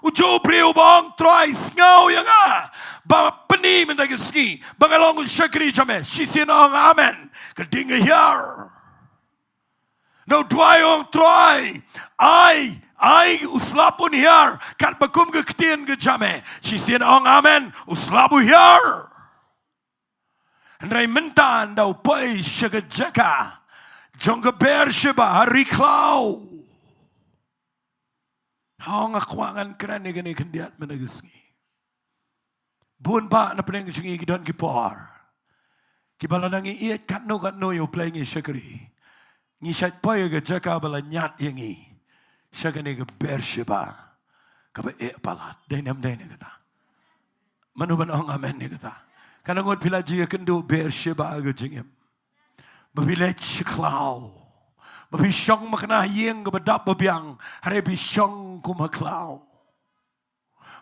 ujo Briew bang try ngau yang ba peni mendagi Sngi bangalong syakri jame sisin ong amen kedinga here no dwayong try ai uslapun here kat bakum ke Ktien ke jame sisin ong amen uslapu here andai mentan dau pai syaga Jaka jong ke Beersheba hari klau hong akwangan kerana gani kendiat menagi Sngi bun pa na peneng Sngi kidon kipor kibaladangi iet katno yo playing syakri ngi syat poy ke Jaka bala nyat yangi syakane ke Beersheba ka ba palat dainam kata manuban ong amen ni kata kana ngot pilaji ke kynduh Beersheba ke jingim babilet shiklau Bishong makna yeng kepada babiang hari bishong kumaklau.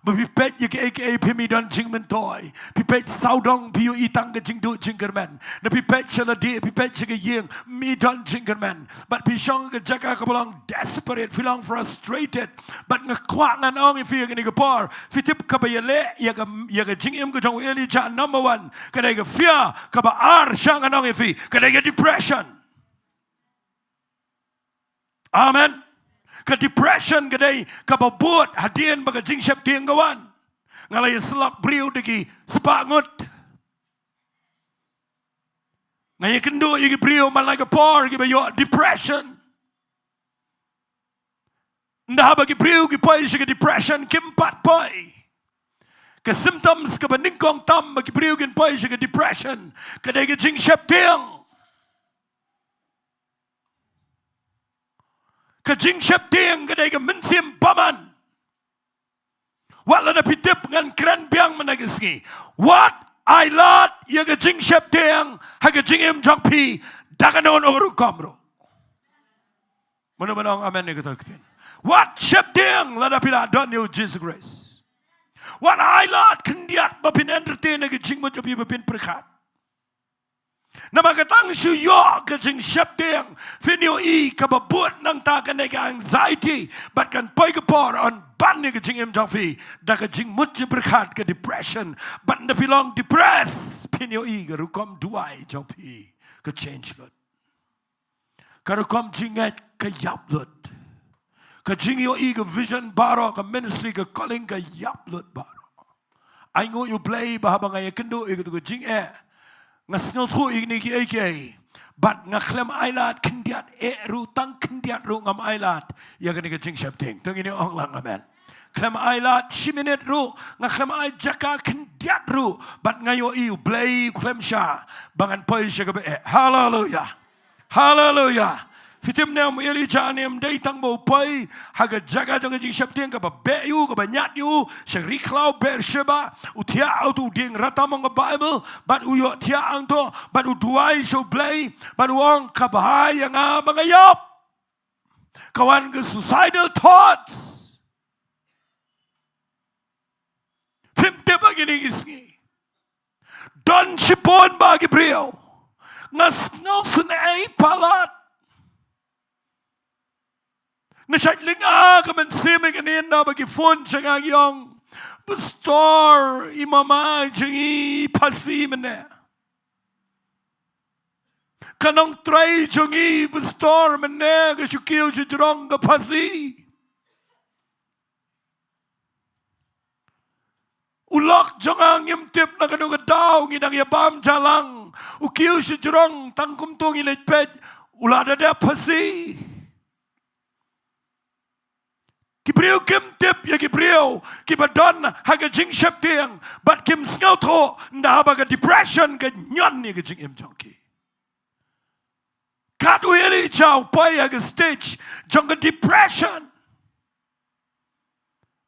Bipet ye ke pimidon jingmentoy. Pipet saudong piu itang ke jingdu jingkerman. Na pipet chaladi pipet ke yeng midon jingkerman. But bishong ke Jaka ke Balang desperate, feeling frustrated. But ngekuak ngan ong ifi ke ni kepor. Fitip ke bayale ya ke jingim ke jong eli jan number 1. Kadai ke fear ke ba ar syang ngan ong ifi. Kadai ke depression. Amen. Ke depression ke day ke babut hadian baga jing syap tiang kawan. Ngalai selak Briew degi sepangut. Ngai kynduh ye Briew malai ke por ke bayo depression. Ndah bagi Briew ke poi ke depression kimpat poi. Ke symptoms ke beningkong tam bagi Briew ke poi ke depression. Ke day ke jing syap tiang. Ke jing syap tiang ke day ke mensim paman. Wat lana pitip ngan keren biang menagisngi. What I lot ye ke jing syap tiang ha ke jing im jong pi dakanon oru kamro. Mana-mana amen ni kata Ktien. What syap tiang lana pila don't you Jesus grace. What I lot kendiat bapin entertain ke jing mo jopi bapin perkat. Nama katang syuyo ke jing syap tiang finyo I kababut nang ta kan anxiety but kan poi ke por on ban ni ke jing im jong pi da ke jing mut je berkat ke depression but na filong depress finyo I ke rukom duai jong pi ke change lot ke rukom jinget ke yap lot ke jing yo I ke vision baro ke ministry ke calling ke yap lot baro Aingo U Blei bahabang ay kynduh I ke tu ke jing ngasngel thu ini ki ake but ngaklem ailat kendiat ru tang kendiat ru ngam ailat ya kan ke jing syap ting tong ini ong lang amen klem ailat 10 minit ru ngaklem ai Jaka kendiat ru but ngayo U Blei klem sha bangan poi sha ke hallelujah hallelujah fitim nem eli janem dei tang bo poi haga Jaka jong jing syap ting ke ba Briew ke ba nyat yu seri klau ber sheba utia autu ding ratamong Bible but uyo tia angto but Jowai so Blei but wong kabahai yang mangayop kawan ke suicidal thoughts fimte bagi ni isngi don sipon bagi Briew ngas ngausen ai palat Nasyat linga ka man simi kanin na bagi phone siya yung pastor imama jingi pasi mana. Kanong try jingi pastor mana ka syukil siya jurong ka pasi. Ulok jangang imtip na kanong kadaw ngidang yabam jalang. Ukiw siya jurong tangkum tong ilitped ulada da pasi. Ki Briew kim tip ya ki Briew ki badon haga jing syap tiang but kim skau tho nda baga depression ke nyon ni ke jing im jongki kat really chau pai haga stage jong ke depression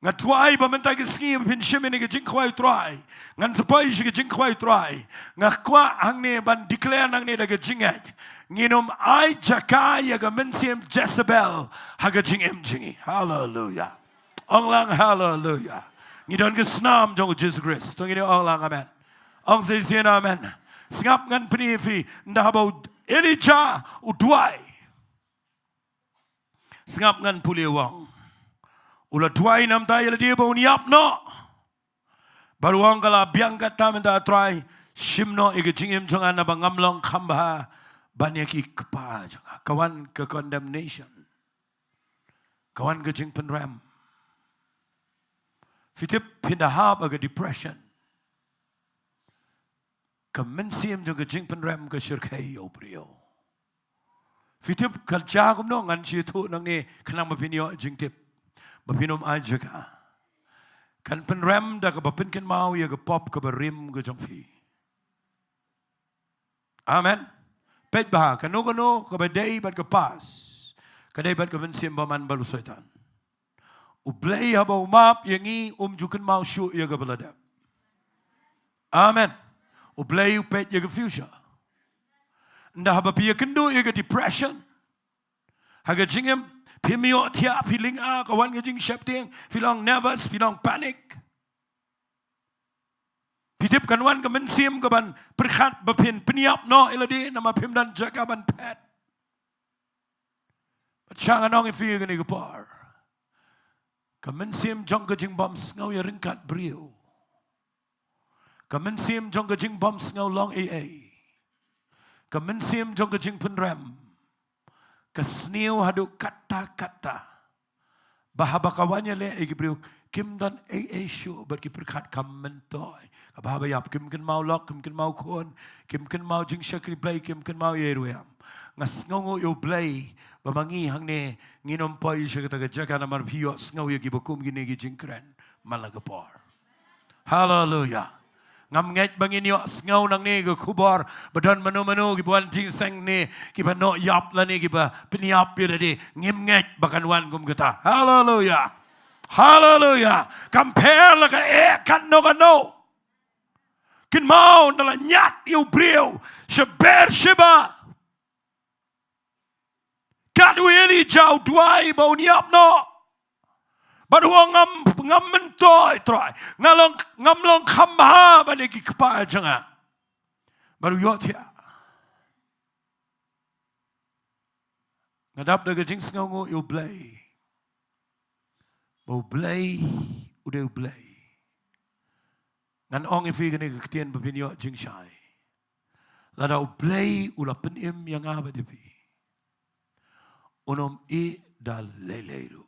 ngat tuai ba mentai ke Sngi pin shime ni ke jing khwai trai ngan sapai shi ke jing khwai trai ngak kwa hangne ban declare nang ni da ke jingat nginum ai Jaka ya ga mensim Jezebel haga jing im jingi hallelujah ong lang hallelujah ngidon ke snam jong Jesus Christ tong ini ong lang amen ong se sien amen singap ngan penifi ndah bau Elijah udwai singap ngan puliwang ula duai nam ta yela dia bau niap no baru wang kala biang kata menta try shimno ige jing im jong an abang ngamlong khamba banyak ikpa juga kawan ke condemnation kawan ke jing penram fitip pindahap aga depression kemensim juga jing penram ke syirkai U Blei fitip kerja kumno ngan situ nang ni kenang mapinyo jing tip mapinom aja ka kan penram da ke bapinkin mau ya ke pop ke berim ke jongfi amen pet bah kanu ke badai bat ke pas kadai bat ke mensim baman balu syaitan U Blei haba umap yangi jukan mau syu ya ke beladap amen U Blei pet ya ke future ndah haba pia kynduh ya ke depression haga jingem pimio tia feeling kawan ke jing syap tiang feeling nervous feeling panic Pitip kanwan ke mensim ke ban perkhat bapin peniap no eladi nama pim dan Jaka ban pet. Bacang anong ifi ke ni ke par. Ke mensim jong ke jing bom ngau ya ringkat Briew. Ke mensim jong ke jing bom ngau long AA. Ke mensim jong ke jing penram. Kesniu hadu kata-kata. Bahabakawannya le Briew kim dan syu bagi perkat kam mentoi. Bahabayap kim ken mau lok, kim ken mau kon, kim ken mau Ri Blei, kim ken mau yeruam. Ngas ngongo U Blei bamangi hangne Nongpoh kata Jaka namar pio ngau ya gibakum gini jingkren malagapor. Hallelujah. Ngam nget bangin yo ngau nang ni ke kubar badan manu-manu gibuan jingseng ni giba no yap la ni giba peniap ya tadi ngim nget bakan wan kum kata. Hallelujah. Hallelujah. Compare la ka kan no. Kin mau nala nyat U Briew shaber shiba. Kat wili jau duai bau niap no. Baru ngam mentoi try ngam long khamha bani ki kpa janga baru yo thia ngadap de jing sngongo U Blei bo Blei ude U Blei ngan ong ifi gane Ktien babin yo jing shai lada U Blei ula penim yang abadipi unom I dal leileiru.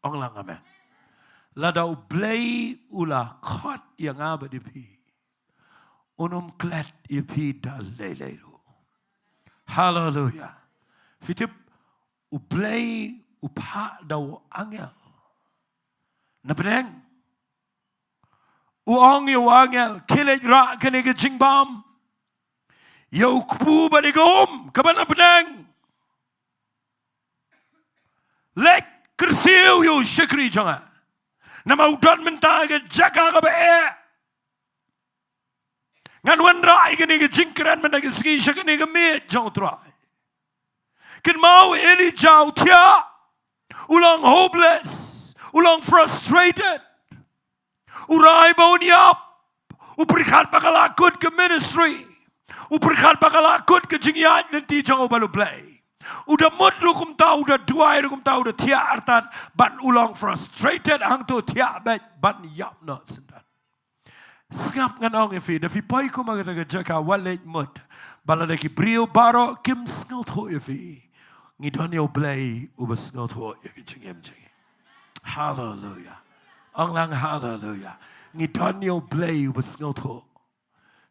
Ong lang amen. Lada U Blei ula kot yang abadipi. Unum klet ipi dal leileiru. Hallelujah. Fitip U Blei upha daw angel. Nabeneng. Uong yu angel kilej ra kene ke jingbam. Yo kupu badigom kabana beneng. Lek kersiu yu syakri jangan. Nama udat mentah ke Jaka kaba ngan wan rai ke ni ke jingkran mena ke Sngi syakni ke mit jang trai. Ken mau eli jau tia. Ulang hopeless. Ulang frustrated. Urai bau niap. Uperikat bakal akut ke ministry. Uperikat bakal akut ke jingiat nanti jang balu Blei. Udah mud rukum tahu, udah duai rukum tahu, udah tiak artan, ban ulang frustrated hang tu tiak bet ban yap not sendat. Ngap ngan ong ifi, dafi pai ko magata ke Jaka walej mud, balada ki Briew baro kim sngot ho ifi, ngidon U Blei ubas sngot ho yaki jingem. Hallelujah. Ong lang hallelujah. Ngidon U Blei ubas sngot ho.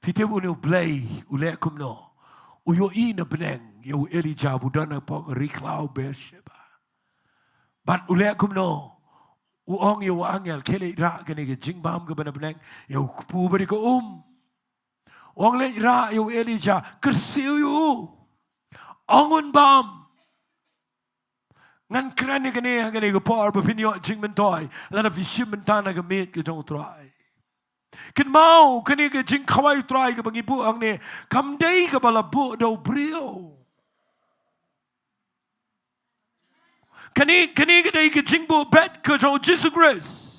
Fitib U Blei ulek kum no. Uyo na beneng yo Elijah budana pok riklau bersheba. Bat ulek kum no. Uong yo angel kele ra kene ke jingbam ke bana beneng yo pu beri ko Uong le ra yo Elijah kersiu yo. Ongun bam. Ngan krane kene ke por bepinyo jingmentoi. Lada vishim mentana ke mit ke jong trai. Ken mau kini ke jingkawai try ke bagi bu ang ni kam dei ke bala bu do Briew. Kini ke dei ke jingbu bet ke jong Jesus Christ.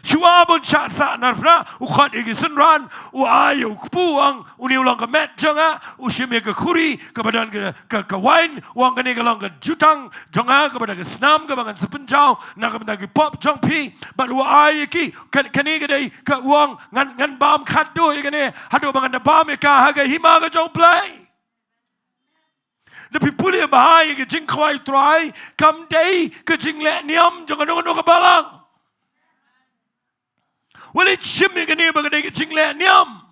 Shua bun chat sa narfna ukhat igi senran ayu puang uni ulang ke met janga ushime ke kuri ke badan ke wine uang kini ke lang ke jutang janga ke badan ke senam ke bangan sepenjau nak ke badan ke pop jong pi balu ayu ki kini ke dei ke uang ngan bam kadu kini hadu bangan bam ka haga hima ke jong Blei. Tapi pulih bahaya ke jing kwai try kam dei ke jing le niam jangan nong ke Balang. Walit shimmy ke ni bagai ke jing le niam.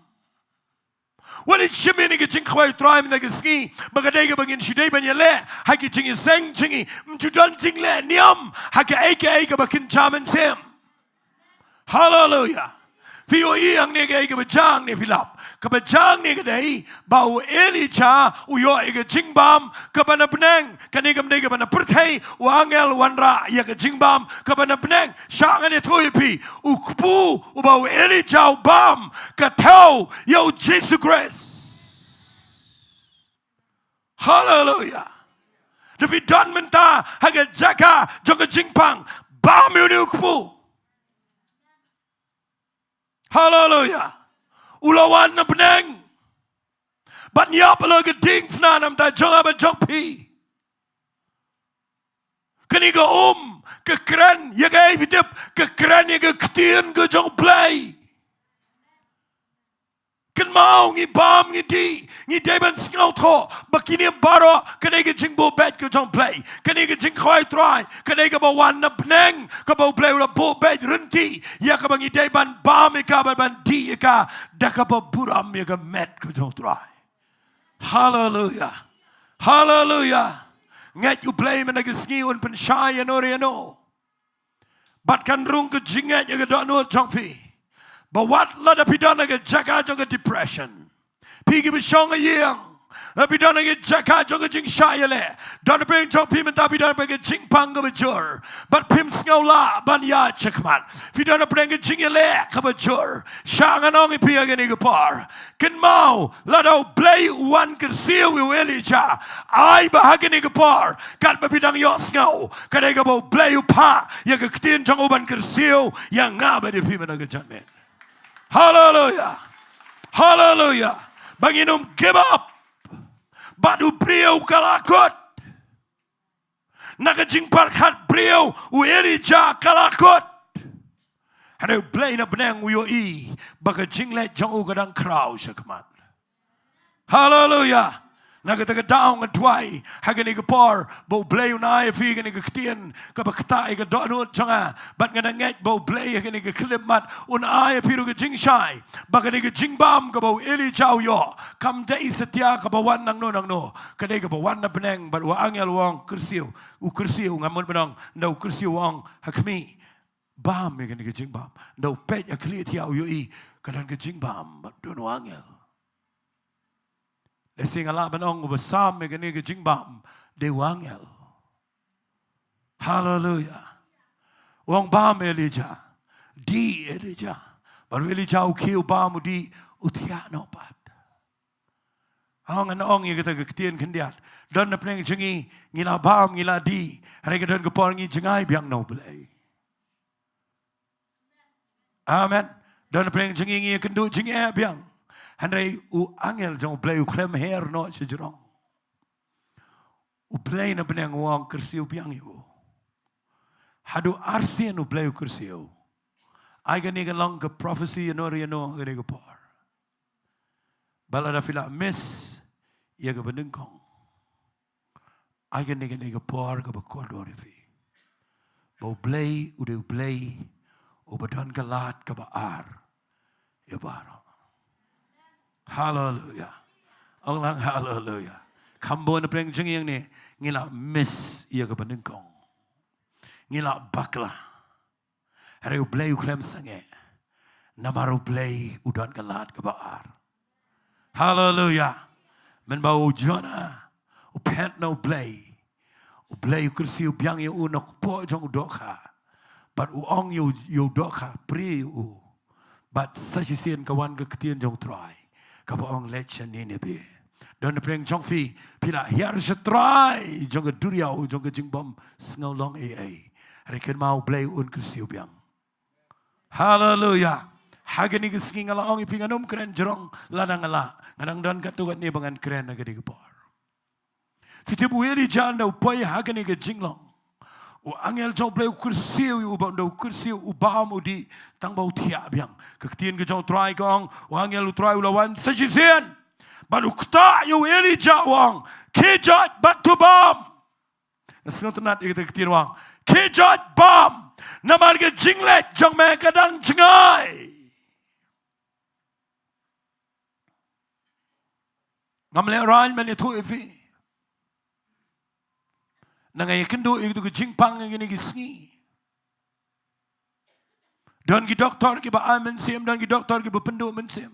Walit shimmy ni ke jing kwai try mina ke Sngi bagai ke bangin shidai banya le hai ke Jingiaseng jingi mjudan jing le niam hai ke ke bakin jaman sem. Hallelujah. Fiyo yang ni ke bajang ni filap. Kebajang ni ke dai bau Elijah uyo ke jingbam ke bana beneng kani ke mdai ke bana perthai wangel wanra ya ke jingbam ke bana beneng syangan ni thui pi ukpu bau Elijah bam ke tau yo Jesus Christ. Hallelujah. David don menta haga Jaka joga jingpang bam yo ukpu. Hallelujah. Ulawan na beneng. Bat niya pala ke ding fna nam ta jong aba jong pi. Kani ke ke keren ya ke vidip ke keren ya ke Ktien U Blei. Kan mau ngi bam ngi di Ni deban ngau tho bakini baro kene ke jingbo bet ke jong play. Kene ke jing khoi try. Kene ke bawan na pneng ke bau play ula bo bet renti. Ya ke bangi deban bam ka ban di ka daka ba buram ya ke met ke jong try. Hallelujah. Hallelujah. Ngat you play men ke Sngi un pen shai no re no. Bat kan rung ke jingat ya ke do no jong fi. But what lot of people get Jaka jong depression. Pigi be shong a yang. Tapi don't get Jaka jong jing shayale. Don't bring jong pim tapi don't bring jing pang ke bejur. But pim ngau la ban ya cekman. Fi don't bring jingiasyllok ke bejur. Shang anong ipi agani ke par. Ken mau la do blei wan ke siu wi welija. Ai bahagani ke par. Kat bidang yo ngau. Kadai ke bau blei pa ya ke Ktien jong uban ke siu yang ngabe di pim ke janmen. Hallelujah. Hallelujah. Banginum give up. Badu Briew kalakot. Nakajing parkat Briew uelija kalakot. Hadau blei na benang uyo I. Baka jinglet jang u kadang kraw syakman. Hallelujah. Nakataga daong adwai. Hagani ke par. Bau blei unai fi gani ke Ktien. Kabaktai ke donut janga. Bat ngananget bau blei hagani ke klimat. Unai piru ke jingshai. Bakani ke jingbam ke bau eli jau yo. Kam dai setia ke bawan nang no. Kadai ke bawan na beneng. Bat wa angel wang kursiu. U kursiu ngamun benang. Ndau kursiu wang hakmi. Bam hagani ke jingbam. Ndau pet akli tiau yo I. Kadang ke jingbam. Bat dono angel. Lesing ala banong ubasam megani ke jingbam de wangel. Hallelujah. Wong bam Elijah. Di Elijah. Baru Elijah ukiu bam di utia no pat. Hong anong ye kita ke Ktien kendiat. Dan na pneng jingi ngila bam ngila di. Hari ke dan ke por ngi jingai biang no Blei. Amen. Dan na pneng jingi ngi kynduh jingiaroh biang. Handai u angel jong Blei u klem her no sejrong. U Blei na benang wang kursiu biang yu. Hadu arsian u Blei u kursiu. Ai gani kan long ke prophecy no gani ke par. Balada fila miss ia ke benengkong. Ai gani ke par ke bekodor fi. Bau Blei u de Blei u badan kelat ke baar. Ya baro. Hallelujah. Allah hallelujah. Kambo na preng jing yang ni ngila miss ia ke benengkong. Ngila bakla. Hari u Blei u klem sange. Namaru Blei udan kelat ke baar. Hallelujah. Men bau jona u pet no Blei. U Blei u kursi u biang u Nongpoh jong doka. But u ong yu doka Briew. But sasisian kawan ke Ktien jong try. Kabaong lechen ini be. Dan preng jong fi pila hiar setrai jong ke duriau jong ke jingbam ngau long ai. Rekan mau Blei un kursiu biang. Hallelujah. Hagani ke Sngi ngala ong ipinganum keren jerong ladang ala. Ngadang dan katugat ni bangan keren na gadi kepar. Fitibu eli janda upay hagani ke jinglong. U angel jong Blei kursiu u bang do kursiu u bam di tang bau tia biang. Ktien ke jong try kong u angel u try ulawan sajisian. Baru kta yu eli jawang kijat batu bam. Nasngot nat ikut Ktien wang kijat bam. Namar ke jinglet jong me kadang jengai. Ngamle ran men itu ifi. Nangai kynduh itu ke jingpang yang ini ke Sngi. Dan ke doktor ke ba mensim dan ke doktor ke pendu mensim.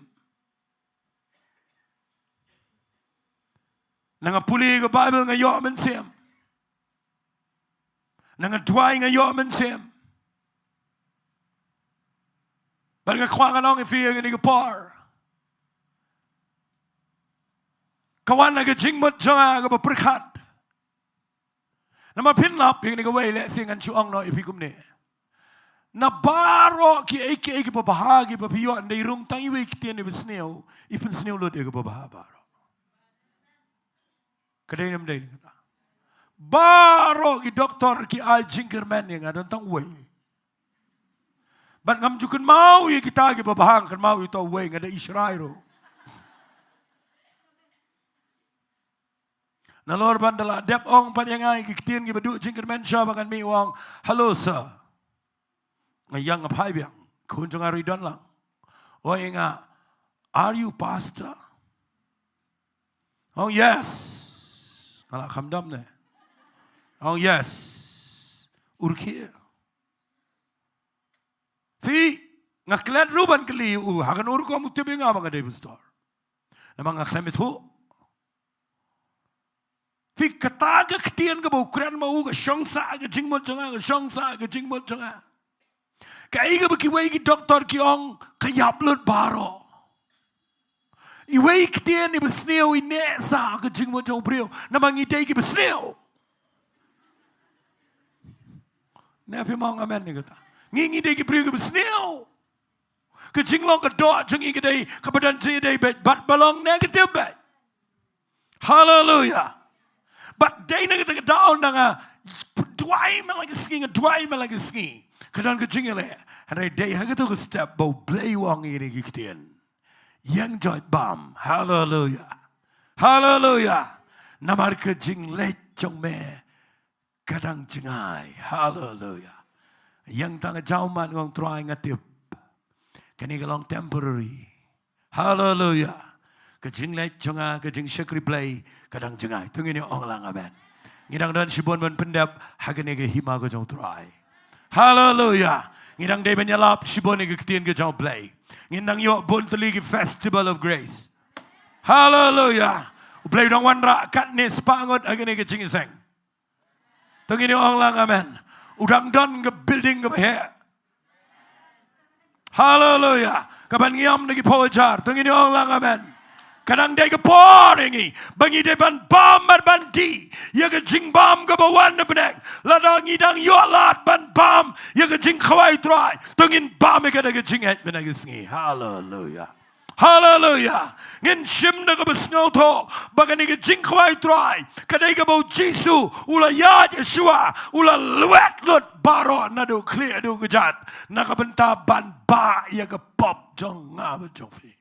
Nangai puli ke Bible ngayo mensim. Nangai dwai ngayo mensim. Barang kwang anong ifi yang ini ke par. Kawan lagi jingmut jangan ke berkat. Nama pinlap yang ni kawai le singan chuang no ipikum ni. Na baro ki eke babahagi babiyo andai rum tang iwe Ktien ibn sneu ipin sneu lo de ke babah baro. Kadai nam dai ni kata. Baro ki doktor ki ai jingkyrkhu yang ada tang wei. Bat ngam jukun mau ye kita ki babahang kan mau itu wei ngada Israel. Nalor bandala dep ong panyangai ki ktien ki badu jingkermen sha bakan mi wang. Hello sir. Ngayang apai biang. Kun jong ari don lang. Oh inga, are you pastor? Oh yes. Ngala khamdam ne. Oh yes. Urki. Fi ngaklet ruban keli hakan urko mutibi nga mga debustor. Namang ngaklet itu. Fi kataga ktien ka bukran mau ka shongsa ka jingmot jonga ka shongsa ka jingmot jonga. Kai ka bakiway ki doktor ki ong kayap lut baro. Iway ktien ni besneo inesa ka jingmot jong Briew namang itay ki besneo. Napi mau ngamen ni kata. Ngingi day ki Briew ki besneo. Ka jinglong ka do jongi ka day kabadan siya day bat balong negative bay. Hallelujah. But day na kita down nga dwai malagi ski. Kadang kecingin le. Hari day haga tu ke step bau blei wang ini kiktian. Yang joy bam. Hallelujah. Hallelujah. Namar kecing le jong me kadang jengai. Hallelujah. Yang tang jauman wang try ngatip. Kani kalong temporary. Hallelujah. Kecing le jonga kecing syakri play kadang jengai tungin yung ong lang amen ngidang dan sibon man pendap hagane ke hima ko jong try hallelujah ngidang day menyalap sibon ke ktien ke jong play ngidang yo bon tuli ke festival of grace hallelujah play dong wan ra kat ne spangot hagane ke jingiaseng tungin yung ong lang amen udang don ke building ke he hallelujah kapan ngiyam nagi pojar tungin yung ong lang amen kadang day ke poringi bangi day ban bam ban di ya ke jing bam ke bawan na beneng ladang idang yo lat ban bam ya ke jing khawai try tungin bam ke ke jing het beneng sngi hallelujah hallelujah ngin shim na ke besngau tho bagani ke jing khawai try kadai ke bau jisu ula ya Yeshua ula luet lut baro na do clear do kejat na ke benta ban ba ya ke pop jong ngab jong fi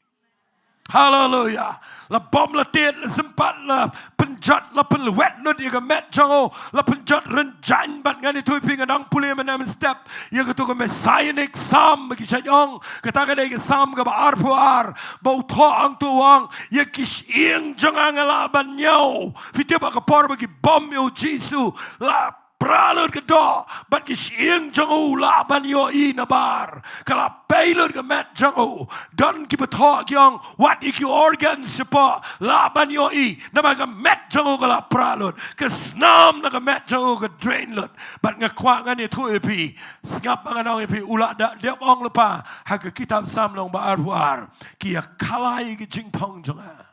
hallelujah. La bom la tiet la sempat la penjat la penluet lut ya met jango la penjat renjan bat ngani tui ping adang puli menam step ya ketu ke messianic sam bagi syajong kata kadai ke sam ke ba puar bau tho ang tuang ya kish ing jangang la ban nyau fitia ba ke por bagi bom yo jisu la pralut ke do bat kish ing jangu la ban yo I nabar kala pailut ke met jangu dan ki betho kyong what ik your organ sepa la ban yo I nama ke met jangu kala pralut ke snam na ke met jangu ke drain lut bat ngakwa ngani tu epi ngap ngana epi ula da dep ong lepa ha ke kitab sam long ba arwar ki kalai ke jingpong jonga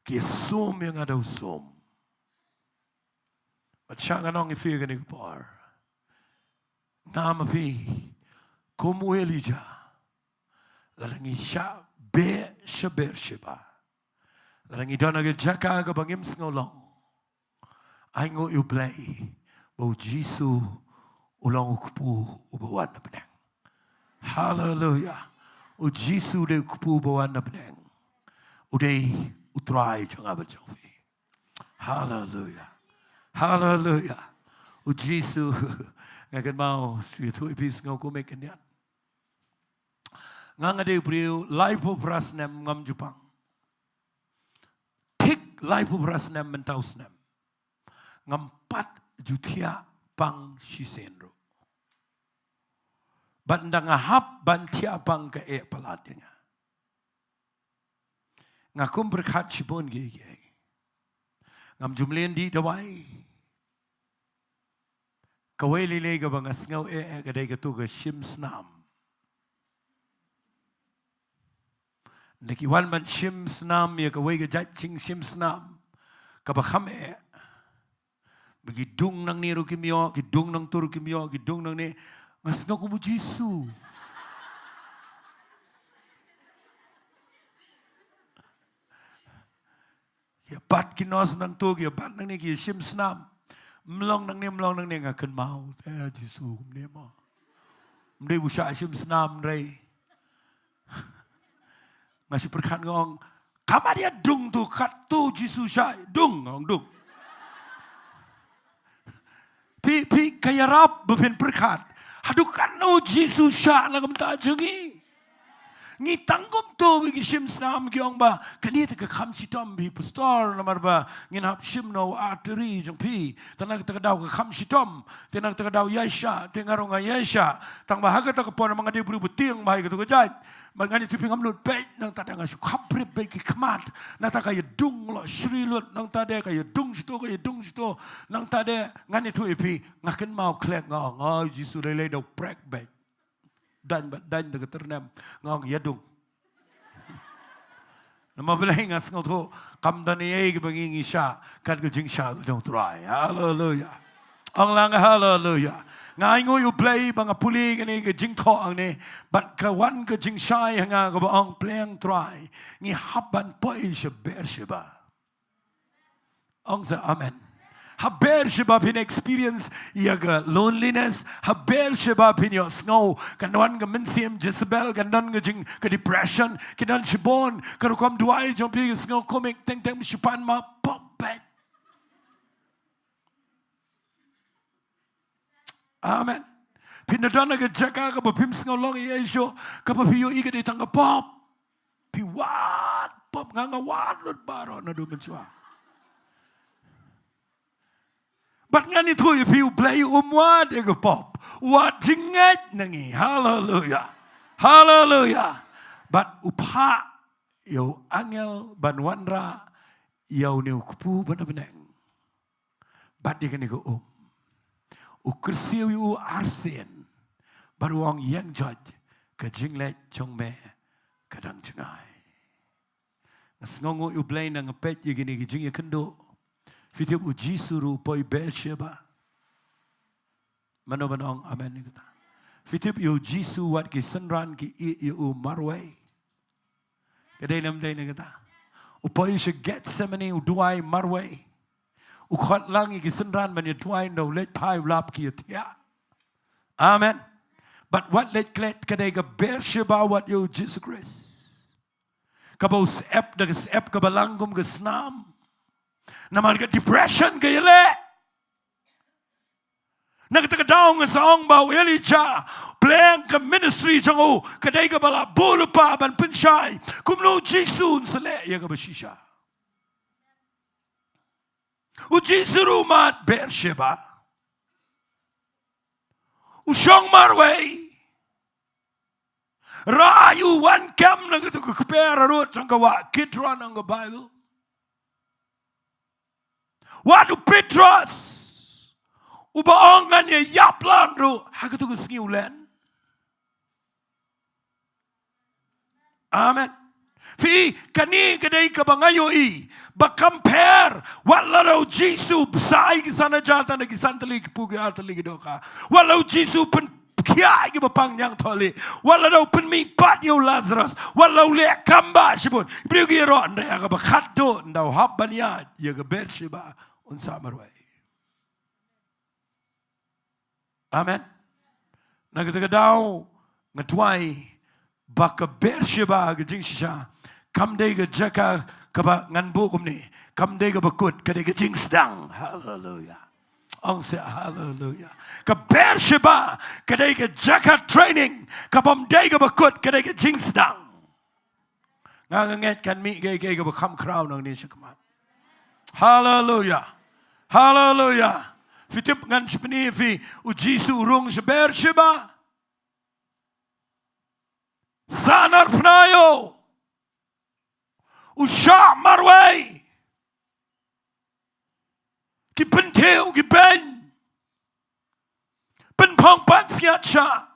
ki sum yang ada sum Macam anong ifigure ni par. Nama pi kumu Elijah. Larangi sya be shaber shiba. Larangi dona ke Jaka ke bangim Sngi. Aingo U Blei. Bau Jisu ulang kupu ubawan na benang. Hallelujah. U Jisu de kupu ubawan na benang. Udai utrai jang abad jangfi. Hallelujah. Hallelujah. O Jisu ngakan mau situ ipis ngau ko mekenian. Ngangade Briew life of rasnem ngam Jepang. Tik life of rasnem mentausnem. Ngampat jutia pang sisenro. Bandang ahap bantia pang ke palatnya. Ngakum berkat cibon gege. Ngam jumlien di Jowai. Kawai lele ke bangas ngau kadai ketu ke shim snam. Neki wan ban shim snam ya kawai ke jaching shim snam. Kabakham bagi dung nang ni rukimyo, ki dung nang tur kimyo, ki dung nang ni ngas ngau kumu Jisu. Ya bat kinos nang tu, ya bat nang ni ki shim snam. Melong nang ni ngakan mau. Jisu kumne mo. Mde busya shim snam rei. Ngasih perkat ngong Kama dia dung tu kat tu Jisu syai dung orang dung. Pi kaya rap berpen perkat. Hadukan no Jisu syai nak mta jengi. Ngi tanggum tu bagi sim snam ki ong ba kani te ka kham sitom bi pastor namar ba ngin hap sim no artery jong pi tanang te ka daw ka kham sitom tenang te ka daw yaisha te ngarong yaisha tang ba haga ta ka pon mangadi buru butiang bai ka tu ka jai mangani tu pingam lut pe nang ta dang su khaprip be ki khmat na ta ka ye dung lo shri lut nang ta de ka ye dung sto ka ye dung sto nang ta de ngani tu epi ngaken mau klek ngong Jisu le do prek be dan te ternam ngong yadung nama belai ngas ngau tu kam dan ye ke bangi ngisha kan ke jingsha jong trai haleluya ong lang haleluya ngai ngoi u play bang puli ke ni ke jingtho ang ni bat ka wan ke jingsha hanga ke ong pleng trai ngi haban poi she bersheba ong sa amen haber sheba pin experience yaga loneliness haber sheba pin yo snow kanwan ga mensim Jezebel gandan ga jing ka depression kidan shibon karukom duai jompi snow komik teng teng shipan ma pop back amen pinadana ga Jaka ka bapim snow long yesho ka papiyo iga de tanga pop pi wat pop nganga wat lut baro na du menchua. But ngani tu you play what ego pop. What jinget nangi. Hallelujah. Hallelujah. But upha yo angel banwanra yo ni kupu benar-benar. But dia kena go ukursiu yu arsen. Baru orang yang judge ke jinglet chongme kadang cengai. Ngasngongo yu blay na ngepet ye gini ke jingiasyllok. Fitiap uji suruh poi Beersheba. Mano amen ni kata. Fitiap uji su wat ki senran ki u marwai. Kadai nam dai ni kata. Upoi she Gethsemane u duai marwai. U khot langi ki senran ban ye duai no let pai lap ki tia. Amen. But what let klet kadai ka Beersheba wat you Jesus Christ. Kabau sep da sep ka balangum ka snam. Naman ka depression kaya le. Nagtakadaw nga sa ong baw Elijah. Playang ka ministry jango. Kaday ka bala bulu pa ban pinsay. Kumno Jisun sa le. Iya ka ba sisya? U Jisuru mat Beersheba. U siyong marway. Rayu one cam na ka kapera rot. Ang kawa kidron ang Bible. Wadu Petros ubaongan ye yaplan ro hagatu kusngi ulen. Amen. Fi kani kadai kabangayo i ba compare walalo Jisu sai kisana jata na kisantali kipugi artali kidoka walalo Jisu pen kia ki bapang yang tholi walalo pen mi pat yo Lazarus walalo le kamba shibun Briew ro ndai aga ba khatdo ndau habania ye ga Beersheba unsa marwai. Amen. Nagdagadaw ngatwai baka Beersheba ga jingsha kamde ga Jaka kaba nganbu kumni kamde ga bakut kade ga Sdang. Hallelujah. Ong say hallelujah. Ka Beersheba kade ga Jaka training kabam de ga bakut kade ga Sdang. Nganget kan mi ga bakam crown nang ni shakamat. Hallelujah. Hallelujah. Fitip ngan shpni fi uji surung Beersheba. Sanar pnayo. Usha marway. Ki penteu ki ben. Penpong pan siat sha.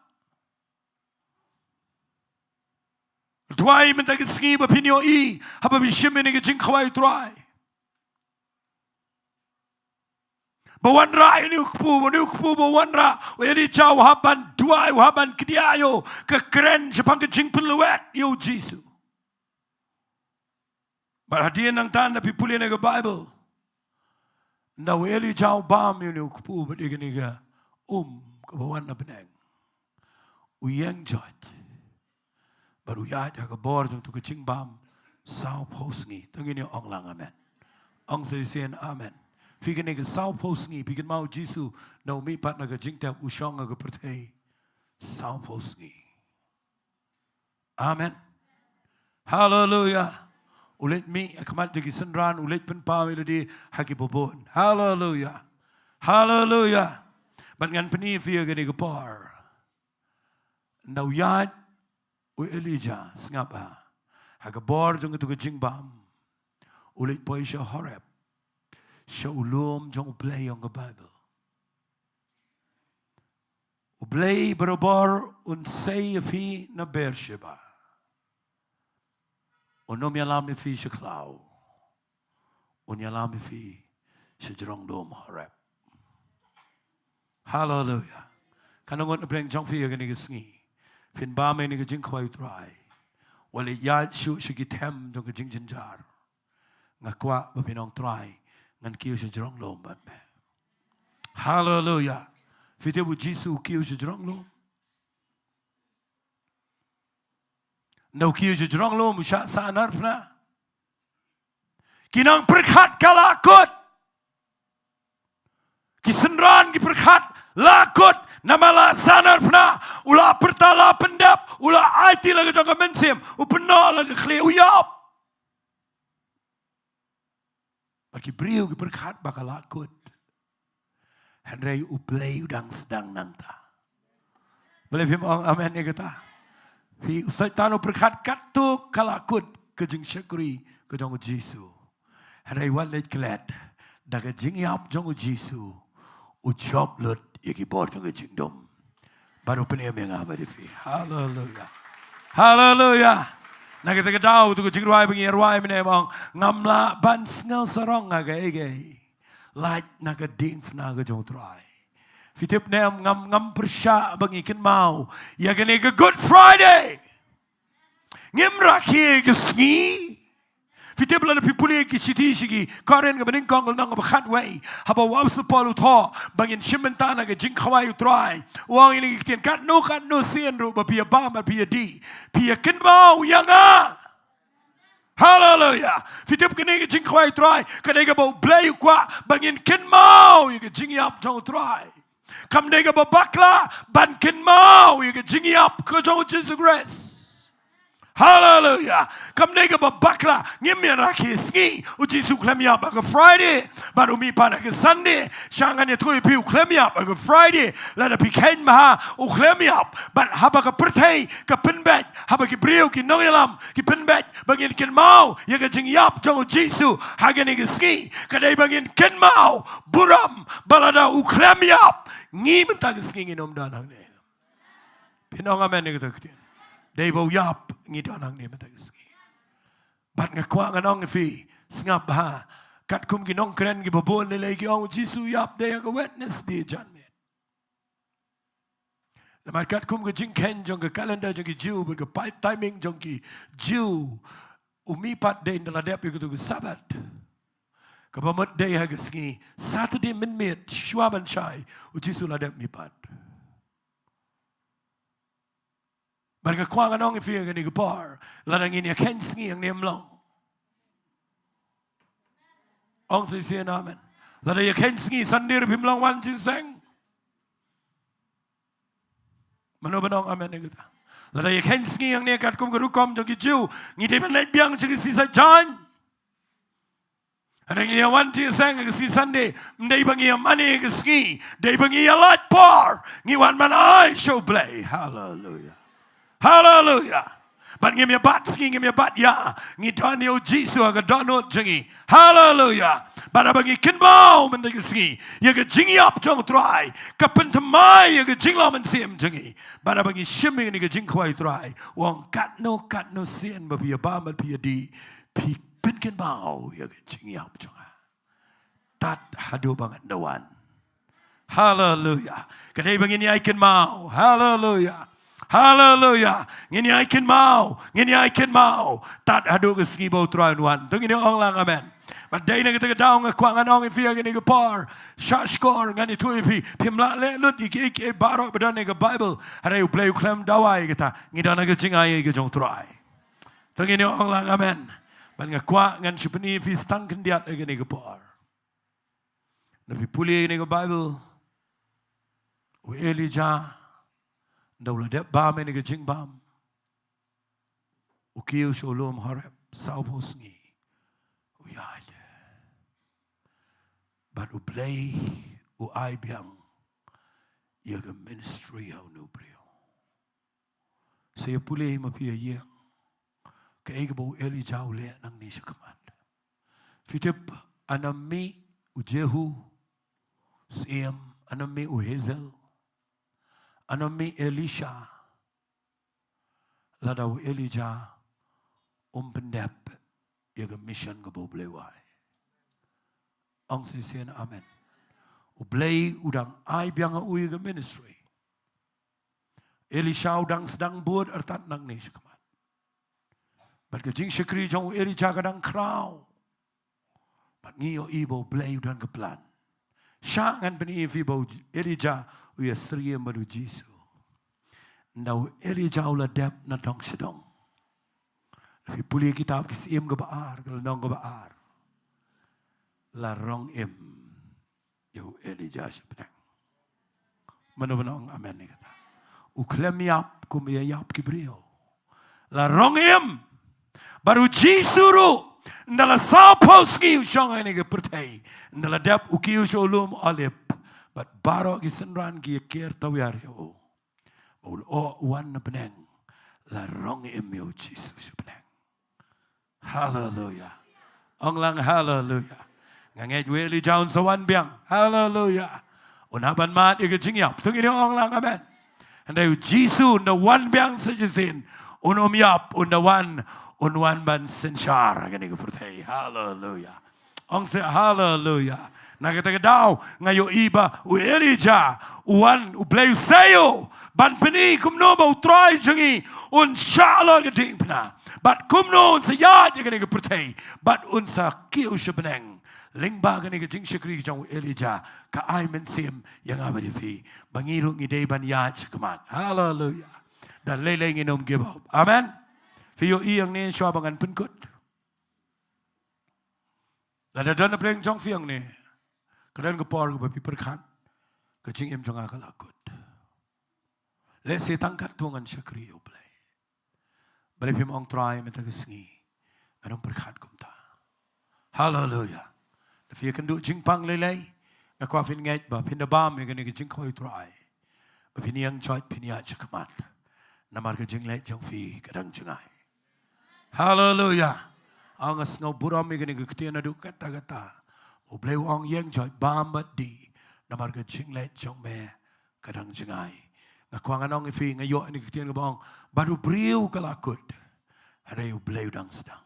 Dwai mentag Sngi bapinyo i haba bishimini ki jingkawai try. Bawanra ini ukpu bawanra weli jauh haban duai haban kediayo kekeren sepang kejing peluet yo Jisu. Berhadian nang tanda pipuli nega Bible. Nda weli jauh bam ini ukpu berdigani ga kebawana beneng. Uyang jod. Baru ya jaga bor jeng tu kecing bam sao post ngi tungin yo ong lang amen ong se sien amen figen ne sao post ngi figen mau jisu no mi pat na ga jingtap u shong ga perthei sao post ngi amen hallelujah ulet mi akamat digi senran ulet pen pa melodi haki bobon hallelujah hallelujah ban ngan peni fia ga ni ga par now yat u Elijah ngapa hagabor jong tu jingbam ulit boy sha horeb sha ulum jong play on the Bible u play berobor un say fi na Beersheba unom yalam fi shaklau un yalam fi shajrong dom horeb hallelujah kanongon breng jong fi ga ni Sngi fin ba me ni ga jing khwai trai wali yad shu shigi tem jong jing jinjar ngakwa ba pinong try ngan kiu shi jrong lom ban me hallelujah fite bu jisu kiu shi jrong lom no kiu shi jrong lom sha sanar pna kinang perkhat kalakut kisenran ki perkhat lakut namala sanar pna ula pertala pendap ula aiti lagi jangka mensim upena lagi khle uyap bagi Briew ki berkat bakal lakut Henry U Blei udang Sdang nangta boleh film amen ya kata fi usaitan berkat katu kalakut ke jingkyrkhu ke jong Jisu Henry walet glad daga jingiap jong Jisu ujob lut yaki bor jong jingdom baru penem yang apa di fi hallelujah hallelujah nak kita tahu tu Jingduwai bengi Ruai mene bang ngamla ban ngel sarong aga ege like nak ding fna ga jong trai fitip nem ngam persya bengi kin mau ya gane ga Good Friday ngim rakhi ga Sngi fitip la pipuli ki chiti shigi karen ga bening kong nang ba khat wei haba wa supolu tho bangin shimenta ga jingkhwai trai wang ini Ktien kat no sien ru ba pia ba ma pia di pia kin mau yanga hallelujah fitip kini jingkhwai trai kane ga ba Blei kwa bangin kin mau ga jingiap jong trai kam de ga ba bakla ban kin mau ga jingiap ko jong Jesus Christ hallelujah kam nega babakla ngimya rakhi Sngi uji su klemya ba Friday baru mi pana ke Sunday shangan ne thui pi klemya ba Friday la da pikain ma u klemya but haba ka perthei ka penbat haba ki Briew ki nongilam ki penbat bangin ken mau ya ga jingiap jong Jisu hagen ne Sngi kadai bangin ken mau buram balada u klemya ngi menta Sngi nom danang ne pinong amen ne ka Ktien Dei bau yap ngidon ang ni mata Sngi. Bat ngakwa nganong fi ngap ha kat kum ginong kren gi babon le lagi ong Jisu yap dei ga witness di janmet. Lamar kat kum ga jingken jong ga calendar jong gi Jew ga timing jong gi Jew umi pat dei ndaladep gi tu sabat. Ka pamot dei ha ga Sngi Saturday minmit shwaban chai u Jisu ladep mi pat. Barga kwang anong ifia gani gapar ladang ini ken Sngi ang nemlong. Ong say siya namin. Ladang ya ken Sngi sandir pimlang wan jinseng. Mano ba nong amen nagata. Ladang ya ken Sngi ang nekat kum garukom jong Jew ngide man let biang jong sisa John. Adang ya wan jinseng si Sunday mday bangi ya mani Sngi day bangi ya lat par ngiwan man ay show Blei hallelujah. Hallelujah. But give me a bat, Sngi, give me a bat, ya. Ngi dani o Jisu aga donot jingi. Hallelujah. But abangi kinbao mendag Sngi. Yaga jingi up jong try. Kapentamai yaga jinglam and sim jingi. But abangi shimming niga jingkwai try. Wong kat no sin babi a bam at pia di. Pi pinkin bao yaga jingi up jonga. Tat hadu bangan dawan. Hallelujah. Kadai bangi ni aikin mau. Hallelujah. Hallelujah. Ngini aikin mau. Tat hadu ke Sngi bau truan wan. Tung ini ong lang amen. But day na kita daong kwang anong ifia gini par. Shashkor ngani tu ifi pimla le lut iki barok bedan ni ke Bible. Hari U Blei klem dawai kita. Ngidan na ke jingai ke jong truai. Tung ini ong lang amen. ban ngakwa ngan shupani fi stang kendiat agani gapor nabi puli ni Bible u Elijah dawla de bam ni jing bam u kiu sholom harap sau Sngi u yad but u Blei u ai biang yaga ministry au no Briew saya puli mapi yang kaigabo Elijah le nang ni shakaman fitip anami u Jehu Siam anami u Hazel anami Elisha ladaw Elijah pendap yaga mission gabo Blei wai ang sisian amen u Blei udang ai biang u yaga ministry Elisha udang sedang buat ertat nang ni shakaman but kajing syakri jong Elijah kadang crow but ngiyo ibo Blei udang keplan syangan beni ibo Elijah uya seriya madu Jisu ndaw Elijah ula dep na dong sedong tapi puli kitab kisim ke baar kelenong ke baar la rong im yo Elijah sebenang mana-mana amen ni kata uklem yap kum yap kibriyo la rong im baru Jisuru ndala sapo ski usyong ini ke pertai ndala dep ukiu sholum alip but baro gisenran ki kier tawiario ul o wan beneng la rong im yo Jesus beneng hallelujah onglang hallelujah nganget weli jaun sawan biang hallelujah unaban mat ke jingiap tungini onglang amen andai Jisu na wan biang sejesin unom yap unawan unwan ban sensyar gani ko pertai hallelujah ong se hallelujah nagata daw ngayo iba u Elijah uwan u Blei sayo ban peni kumno ba utrai jangi un shala gading pna bat kumno un sayad gani ko pertai bat un sa kiu shbeneng lyngba gani ko jing shikri jong Elijah ka ai men sim yang abadi fi bangiru ngidei ban yaj kamat hallelujah dan lele nginom give up amen Fiyo iyang ni siya bangan penkut. Lada dan apreng jong fiyang ni. Kadang kepor ke bapi perkan. Kecing im jong akal akut. Le se tangkat tuangan syakri U Blei. Balik pim ong try menta ke Sngi. Anong perkan kumta. Hallelujah. Fiyo kynduh jingpang lelai. Ngakwafin ngait ba pindabam yang kini ke jingkyrkhu try. Bapiniyang choit piniyat syakamat. Namar ke jinglait jong fi kadang jengai. Hallelujah. Ang asngaw buram mi gani Ktien U kata-kata. U Blei ong yang joy bambat di. Namar ka jinglet jong me kadang jengai. Ngakwangan ong ifi ngayo ni Ktien U bong baru Briew kalakut. Hari U Blei udang Sdang.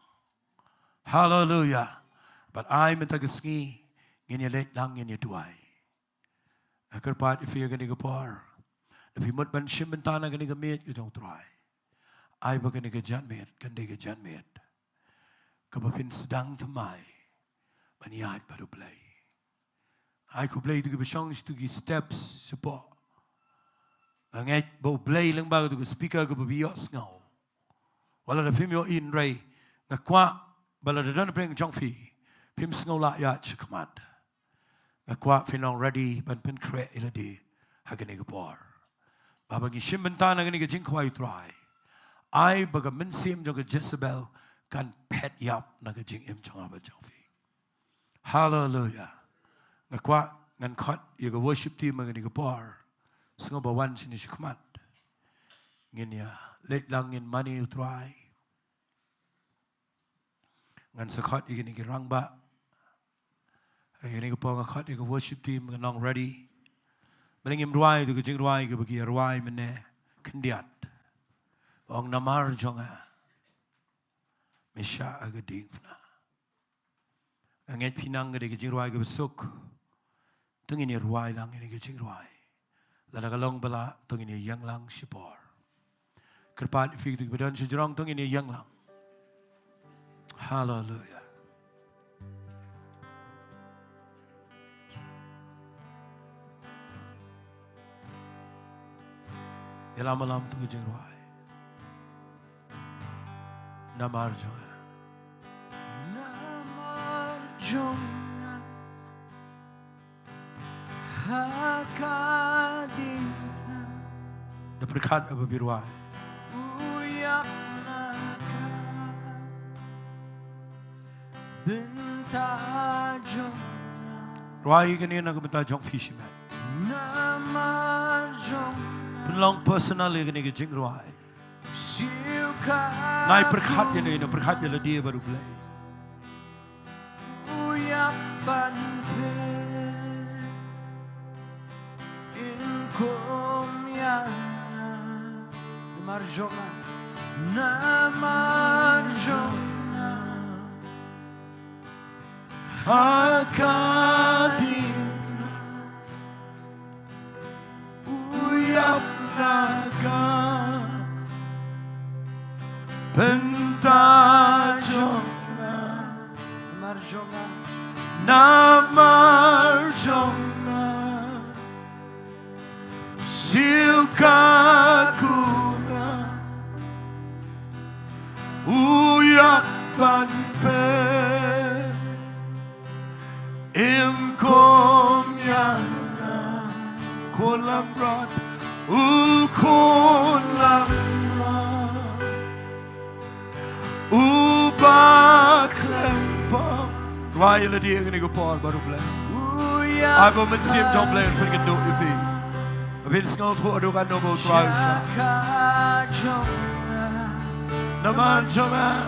Hallelujah. But I minta ke Sngi ngini let lang ngini Jowai. Kerpat ifi gani kapar. Tapi mut ban shim bentana gani gamit ke jong try. Ai baga ni janmet kan de janmet kabapin Sdang tamai baniat baru Blei ai ku Blei tu ke besong tu ke steps sepo anget bo Blei lang baga tu ke speaker ke bios ngau wala da pim yo in rai ngakwa bala da dan preng jong fi pim ngau la ya chakmat ngakwa finong ready ban pen kre iladi hagani ke por baba gi shimbentana ngani ke jingkwai try I baga mensim jong Jezebel kan pet yap na jing im jong abal jong fi. Hallelujah. Ngakwa ngan kot yaga worship team ngani ga par. Sngo ba wan sini shikmat. Ngin ya let lang in money utrai. Ngan sakot igini ki rangba. Ngani ga pa ngakot yaga worship team nganong ready. Malingim ruai tu jing ruai ga bagi ruai mene kendiat. Ong namar jonga mesya agading fna anget pinang gade ke ruai ke besuk tengin ni ruai lang ini ke ruai lada kalong bala tengin ni yang lang sipor kerpat fig tu badan sejrong tengin ni yang lang hallelujah malam tu ke ruai namar jonga jonga hakadina Berkat apa biruai. uyak naga Bynta jonga Ruai kini nak bentar jong fisherman. nama jonga Penlong personal kini ke jing ruai. siuka Naik berkat yang ini berkat yang dia baru Blei. uyak banpe inkum ya marjona namarjona Hakadina Uyak naga Bynta jonga marjona Namarjona Silkakuna Uyak banpe Imkom yana Kolam rat Kolam rat Ubak lempam Tuai lah dia kena kepal baru Blei. Aku mensim jom Blei untuk kynduh ifi. Habis ngau adukan nopo tuai sya. Namar jonga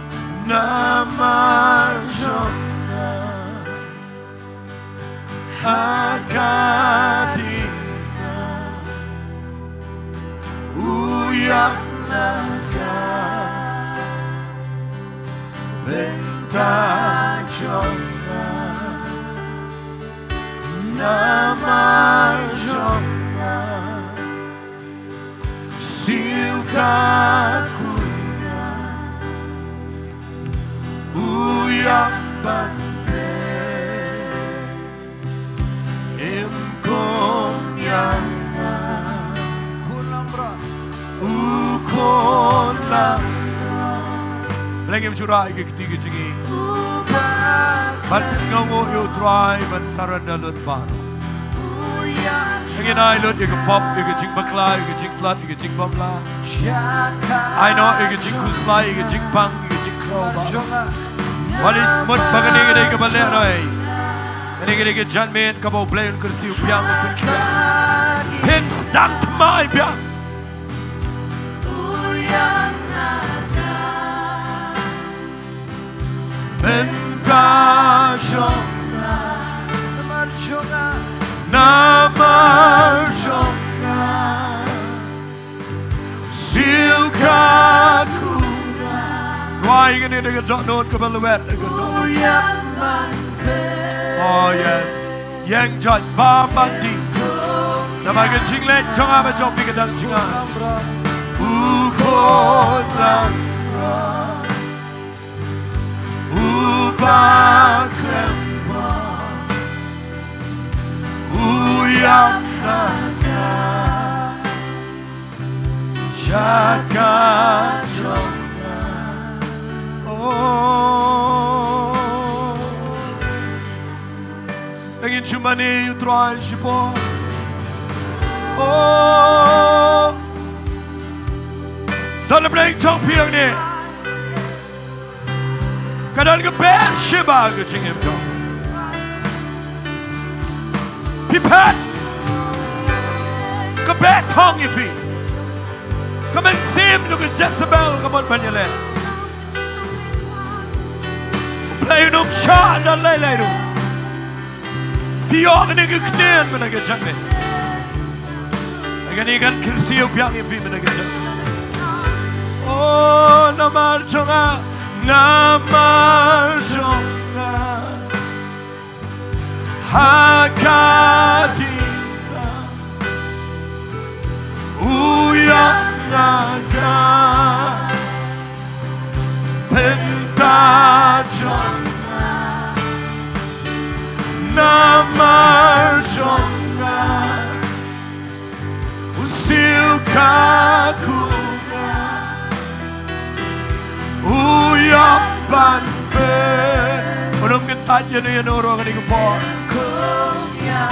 Hakadina Uyak naga Bynta jonga Namar jonga Silkakuna Uyak banpe Imkom yana Ukolam Lagi mencurah ke ketiga jengi Ban sngongo yo try ban saranda lut baru Lagi nai lut ke pop ke jing bakla ke jing plat ke jing bamla I know ke jing kuslai ke jing pang ke jing kroba Wali mut bagani ke balik noi Ini ke janmen ke bau Blei kursi upiang pun kia Pin Sdang mai biang Bynta jonga Namar jonga Silkakuna Ruai kini dengan dok not kebaluet dengan dok not Oh yes Yang jat babandi Nama ke jinglet jonga ba jong fikir dan jinga Ukolam Ubak lempam Uyak naga Jaka jonga Oh Lagi jingmane utrai sipo Oh Dalam Blei jong piang ni Kadang ke ber shiba ke Jingiasyllok Pipet ke ber tong ifi Kamen sim ke Jezebel kamon banyalet Blei num sya dan lelai tu Pior ni ke Ktien menaga jangan Agan ikan kursi upiang ifi menaga jangan Oh namar jonga Namar jonga Hakadina Uyak naga Bynta jonga Namar jonga Silkakuna Uyak banpe Orang tanya ni noro kan iku por.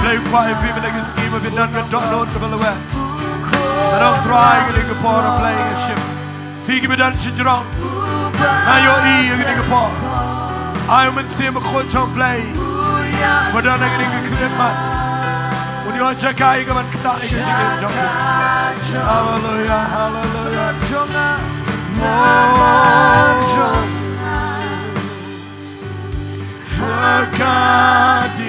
Play quiet fi men iku scheme of done kan dot note ke balawa. Manong try kan iku por playing a ship. Fi ke bedan shijrong. Ayo kan iku por. Ayo men sim ko chong play. Badan kan iku klimat. Unyo Jaka iku man kta iku jingim. Hallelujah, hallelujah. Jonga. Makadina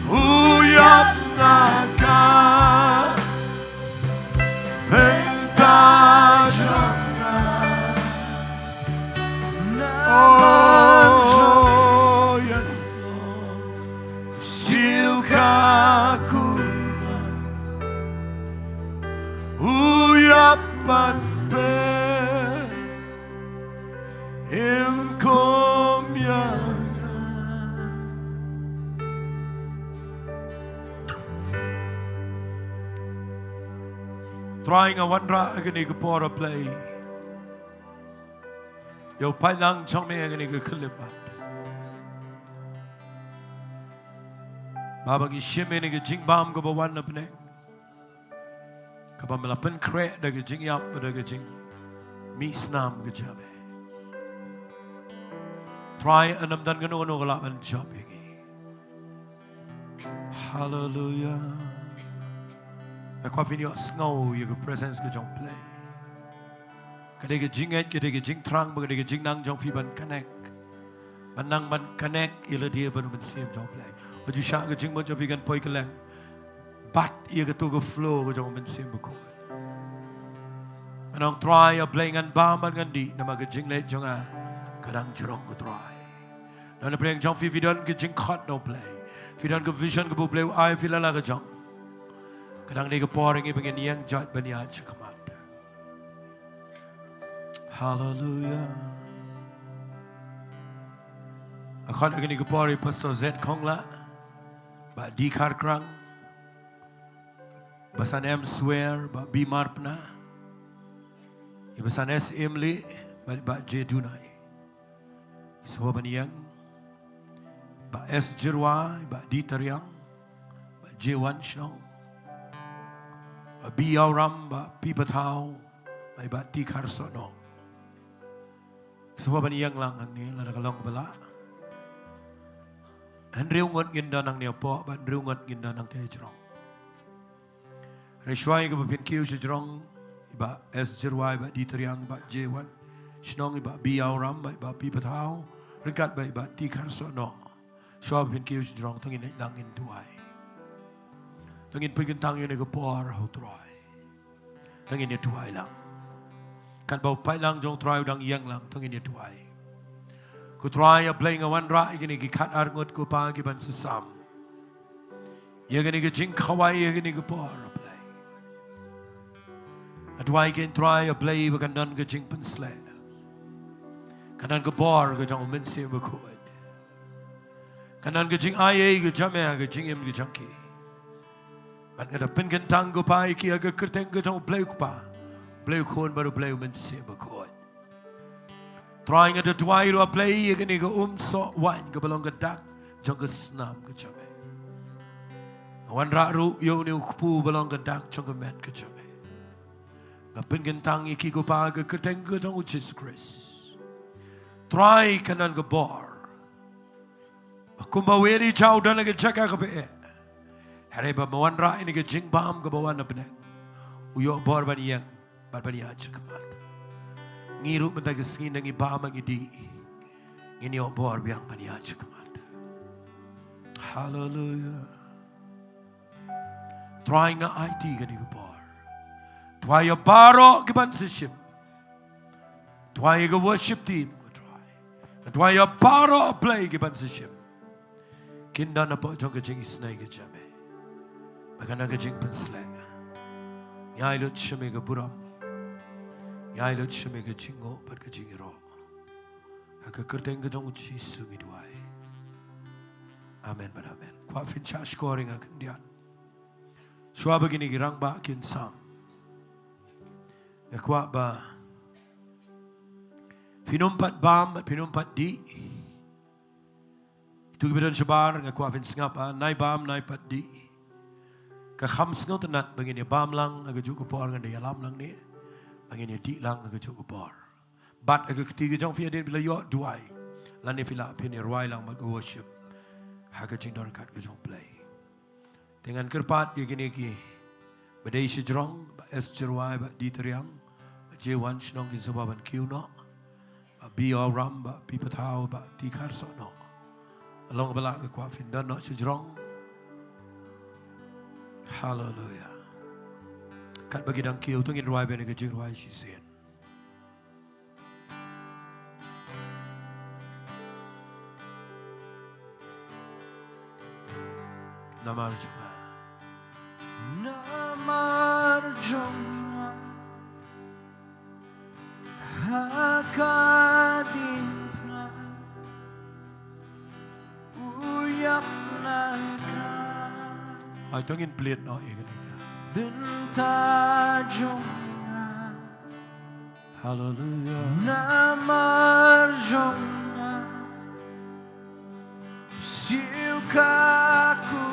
Uyap naga Bynta Jaka Oh yes Lord Shilkyrkhu Uyap Panpe Imkomyana Trying a wandra agani kapora play Yo pailang chong me agani kakilipat Babang ishime ni jingbam ko bawan na pneng Kapag malapan kre daga jingiap daga jing misnam gajabe Try anam dan gano kalaban shopping. Hallelujah. Ako finyo snow yung presence ko jong play. Kadega jinget, kadega jing trang, kadega jing nang jong fiban connect. Manang man connect ila dia baru mensim jong play. Wajib syak ke jing mo jong figan poi keleng. Bat ia ketu ke flow ko jong mensim buku. Manang try a playing an bam ngan di nama ke jing let jong a kadang jerong ko try. Dan playing jong fi vidon ke jing cut no play. Vidon ke vision ke bu play ai fi la ke jong. Kadang dia ke pouring i pengen yang jat baniat chakamat. Hallelujah. Akan agni ke pouring pastor Z Kongla. Ba di kar krang. Basan M swear ba bimar pna. Ibasan S Emli ba J Dunai. Semua baniang ba S Jowai ba di Taryang ba J Wan Shillong ba B Ram ba P Patau ba di Karsono. Semua baniang lang ang ni la kalong bala. Andrew ngot ginda nang niya po ba Andrew ngot ginda nang te jrong. Reshwai ko ba pin kiu si jrong ba S Jowai ba di Taryang ba J Wan Shillong ba B Ram ba P Patau ringkat ba di Karsono. Shop in kius drong tungin lang in Jingduwai. Tungin pagin tang yun ko por ho try. Tungin ni Jowai lang. Kan bau pai lang jong try dang yang lang tungin ni Jowai. Ku try a playing a one ra igini ki kat arngot ko pa ki ban sesam. Ye gini ki jingkawai ye gini ko por play. Jowai can try a play bakan dan ke jing pensle. Kanan ko por ko jong men se ko. Kanan ke jing aye ke jamea ke jing em ke jangki. Ban kada pen kan tang ko pai ki aga kerteng ke jong play ko pa. Play ko baru play men se ko. Trying at the Jowai ro play ye ke ni ko so wan ke balong ke dak jong ke snam ke jame. Wan ra ru yo ni ku balong ke dak jong ke met ke jame. Ngapen kan tang iki ko pa ke kerteng ke jong Jesus Christ. Try kanan ke bar. Kumbaweli jauh dan lagi Jaka ke be. Hari bawan ra ini ke jing bam ke bawan abneng. Uyo bor bani yang bar bani aja kemat. Ngiru mentag Sngi nangi bam ngidi. Ini bor biang bani aja kemat. Hallelujah. Trying a IT gani ke bor. Try a baro ke ban sishim. Try a worship team ke try. Try a baro play ke ban sishim. Kynduh na po jong kajing Sngi ke jame. Baka na kajing penslang. Yai lot shame ke buram. Yai lot shame ke jingo pat ke jingiaroh. Haka kerteng ke jong uci sungi duai. Amen bar amen. Kwa fin cha scoring akan diat. Shua begini girang ba kin sam. Kwa ba Pinumpat bam, pinumpat di. Tu gibidon shabar nga kwa fin sngapa, nai bam, nai pat di. Ka kham sngaw tanat bangin ya bam lang, aga juk upor nga daya lam lang ni. Bangin ya di lang, aga juk upor. Bat aga ketiga jong fi adin bila yo duai. Lan ni fila pin ya ruai lang mag worship. Haga jingdor kat ga jong play. Dengan kerpat ya gini ki. Badai sejrong, ba es Jowai, ba di teriang. Ba J1 Shillong kin sobaban Khynnah. Ba P.R ram, ba pi patau, ba ti khar so no. Along balak ke kwa fin dan no sejrong. Hallelujah. Kat bagi dang kiu tungin ruai bene ke Jingduwai si sen. Namar Jowai. Namarjona hakadina uyapnaka Ay tungin plate no ikan ika. Bynta jona Hallelujah. namarjona siukaku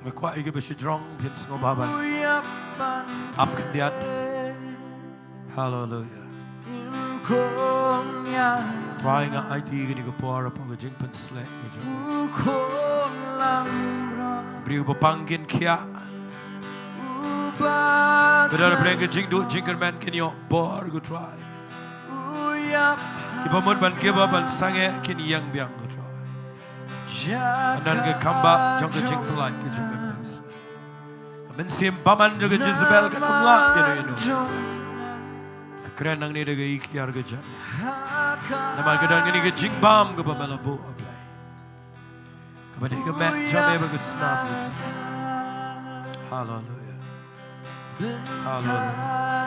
Ngakwa ika ba sejrong pin sngobaban. uyapan Up kendiat. Hallelujah. Konya Try nga IT gini ko por apa ga jing pen slek ga jong. ukolang Briew bapangkin kia. ubak Kadang ada ga jingduh jingkerman kin yo bor go try. uyap Ipamon ban kiba ban sange kin yang biang go try. Jaka Anan ga kamba jong ga jing pelat ga jong ga nasi. Men sim paman jo ga Jezebel ga kumla you know. Keren nang ni ga ikhtiar ga jan. Namal kadang gini ga jing bam ga bamalabo ablay. Kabadi ga mat jame ba ga snap. Hallelujah. Hallelujah.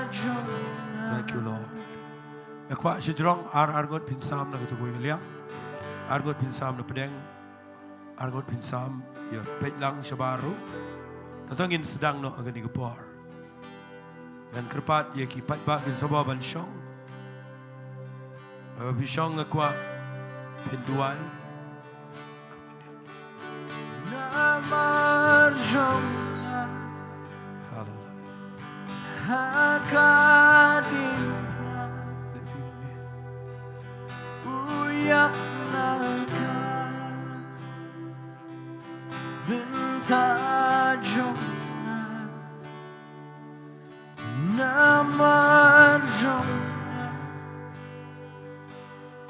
Thank you Lord. Akwa sejrong argot pinsam na kutuboy liang. Argot pinsam na pedeng. Argot pinsam ya petlang shabaru. Tatangin Sdang no agani gapor. Dan kerpat ya kipat ba kin sobaban syong. Bishong akwa Jingduwai. namarjona Hallelujah. hakadina uyapnaka Bynta jona namarjona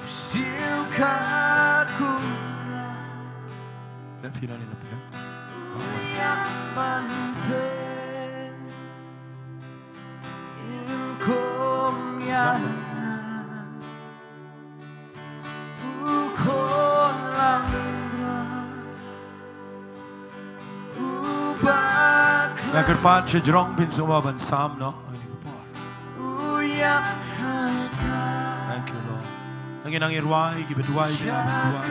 siukaku Dan filan ini pedang. uyapante inkomya ukolang ubak Dan kerpat sejrong pin sobaban sam no agani gapor. uyapnaka Thank you Lord. Nangin ang irwai gibeduai ginabeduai.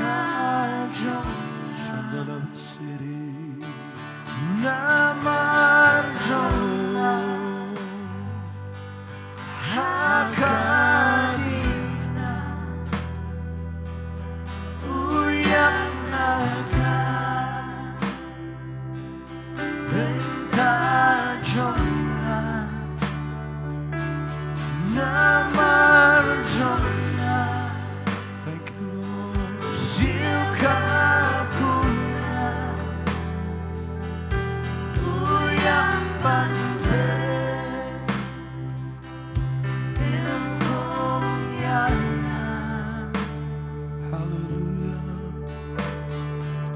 Shandala city. namarjona hakadina uyapnaka Bynta jona namarjona Thank you Lord. siukaku uyapante inkomyana Hallelujah.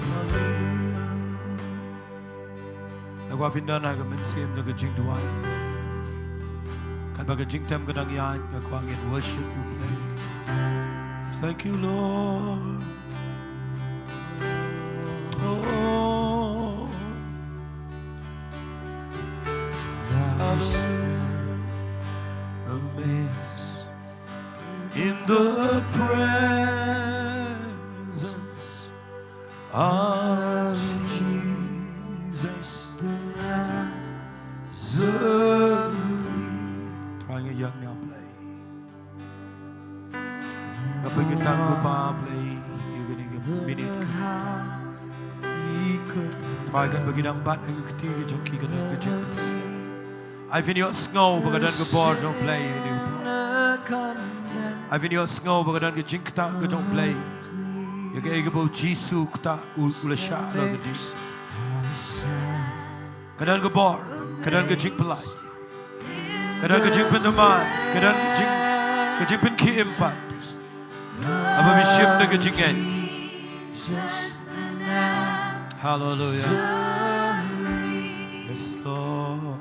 Hallelujah. Agwa findan aga mensim daga Jingduwai. Kan baga jingtem kadang yan agwa ngin worship you play. Thank you Lord. Oh. Amazed in the presence of Jesus the Nazarene. Trying a young now play. của P.R Blei yêu cái này cái minute Thoại gần bagi đang bắt cái Ktien trong khi gần cái chuyện ai phải nhớ Sngi bagi đang cái board trong Blei ini ai phải nhớ Sngi bagi đang cái jingkyrkhu cái trong Blei ya cái bau Jisu kita ulasha lo cái dis kadang cái board kadang cái jingpelai kadang cái jingpenteman kadang cái jingpenki empat apa bishim na cái jingen Hallelujah. Yes, Lord.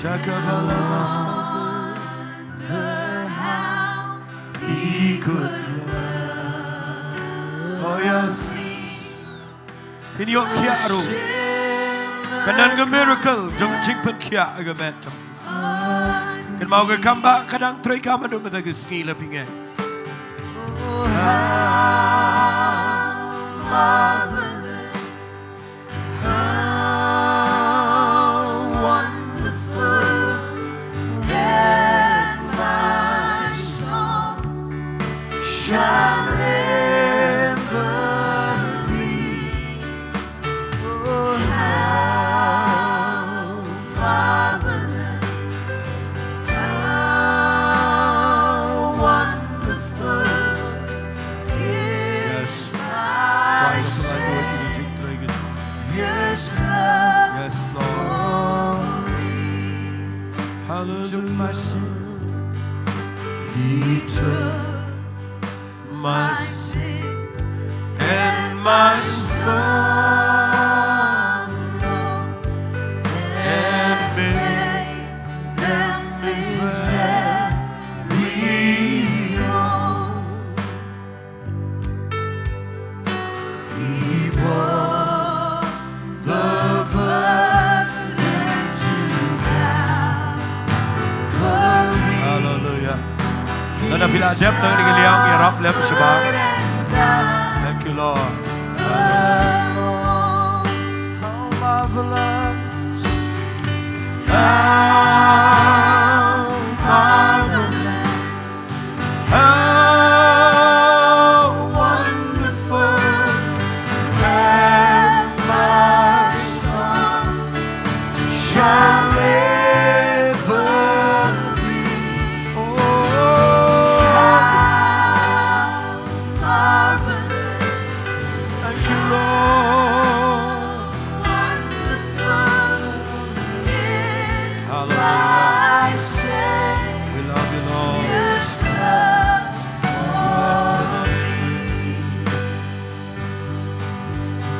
Jaka Balang. He could love. Oh yes. Jingiaroh. Kadang ke miracle, jangan jingpen kia agamet. Kan mau ke kamba kadang try kamba dong kita ke Sngi lapingan. Marvelous, how wonderful, and my song shall ever be. Oh, how marvelous, how wonderful is Yes, Lord. Hallelujah. My sin. He took my sin and my sorrow and made them His very own. He bore the burden to Calvary. Hallelujah. Dan bila adab dengan digiliang ya Rab lem sebab. Thank you Lord. How marvelous, How marvelous, how wonderful, and my song shall ever be. How marvelous, Thank you Lord. wonderful is Hallelujah. my sin. We love you Lord. Yes, love for me.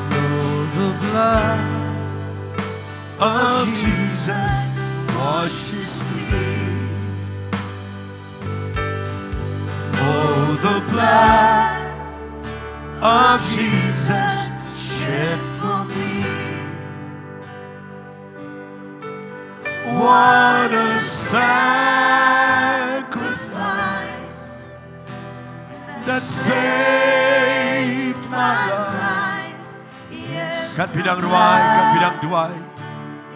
Though the blood Of Jesus washes me. oh, the blood of Jesus shed for me. What a sacrifice that saved my life. Yes, Kat bidang ruai, kat bidang duai.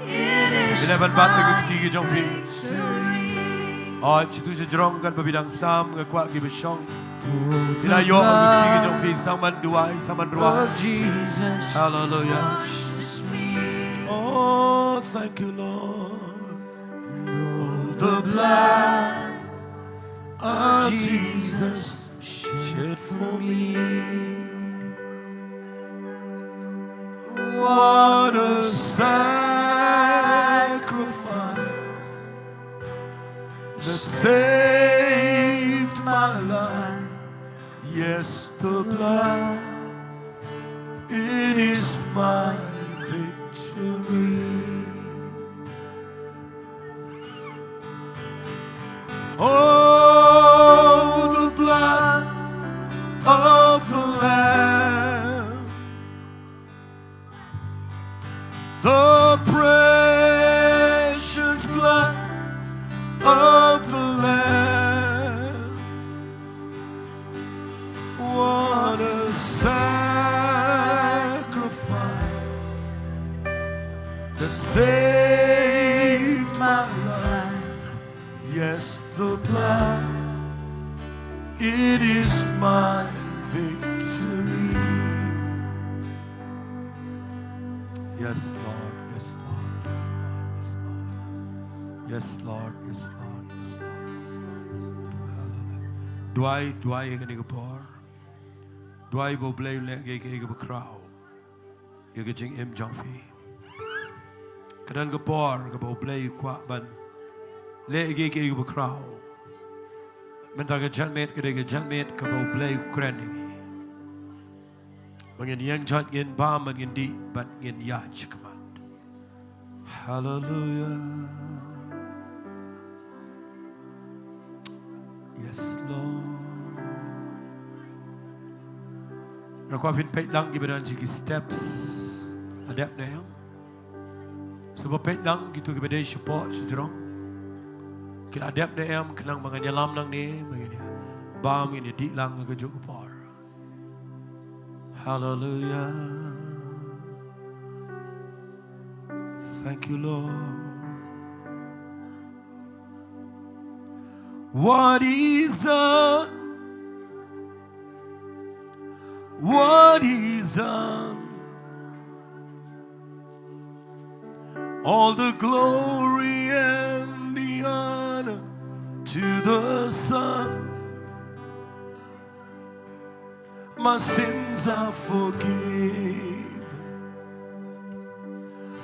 it is Bila ban ke ketiga jong fi. victory. Oh, situ sejerong kan bidang sam ke kuat ki besyong. Bila yo ke ketiga jong fi sang man duai, sang man ruai. Of Jesus Hallelujah. washes me. Oh, thank you Lord. The blood Of Jesus shed for me. What a sacrifice that saved my life. Yes, the blood, it is my victory. Oh, the blood of the Lamb, the precious blood of the Lamb. What a sacrifice that saved my life. Yes, the blood, It is my victory. Yes, Lord. Yes, Lord. Yes, Lord. Yes, Lord. Yes, Lord. Yes, Lord. Yes, Lord. Yes, Lord. Yes, Lord. Hallelujah. Dwai yang ni kapor. Dwai bo blay le ke bakraw. Ye ke jing im jongfi. Kadan kapor ke bo blay kwa ban. Le ke bakraw. Bynta ke janmet ke bo blay krenning. Bangin yang jat ngin ba bangin di bat ngin yaj command. Hallelujah. Yes, Lord. Rakwafin pet lang gibadan sigi steps adapt na yan. Sebab pet lang gitu gibadan support sejurong. Kila adapt na yan kenang mga nyalam lang ni mga niya. Bam ini di lang agak par. Hallelujah. Thank you, Lord. What is done? What is done? All the glory and the honor to the Son. My sins are forgiven.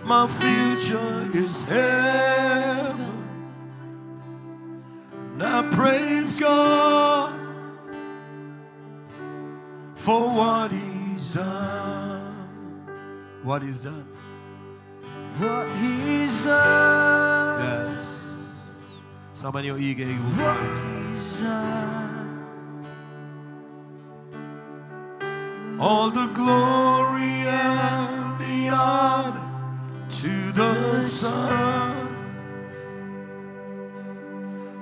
My future is heaven. And I praise God for what He's done. What He's done. What He's done. Yes. Somebody will eager. What He's done. All the glory and the honor to the Son.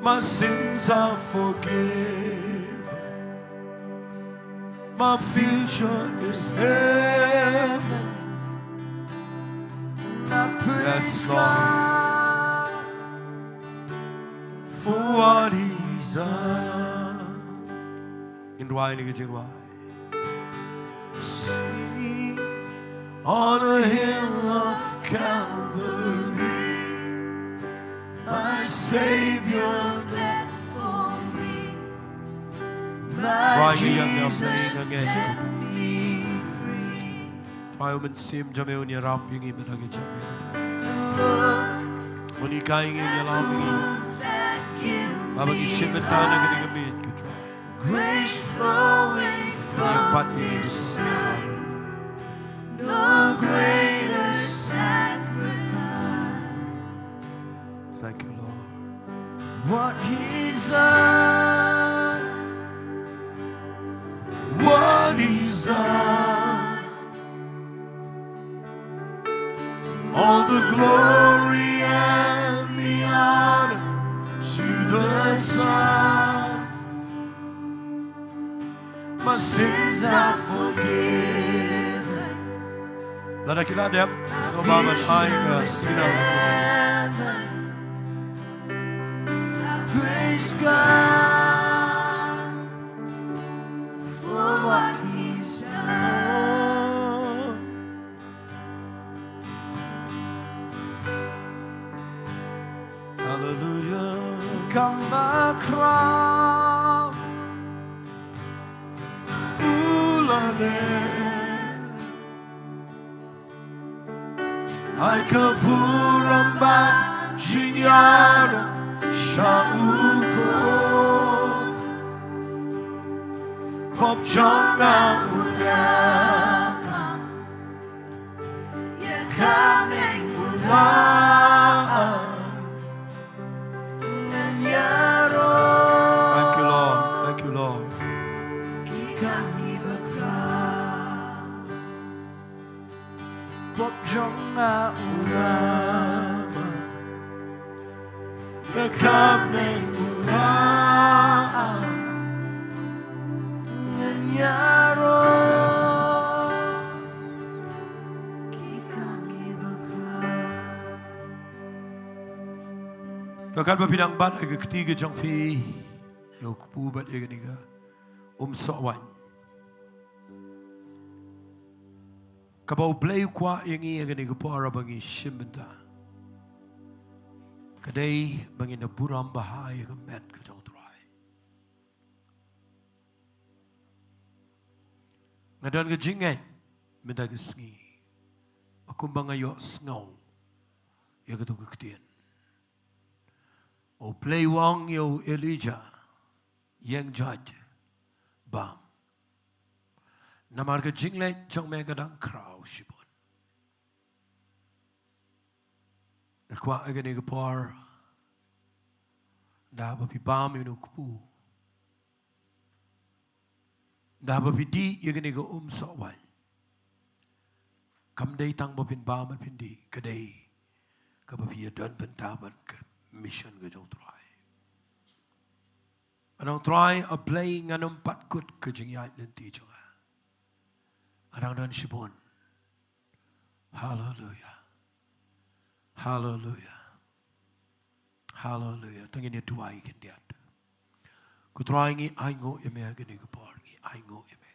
My sins are forgiven. My future is heaven. Yes, Lord, for what He's done. Jingduwai ni Jingduwai. On a hill of Calvary, my Savior bled for me. My Jesus set me free. Look at Him, grace flowing from His side. No greater sacrifice. Thank you, Lord. What He's done. What He's done. All the glory and the honor to the Son. My sins are forgiven. Let us kill them. So Mama Praise God for what He's done. Hallelujah. Come back round. Ay kapuramba jingiaroh shauko pop chonga Ulama, you're coming Jingiaroh. Thank you, Lord. Thank you, Lord. Pop jonga ulama, The coming Tuhan berpinang bat ke ketiga jongfi, yo kubu bat ye niga. Sohwan Kabau Blei kwa yangi agani gapara bangi shimbenta Kadai bangi na buram bahaya gamet kajong try Ngadan ka jingay Minta ka Sngi Akumbang ayo sngaw Ya kato ka Ktien O Blei wang yo Elijah Yang judge Bam Namar ka jinglay Chong me kadang kraw shibon Nakwa agani ka par Daba pi bam yun kupu Daba pi di yagani ka Sohwan Kamday tang bapin bam at pindi Kaday Kabapi yadan pentaban ka mission ka jong try Anong try a playing anong patkut ka jingyay linti jonga Anong dan shibon Hallelujah Hallelujah Hallelujah Tangin ni tuwai kindiat Ku try ngi aingo ime agani ka par ngi aingo ime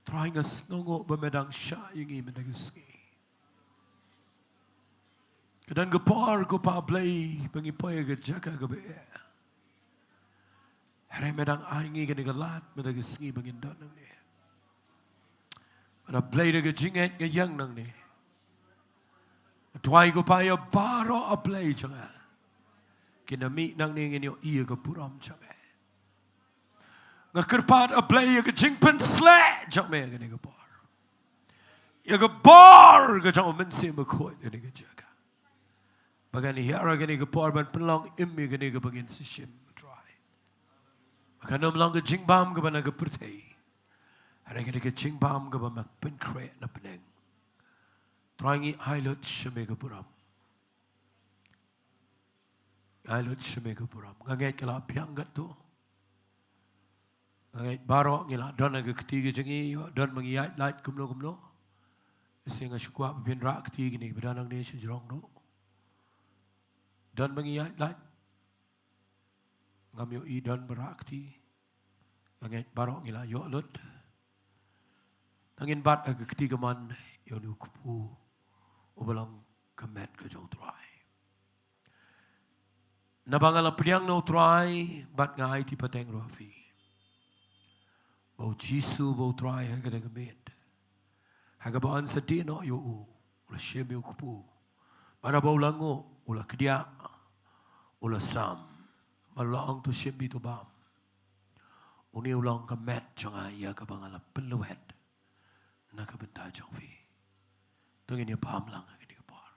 Try nga snongo bamedang siya yung ime nagisngi Kadan ka par ko pa blay Pangipoy ka Jaka ka be Haray medang aingi ka nigalat Madagisngi bangindot nang ni Pada blay na ka jinget nga yang nang ni Tuwai ko pa ya baro a blay changa Kinami nang ni nginyo iya ka puram chame Nga kerpat a blay ya ka jingpan sle chame ya ka ni ka par Ya ka bar ka chang umensi makoy ya ni ka Jaka Bagan hiyara ka ni ka par ban penlang imi ka ni ka bangin si shim try Makanam lang ka jingbam ka ba na ka pertay Haray ka ni ka jingbam ka ba magpenkre na peneng Trying ailot shame ka puram Ailot shame ka puram Ngangay kala piyanggat to Ngangay baro ngila Don aga ketiga jingi Don mangiyat light kumlo Kasi nga syukwa Pipinra ketiga ni Badanang ni siya jirong no Don mangiyat light Ngamyo i don barakti Ngangay baro ngila Yolot Nangin bat aga ketiga man Yonu kupu Ubalang kamet ka jong try Nabangala priang no try Bat nga ay ti pateng rofi Bau jisu bau try Haga gamet Haga baan sa di no yo Ula shem yo kupu Para bau lango Ula kedia Ula sam Malaang tu shem bito bam Uni ulang kamet Janga iya kabangala peluwet Nakabenta jong fi Tungin niya paham lang ang hindi ka par.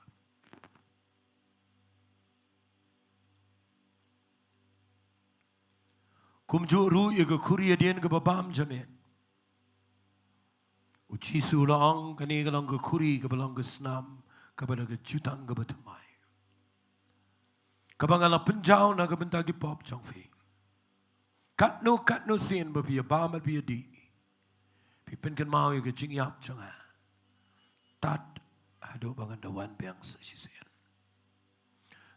Kumjuru ya ka kuriya diyan ka babam jamin. Uchisu lang kani ka lang ka kuri ka balang ka snam ka balang ka jutang ka batamay. Kabangala penjaw na ka benta ki pop jang fi. Katno sin ba biya bam at biya di. Pipin kan mau ya ka jingiap janga. Tat Ado bangan dawan biang sa sisiyan.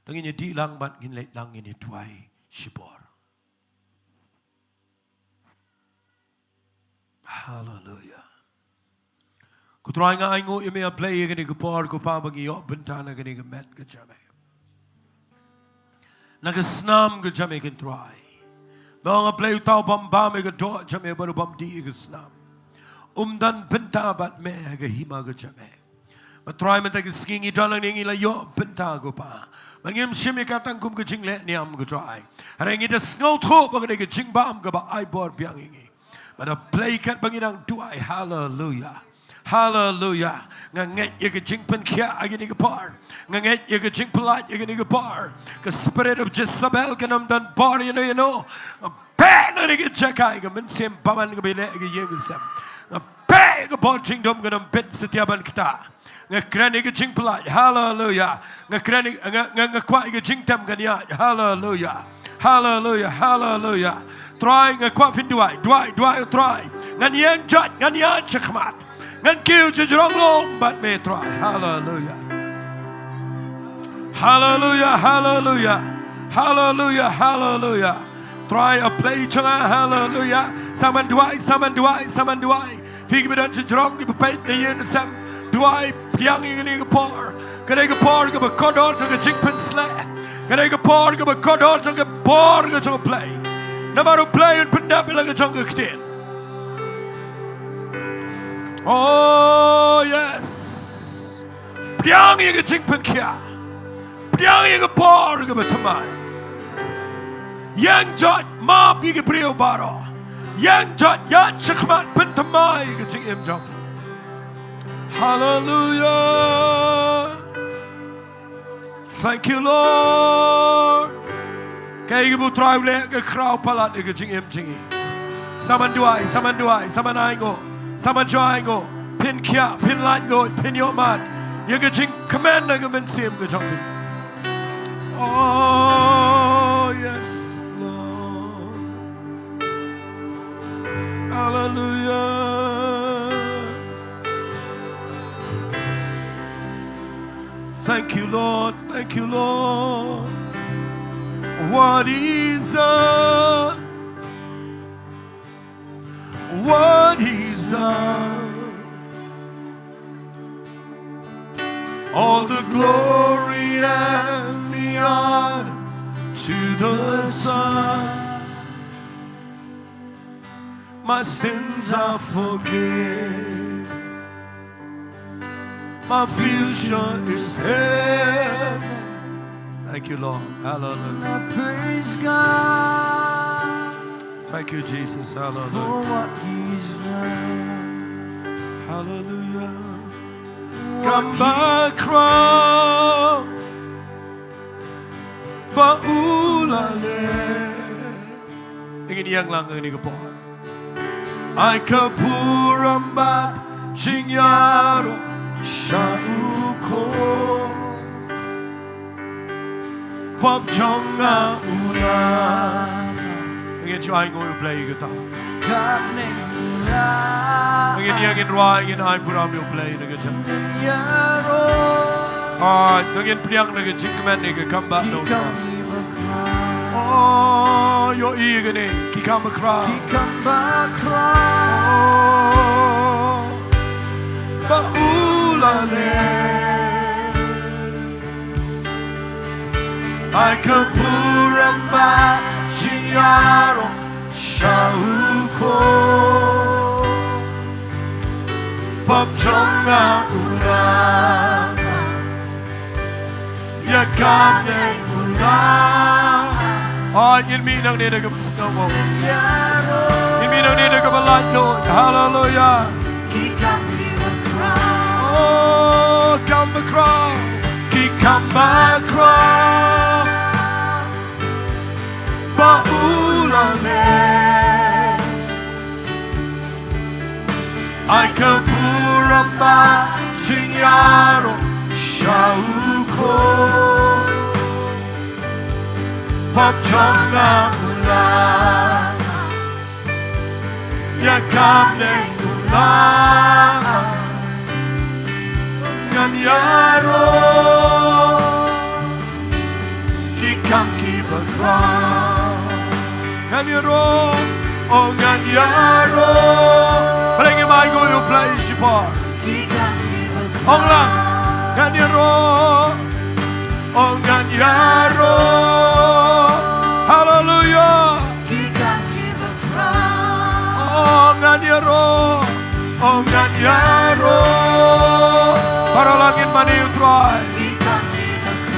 Tangin niya di lang bat ginlait lang ini tuwai shibor. Hallelujah. Kutry nga aingo ime a play gani gupor ko pa bagiyo Bynta na gani gamet ka jame. Nagasnam ka jame kan try. Mga play tao bambame ka do jame baru bam di ka snam. Dan Bynta bat me ka hima ka jame. Matry man tayo skingi dalang ningi layo Bynta ko pa. Mangim shimi katang kum ka jingle niam ka try. Harengi da sngaw to baga ka jingbam ka ba ay bor biang ingi. Mana play kat banginang tuay hallelujah. Hallelujah. Nganget ya ka jingpan kya agini ka par. Nganget ya ka jingpalat agini ka par. Ka spirit of Jezebel kanam dan par you know. Pe na ni ka Jaka ka mensim paman ka bile ka yengsam. Pe ka par jingdom kanam pet setiaban kita. Ngakrani ka jingpalat hallelujah. Ngakrani ngakwa ka jingtam kanya hallelujah. Hallelujah. Hallelujah. Try ngakwa finduai. Duai try. Nganyang jat nganyang chakmat. Ngan kill jurong long but may try. Hallelujah. Hallelujah. Hallelujah. Hallelujah. Hallelujah. Try a play changa. Hallelujah. Saman duai. Fig bidan chijrong ki pepait na yin sam. Duai piang ingin por. Kadai ka por ka kodor to ka jingpen sle. Kadai ka por ka kodor to ka por ka chong play. Namaru play and pendap lang ka chong ka Ktien. Oh yes. Piang ingin jingpen kia. Piang ingin por ka batamai. Yang jot ma pi ka Briew baro. Yang jot yat shakmat pentamai ka jing im jofi. Hallelujah. Thank you, Lord. Kaya ibu try ule ke kraw palat ke jing im jingi. Saman duai, saman aingo, saman joingo, pin kia, pin light no, pin yo mat. Ye ke jing command ke men sim ke jofi. Oh yes. Hallelujah. Thank you, Lord. Thank you, Lord. What is done? What is done? All the glory and the honor to the Son. My sins are forgiven. My future is heaven. Thank you, Lord. Hallelujah. Praise God Thank you, Jesus. for Hallelujah. what He's done. Hallelujah. Come back, crown. Baulale. Ingin yang lang ini kepo. Ay kapurambat jingiaroh shauko pop jonga ulam. Ingin siya Ri-Bhoi play guitar. Ingin Ri-Bhoi ingin ay puram yung play na ganyan. Ingin priang na jingmane na kaba no. Oh, yo igene kikamba kra. Baulale. Ay kapuramba jingiaroh shauko pabjonga ulang yakane ulang. Oh, in me no need to go snow. In me no need to go light no. Hallelujah. Oh, come the crown. Come back crown. Baulale. I kapuramba jingiaroh shauko pabjonga ulang yakane ulang jingiaroh kikam kibakram jingiaroh oh jingiaroh bring him I go to play shipar ong lang jingiaroh oh jingiaroh hallelujah oh jingiaroh oh jingiaroh para langit mana you try.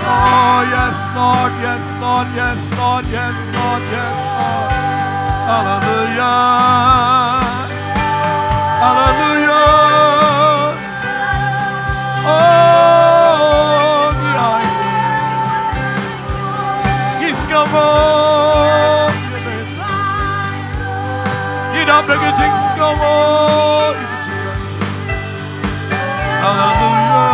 Oh yes Lord, yes Lord, yes Lord, yes Lord, yes Lord. Hallelujah. Hallelujah. Oh yeah. Iskamo. Idam lagi jingskamo. Hallelujah.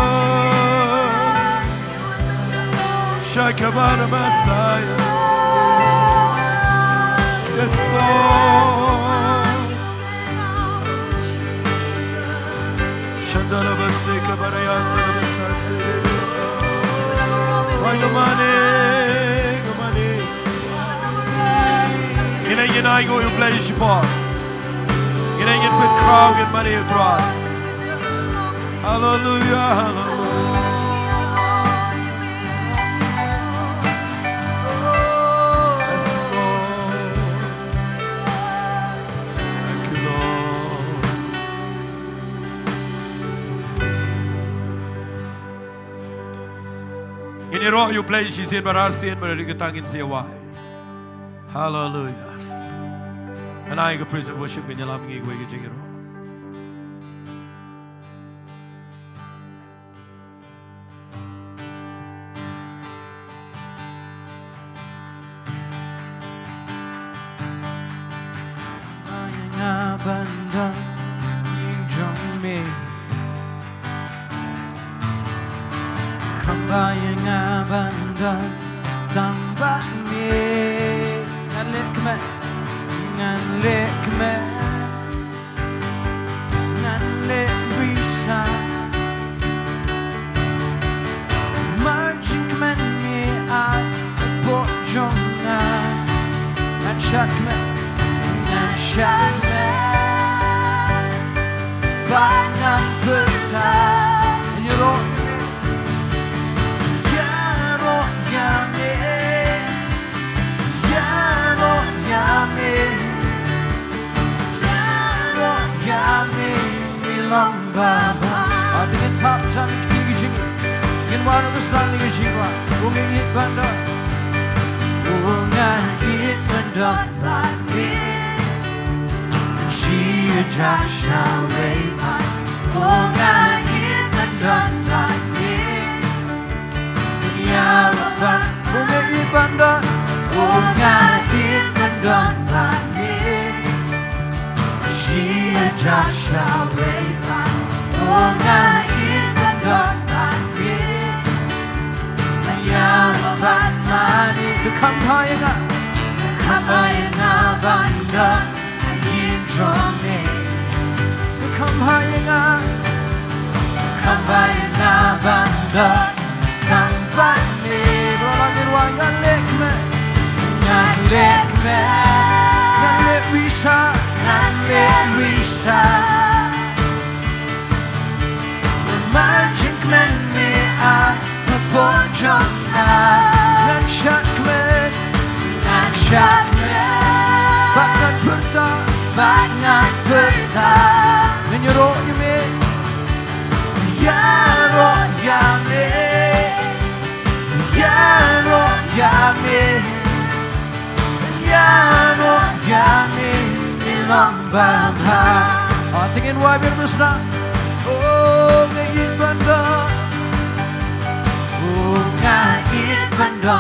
Shakabara Messiah. Yes, Lord. Shandara Basika Barayana Basaka. Why you money? ai ngồi play support. Kita ingin put crowd in money utrai. Hallelujah, hallelujah. Yes, Lord. Thank you, Lord. Ini roh you play sisin barasin berada ketangin siawai. Hallelujah. And I go praise and worship in yalam ngi gue jingiaroh. Banda yung jongme Kambaya nga banda Tamba me Ngalit kme Ngalit kme Ngalit bisa Marching kme me at Pojong nga Nganshat kme Nganshat kme Banyak berkah Jingiaroh Jingiaroh yame Jingiaroh yame Jingiaroh yame Lyngba Tingin tap jami kiki jingi Tingin warna besar ni jiwa Ungit banda Ungit banda Jaka Ri-Bhoi Ungit banda Ungit banda Ungit banda Jaka Ri-Bhoi Ungit banda Kekamhayangan banda Jongme Kekamhayangan banda Kampanye Berlangin wangan lekme Lekme Ngalek bisa Memancing kmen at Pepojong Nganshat kmen Banyak berkah Jingiaroh yame Jingiaroh yame Jingiaroh yame Jingiaroh yame Lyngba Tingin wai biar mesra Oh ngait banda Oh ngait banda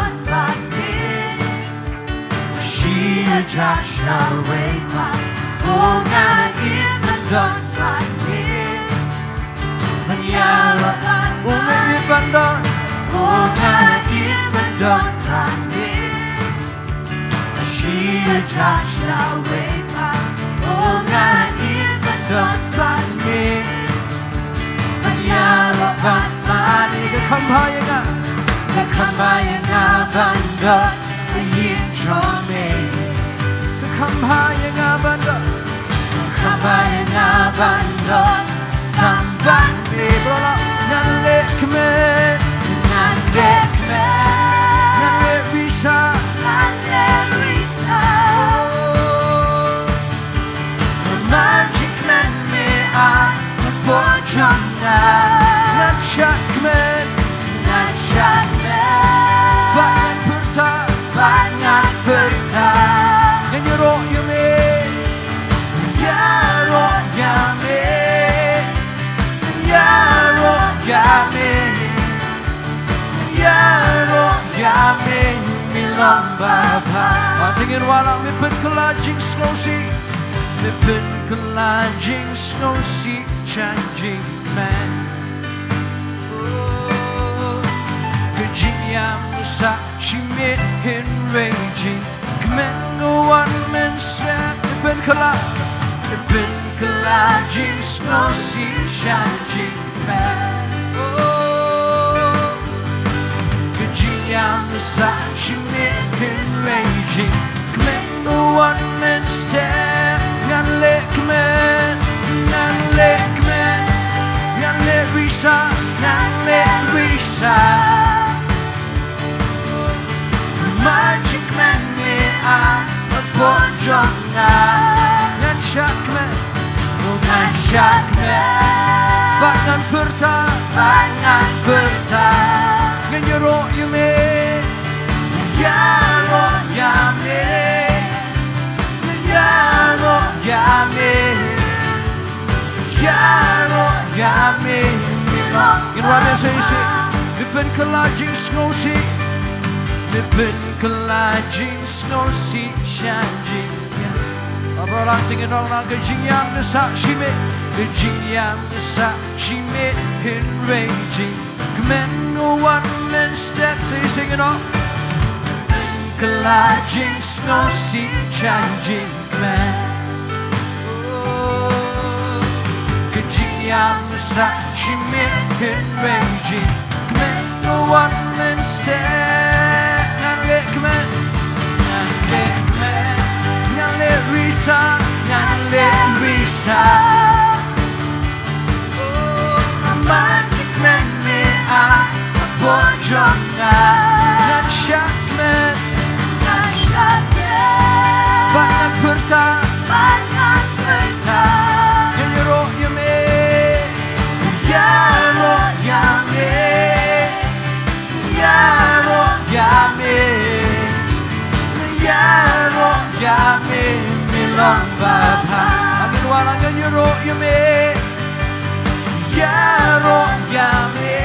Jaka Ri-Bhoi Ungit banda Ungit banda Jaka Ri-Bhoi Ungit banda Kekamhayangan banda Jongme Kekamhayangan banda Kampanye Berolak Ngalek kme Ngalek bisa Memancing kmen me at Pepojong Nganshat kmen Banyak berkah Jingiaroh yame Jingiaroh yame Jingiaroh yame Jingiaroh yame Lyngba Tingin walang mipin kalajing snosi Mipin kalajing snosi Changing man Jingiamusa Shimit enraging Kmen one man set Mipin kalajing snosi Changing man Jingiamusa Shimit enraging Kmen the one man step Ngan le kmen Ngan le kmen Ngan le risa Ngan le risa Magic man me a Pojona Ngan syak men Ngan syak men Bangan perta Bangan perta Jingiaroh yame Jingiaroh yame Jingiaroh yame Jingiaroh yame Jingiaroh yame Lipen kelajing snosi Lipen kelajing snosi Shanjing Balang tingin orang ke jingiam desak shimit ke jingiam desak shimit enraging Kmen no one man step say singing off Collaging snow sea changing kmen ke jingiam desak shimit enraging Kmen no one man step nale kmen nale kmen nale risa nale risa magic man me a Pojona Ngan syak men Ngan syak men Bangan perta Bangan perta Jingiaroh yame Jingiaroh yame Jingiaroh yame Jingiaroh yame Milong baba Angin walang Jingiaroh yame Jingiaroh yame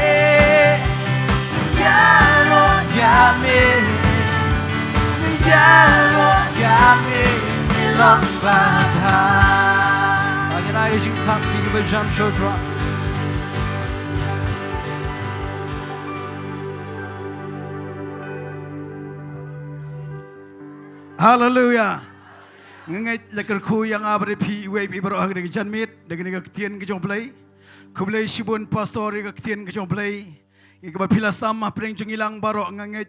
Jingiaroh yame Jingiaroh yame Milong baba Angin ay jingkyrkhu Tinggi berjam Sohthri Hallelujah. Ngengai lekirku yang abri pi wei pi baro agri janmit dengan Ktien U Blei. Kublai shibun pastor Ktien U Blei. Ika pila sama preng jungilang baro ngengai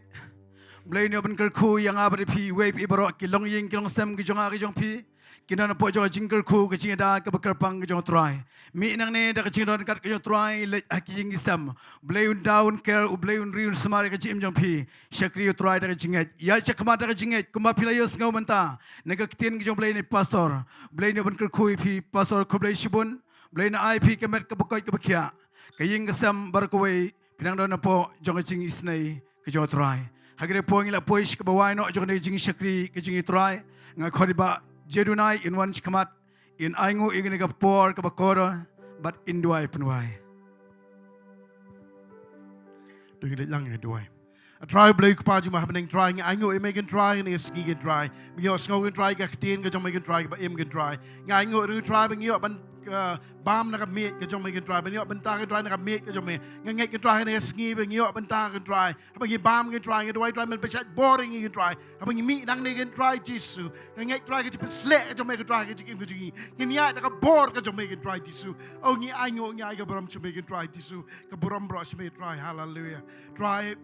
Blei ni open kirku yang abri pi wei pi baro kilong ying kilong stem kijong agi jong pi. Khynnah po jong jingkyrkhu kecing da ke bekerpang ke jong try. Mi nang ne da kecing don kat ke jong try le haki sam. Blei down care u blei riun semari ke jim jong pi. Syakri u try da kecing ya cakma da kecing kuma pilayos ngau menta. Nega Ktien ke jong blei ni pastor. Blei ni open kirku pi pastor ku blei shibun. Blei na ai pi kemet ke bekoi ke bekia. Ke ying sam bar kuwei pinang don po jong kecing Sngi ke jong try. Hagre po ngila poish ke bawai no jong ne jing syakri ke jing try. Ngakori ba Jedunai in one chikamat in aingu ingin ke por ke bakoro but in duai penuai. Dengan lang yang duai. Try blue kepada cuma happening trying aingu making try and is Sngi try. Mio Sngi try ke Ktien ke jom making try ke im try. Aingu ru try bengio ban bam nak meet ke jom making try bengio Bynta ke try nak meet ke jom me. Ngai ke try ni Sngi bengio Bynta ke try. Bagi bam ke try ke duai try men pesat boring ke try. Bagi meet nang ni ke try jisu. Ngai try ke cepet selek ke jom making try ke im ke jingi. Ngai nak bor ke jom making try jisu. Oh ngai aingu ngai ke beram jom making try jisu. Ke beram bro jom making try. Hallelujah. Try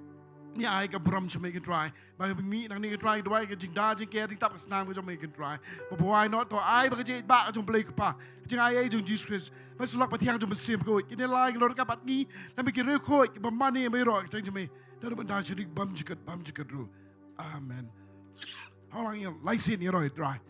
ni ai ka bram chme ke try ba mi nang ni ke try doi ke jingda jing ke tap snam ke chme ke try ba boy not to ai ba ke je ba jong play ka pa jing ai jong Jesus Christ ba sulak ba thiang jong sim ko ke ne lai lor ka bat ni na mi ke re ko ba mani me ro ke jme da ba da shrik bam jikat ru amen how long you lai sin you ro try